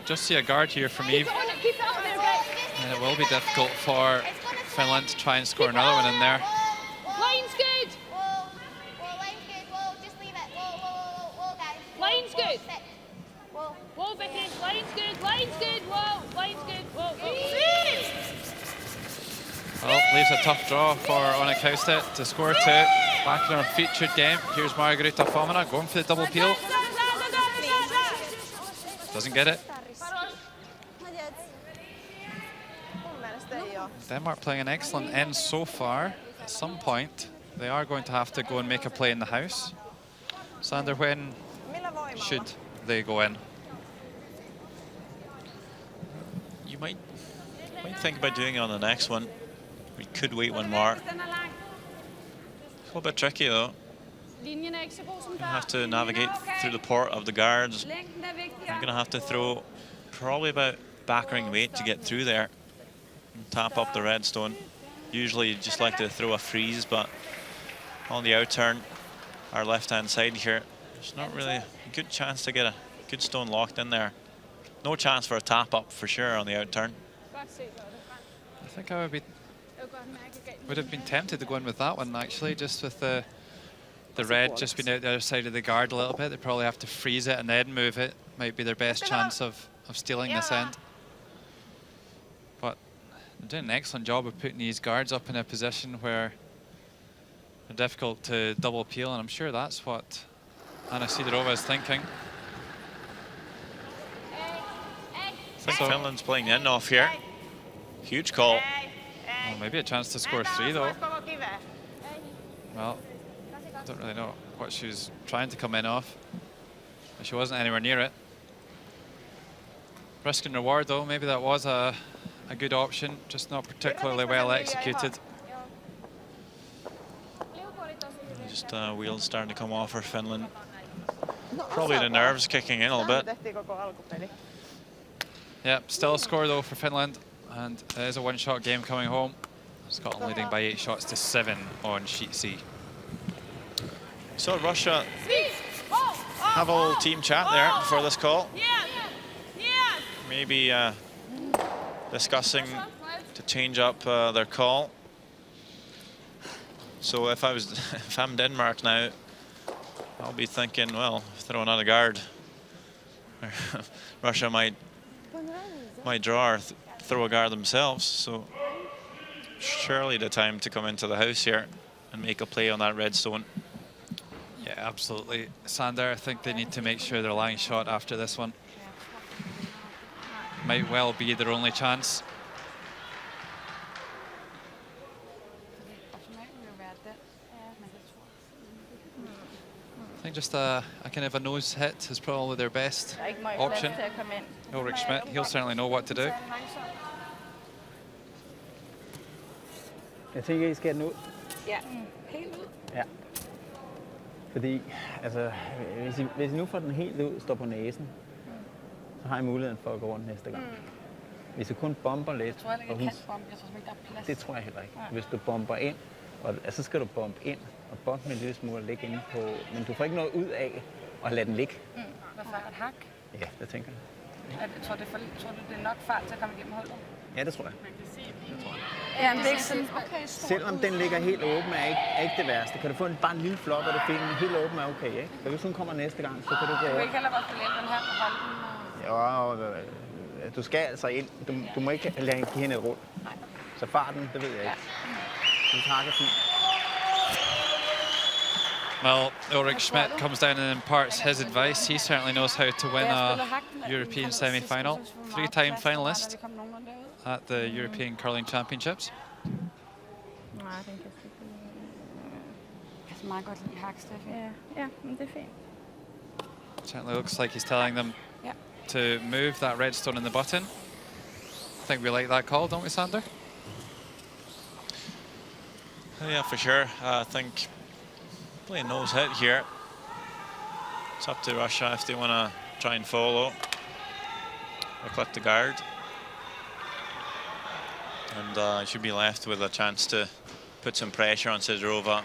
S1: just see a guard here from Eve. And it will be difficult for Finland to try and score another one in there.
S7: Line's good. Whoa, line's good. Whoa, just leave it. Whoa, guys.
S10: Line's good.
S7: Whoa.
S10: Whoa, Vicky. Line's good. Line's good. Whoa, line's good. Whoa.
S1: Well, leaves a tough draw for Ona Kaustet to score 2. Back in our featured game. Here's Margarita Fomina going for the double peel. Doesn't get it. Denmark playing an excellent end so far. At some point, they are going to have to go and make a play in the house. Sander, when should they go in?
S2: You might think about doing it on the next one. We could wait one more. It's a little bit tricky though.
S10: Linjen er ikke så god som
S2: You
S10: før.
S2: have to navigate through the port of the guards.
S10: Længden er vigtigere.
S2: You're going to have to throw probably about backering weight to get through there and tap up the redstone. Usually you just like to throw a freeze, but on the outturn, our left-hand side here, there's not really a good chance to get a good stone locked in there. No chance for a tap up for sure on the outturn.
S1: I think I would have been tempted to go in with that one actually, just with the red just being out the other side of the guard a little bit. They probably have to freeze it and then move it. Might be their best chance of stealing this end. But they're doing an excellent job of putting these guards up in a position where they're difficult to double peel, and I'm sure that's what Anna Sidorova is thinking.
S2: I think Finland's playing the end off here. Huge call.
S1: Well, maybe a chance to score 3 though. Well, I don't really know what she was trying to come in off. But she wasn't anywhere near it. Risk and reward though, maybe that was a good option, just not particularly well executed.
S2: Just wheels starting to come off for Finland. Probably the nerves kicking in a little bit.
S1: Yeah, still a score though for Finland, and it is a one-shot game coming home. Scotland leading by 8 shots to 7 on sheet C.
S2: So Russia have a little team chat there before this call. Maybe discussing to change up their call. So if I'm Denmark now, I'll be thinking, well, throw another guard. Russia might draw or throw a guard themselves. So surely the time to come into the house here and make a play on that redstone.
S1: Yeah, absolutely. Sander, I think they need to make sure they're lying shot after this one. Might well be their only chance. I think just a kind of a nose hit is probably their best option. Ulrik Schmidt, he'll certainly know what to do.
S6: Jeg tænker, I skal have den ud.
S4: Ja, helt ud.
S6: Ja. Fordi, altså, hvis I nu får den helt ud, står på næsen, så har I muligheden for at gå rundt næste gang. Hvis du kun bomber lidt,
S4: Jeg tror heller ikke, jeg kan bombe. Jeg tror ikke, der er plads.
S6: det tror jeg heller ikke. Hvis du bomber ind, så skal du bombe ind og bombe med en lille smule og ligge inde på, men du får ikke noget ud af at lade den ligge.
S4: Hvad for et hak?
S6: Ja, det tænker jeg.
S4: Tror du, det er nok fart til at komme igennem hullet?
S6: Ja, det tror jeg.
S4: Ja, men det er ikke sådan, okay,
S6: selvom den ligger helt åben, er ikke det værste. Kan du få bare en lille flop, og det finder helt åben er okay, ikke? Så hvis hun kommer næste gang, så kan du gå...
S4: Du vil ikke heller bare få lært den her og holde den?
S6: Jo, du skal altså ind. Du må ikke lade give hende et rull. Så farten, det ved jeg ikke. Du takker fint.
S1: Well, Ulrik Schmidt comes down and imparts his advice. He certainly knows how to win a European semi-final. 3-time finalist at the European Curling Championships.
S9: Ja, men det er fint.
S1: Certainly looks like he's telling them to move that redstone in the button. I think we like that call, don't we, Sander?
S2: Yeah, for sure. I think play a nose hit here. It's up to Russia if they want to try and follow or clip the guard. And should be left with a chance to put some pressure on Sidorova.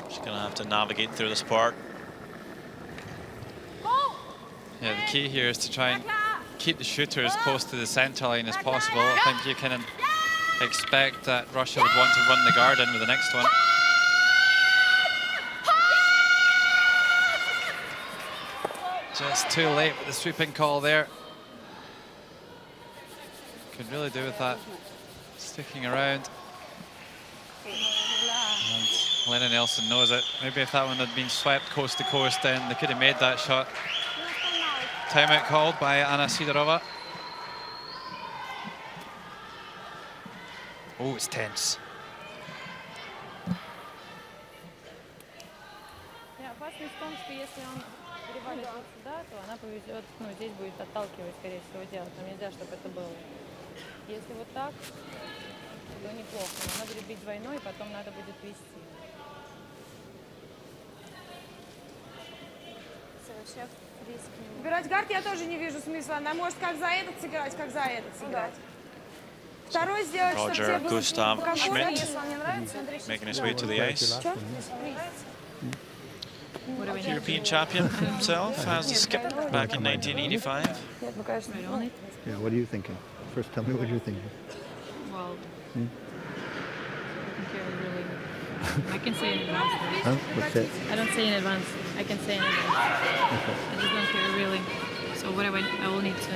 S2: She's going to have to navigate through this part.
S1: Yeah, the key here is to try and keep the shooter as close to the center line as possible. I think you can expect that Russia would want to run the guard in with the next one. Just too late with the sweeping call there. Could really do with that sticking around. And Lennon Nelson knows it. Maybe if that one had been swept coast to coast, then they could have made that shot. Timeout called by Anna Sidorova. Oh, it's tense.
S7: Опасность в том, что если он перевалит вот сюда, то она повезет, ну, здесь будет отталкивать, скорее всего, тело. Там нельзя, чтобы это было. Если вот так, то неплохо. Но она будет бить двойной, и потом надо будет вести.
S8: Убирать гард я тоже не вижу смысла. Она может как за этот сыграть, как за этот сыграть. Второй сделать, чтобы тебе
S2: Roger
S8: было
S2: Gustav
S8: комфортно.
S2: Schmidt
S8: Если он не нравится, смотри,
S2: making his way to the ice.
S7: What do we need?
S2: European champion himself as a skip back in 1985.
S8: Нет, ну, конечно,
S7: Right on it?
S5: Yeah, what are you thinking? First, tell me what you're thinking.
S7: Well, I think you're really... I can say in advance.
S5: Huh? What's that?
S7: I don't say in advance. I can say in advance. I just don't care really. So whatever, I will need to...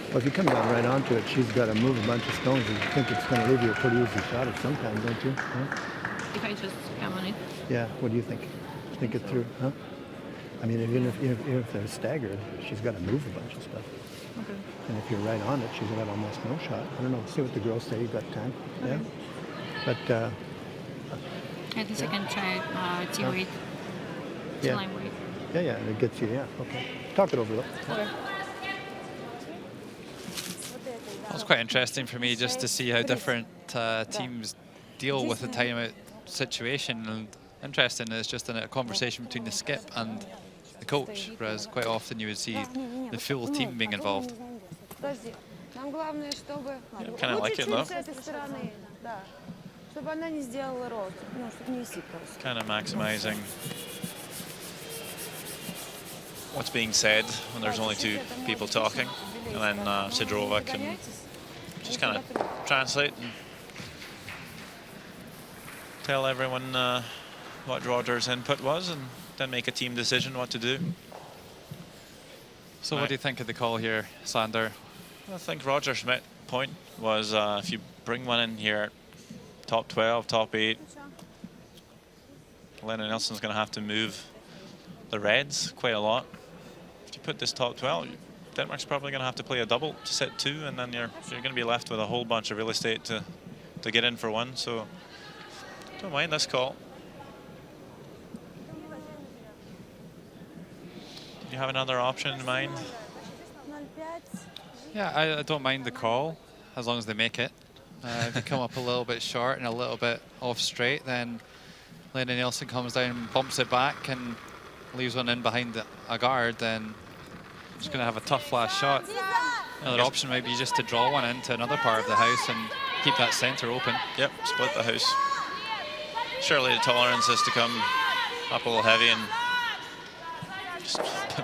S5: Well, if you come down right onto it, she's got to move a bunch of stones, and you think it's going to leave you a pretty easy shot at some time, don't you? Huh?
S7: If I just come on it.
S5: Yeah, what do you think? Think it through, huh? I mean, even if they're staggered, she's got to move a bunch of stuff.
S7: Okay.
S5: And if you're right on it, she's got almost no shot. I don't know. See what the girls say. You got time.
S7: Okay.
S5: Yeah. But
S7: At the second try T-weight.
S5: yeah,
S7: Line weight.
S5: yeah, it gets you. Yeah. Okay. Talk it over though.
S7: Okay.
S1: It was quite interesting for me just to see how different teams deal with the timeout situation. And interesting, it's just a conversation between the skip and the coach, whereas quite often you would see the full team being involved.
S8: Подожди. Нам главное, чтобы...
S2: Kinda like it, though.
S8: С этой стороны, да. Чтобы она не сделала рот. Ну, чтобы не висит просто.
S2: Kind of maximizing what's being said when there's only two people talking, and then Sidorova can just kind of translate and tell everyone what Roger's input was, and then make a team decision what to do.
S1: So what do you think of the call here, Sander?
S2: I think Roger Schmidt's point was if you bring one in here, top 12, top 8, Lennon Nilsson's going to have to move the reds quite a lot. If you put this top 12, Denmark's probably going to have to play a double to set 2, and then you're going to be left with a whole bunch of real estate to get in for 1. So don't mind this call. Do you have another option in mind?
S1: Yeah, I don't mind the call as long as they make it. If they come up a little bit short and a little bit off straight, then Lennon Nilsson comes down and bumps it back and leaves one in behind a guard, then it's going to have a tough last shot. Another option might be just to draw one into another part of the house and keep that centre open.
S2: Yep, split the house. Surely the tolerance is to come up a little heavy and just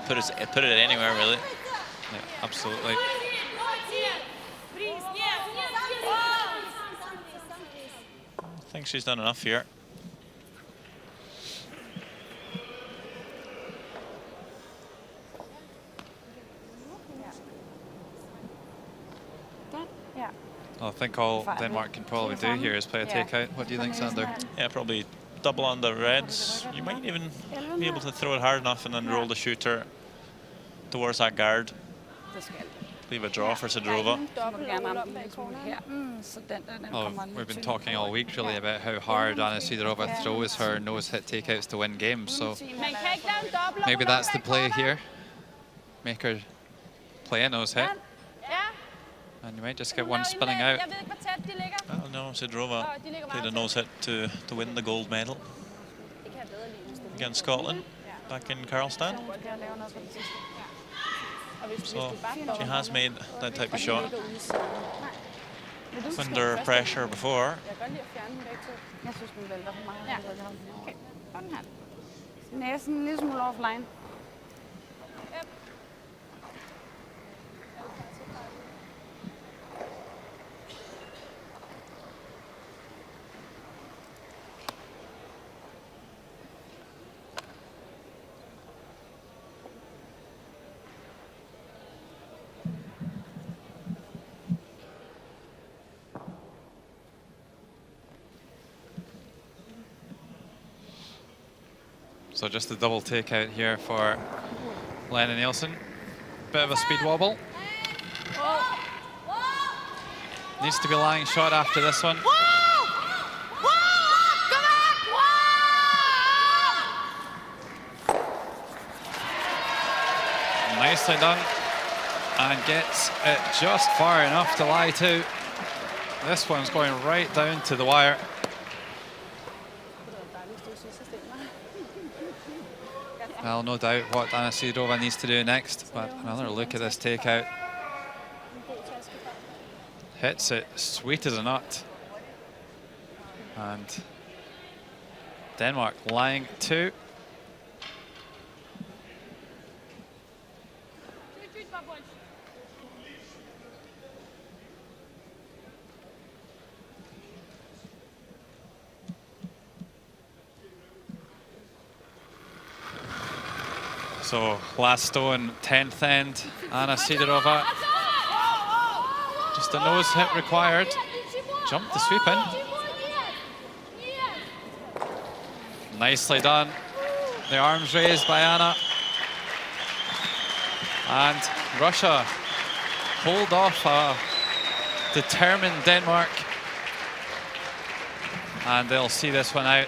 S2: put it anywhere, really.
S1: Yeah, absolutely.
S2: I think she's done enough here.
S8: Yeah.
S1: Well, I think all Denmark can probably do here is play a takeout. What do you think, Sander?
S2: Yeah, probably double on the reds. You might even be able to throw it hard enough and then roll the shooter towards that guard. Leave a draw for Sidorova.
S1: Oh, we've been talking all week really about how hard Anna Sidorova throws her nose-hit takeouts to win games. So maybe that's the play here. Make her play a nose-hit. And you might just get one spinning out.
S2: Oh no, Sidorova played a nose-hit to win the gold medal against Scotland back in Karlstad. So she has made that type of shot under pressure before.
S4: Næsen en lille smule offline.
S1: So just a double takeout here for Lennon Nilsson. Bit of a speed wobble. Needs to be lying shot after this one. Nicely done. And gets it just far enough to lie to. This one's going right down to the wire. Well, no doubt what Anna Sidorova needs to do next, but another look at this takeout. Hits it sweet as a nut. And Denmark lying 2. So last stone, 10th end, Anna Sidorova. Just a nose hit required. Jump the sweep in. Nicely done. The arms raised by Anna. And Russia hold off a determined Denmark. And they'll see this one out.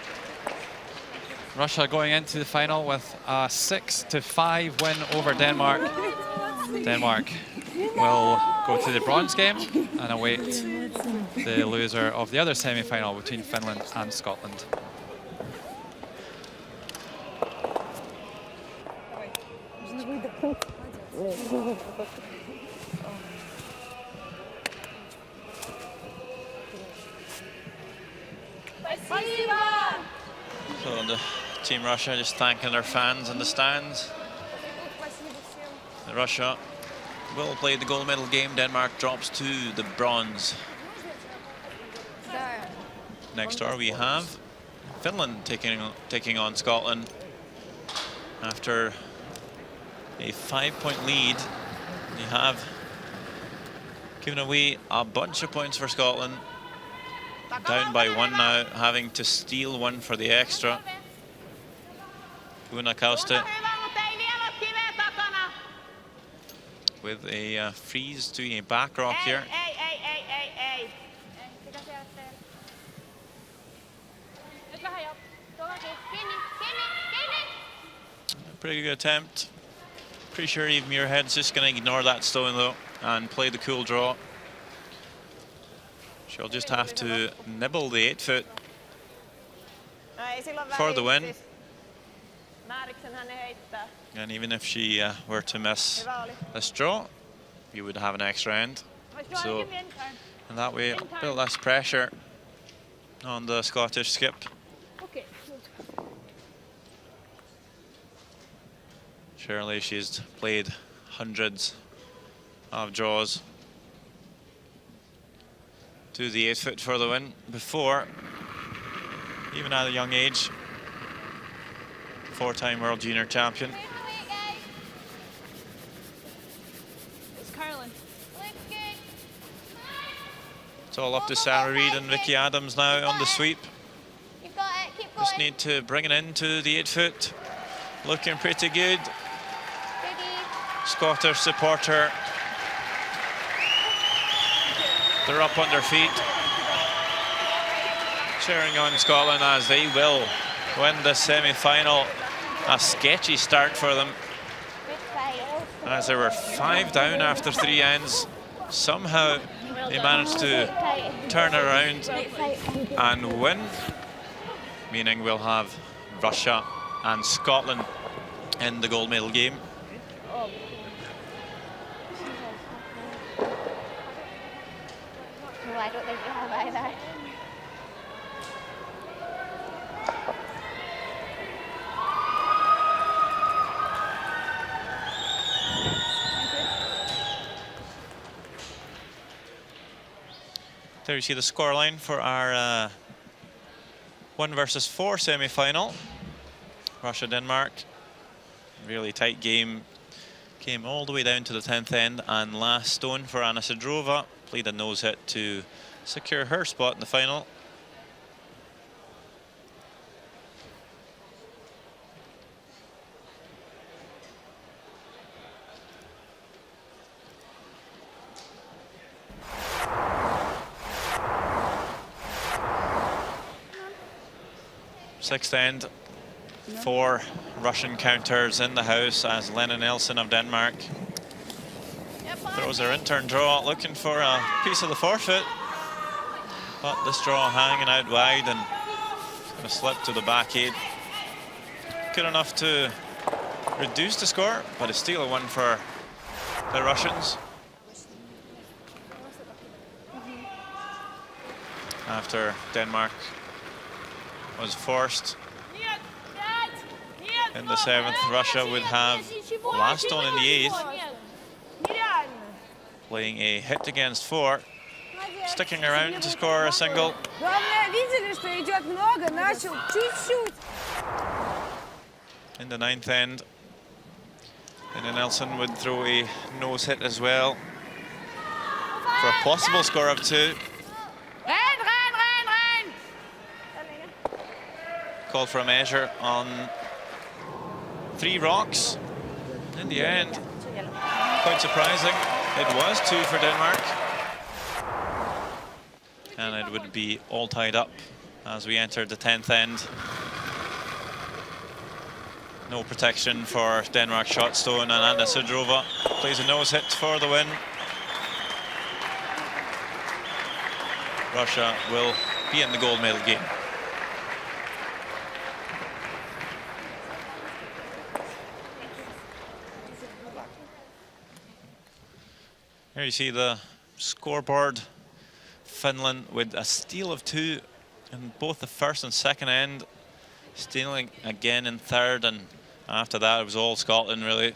S1: Russia going into the final with a 6-5 win over Denmark. Denmark will go to the bronze game and await the loser of the other semi-final between Finland and Scotland.
S2: So the Team Russia just thanking their fans in the stands. Russia will play the gold medal game. Denmark drops to the bronze. Next door we have Finland taking on Scotland after a 5-point lead. They have given away a bunch of points for Scotland. Down by 1 now, having to steal 1 for the extra. Una Kauste with a freeze to a back rock here. Pretty good attempt. Pretty sure even Muirhead's just going to ignore that stone though and play the cool draw. She'll just have to nibble the 8-foot for the win. And even if she were to miss this draw, you would have an extra end. So in that way, a bit less pressure on the Scottish skip. Surely she's played hundreds of draws to the 8-foot for the win before, even at a young age. 4-time world junior champion. It's all up to Sarah Reid and Vicky Adams now on the sweep. Just need to bring it into the 8-foot. Looking pretty good. Scottish supporter. They're up on their feet, cheering on Scotland as they will win the semi-final. A sketchy start for them, as there were 5 down after 3 ends. Somehow they managed to turn around and win, meaning we'll have Russia and Scotland in the gold medal game.
S11: I don't think you have either.
S2: There you see the scoreline for our 1 versus 4 semi-final. Russia-Denmark. Really tight game. Came all the way down to the 10th end, and last stone for Anna Sidorova. Played a nose hit to secure her spot in the final. Sixth end 4 Russian counters in the house as Lena Nelson of Denmark throws her in-turn draw, looking for a piece of the forfeit. But this draw hanging out wide and going to slip to the back 8. Good enough to reduce the score, but it's still a win for the Russians. After Denmark was forced in the 7th, Russia would have last on in the 8th, playing a hit against 4, sticking around to score a single. In the 9th end, and Nelson would throw a nose hit as well for a possible score of 2. Called for a measure on 3 rocks. In the end, quite surprising, it was 2 for Denmark. And it would be all tied up as we entered the 10th end. No protection for Denmark shot stone, and Anna Sidrova plays a nose hit for the win. Russia will be in the gold medal game. Here you see the scoreboard. Finland with a steal of 2 in both the first and second end, stealing again in third, and after that it was all Scotland really.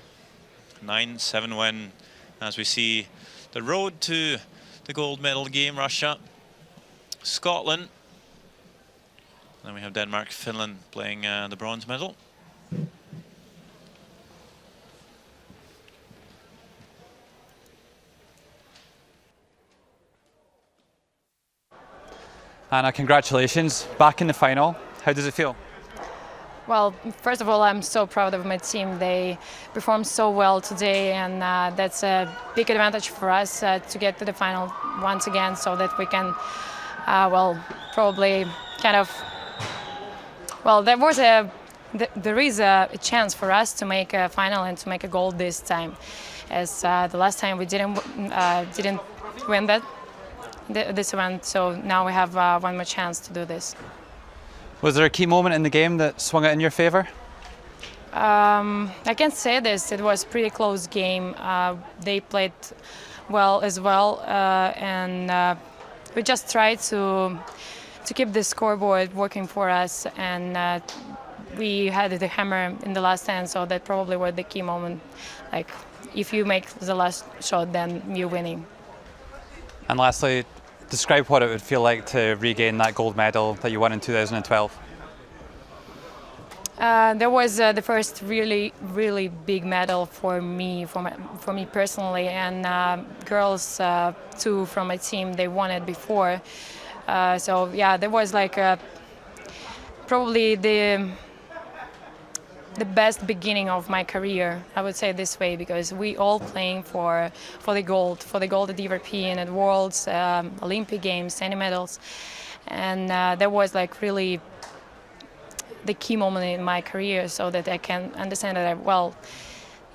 S2: 9-7 win as we see the road to the gold medal game. Russia, Scotland, then we have Denmark, Finland playing the bronze medal.
S1: Anna, congratulations, back in the final. How does it feel?
S7: Well, first of all, I'm so proud of my team. They performed so well today, and that's a big advantage for us to get to the final once again, so that we can, well, probably kind of, well, there is a chance for us to make a final and to make a gold this time, as the last time we didn't win this event, so now we have one more chance to do this.
S1: Was there a key moment in the game that swung it in your favor?
S7: I can't say this. It was a pretty close game. They played well as well, and we just tried to keep the scoreboard working for us, and we had the hammer in the last end, so that probably was the key moment. Like, if you make the last shot, then you're winning.
S1: And lastly, describe what it would feel like to regain that gold medal that you won in 2012.
S7: That was the first really big medal for me personally, and girls too from my team, they won it before. So yeah, that was like probably the best beginning of my career, I would say this way, because we all playing for the gold at European, at Worlds, Olympic Games, any medals, and that was like really the key moment in my career, so that I can understand that, well,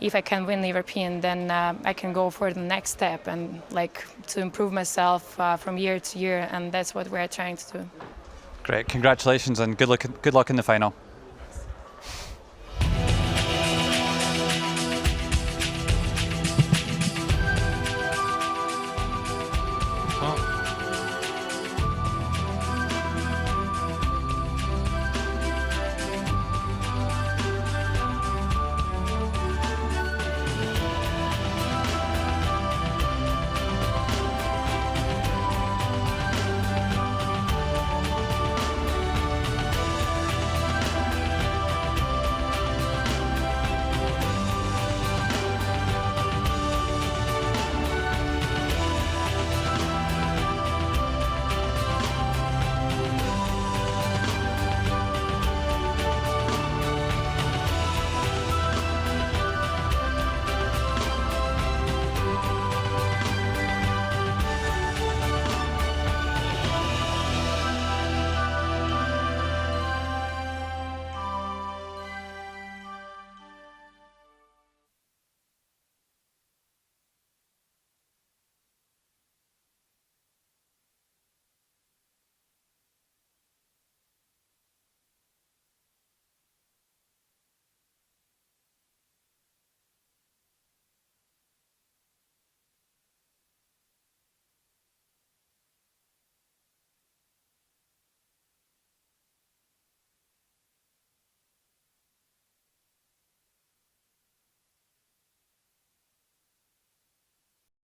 S7: if I can win the European, then I can go for the next step and like to improve myself from year to year, and that's what we're trying to do.
S1: Great, congratulations and good luck in the final.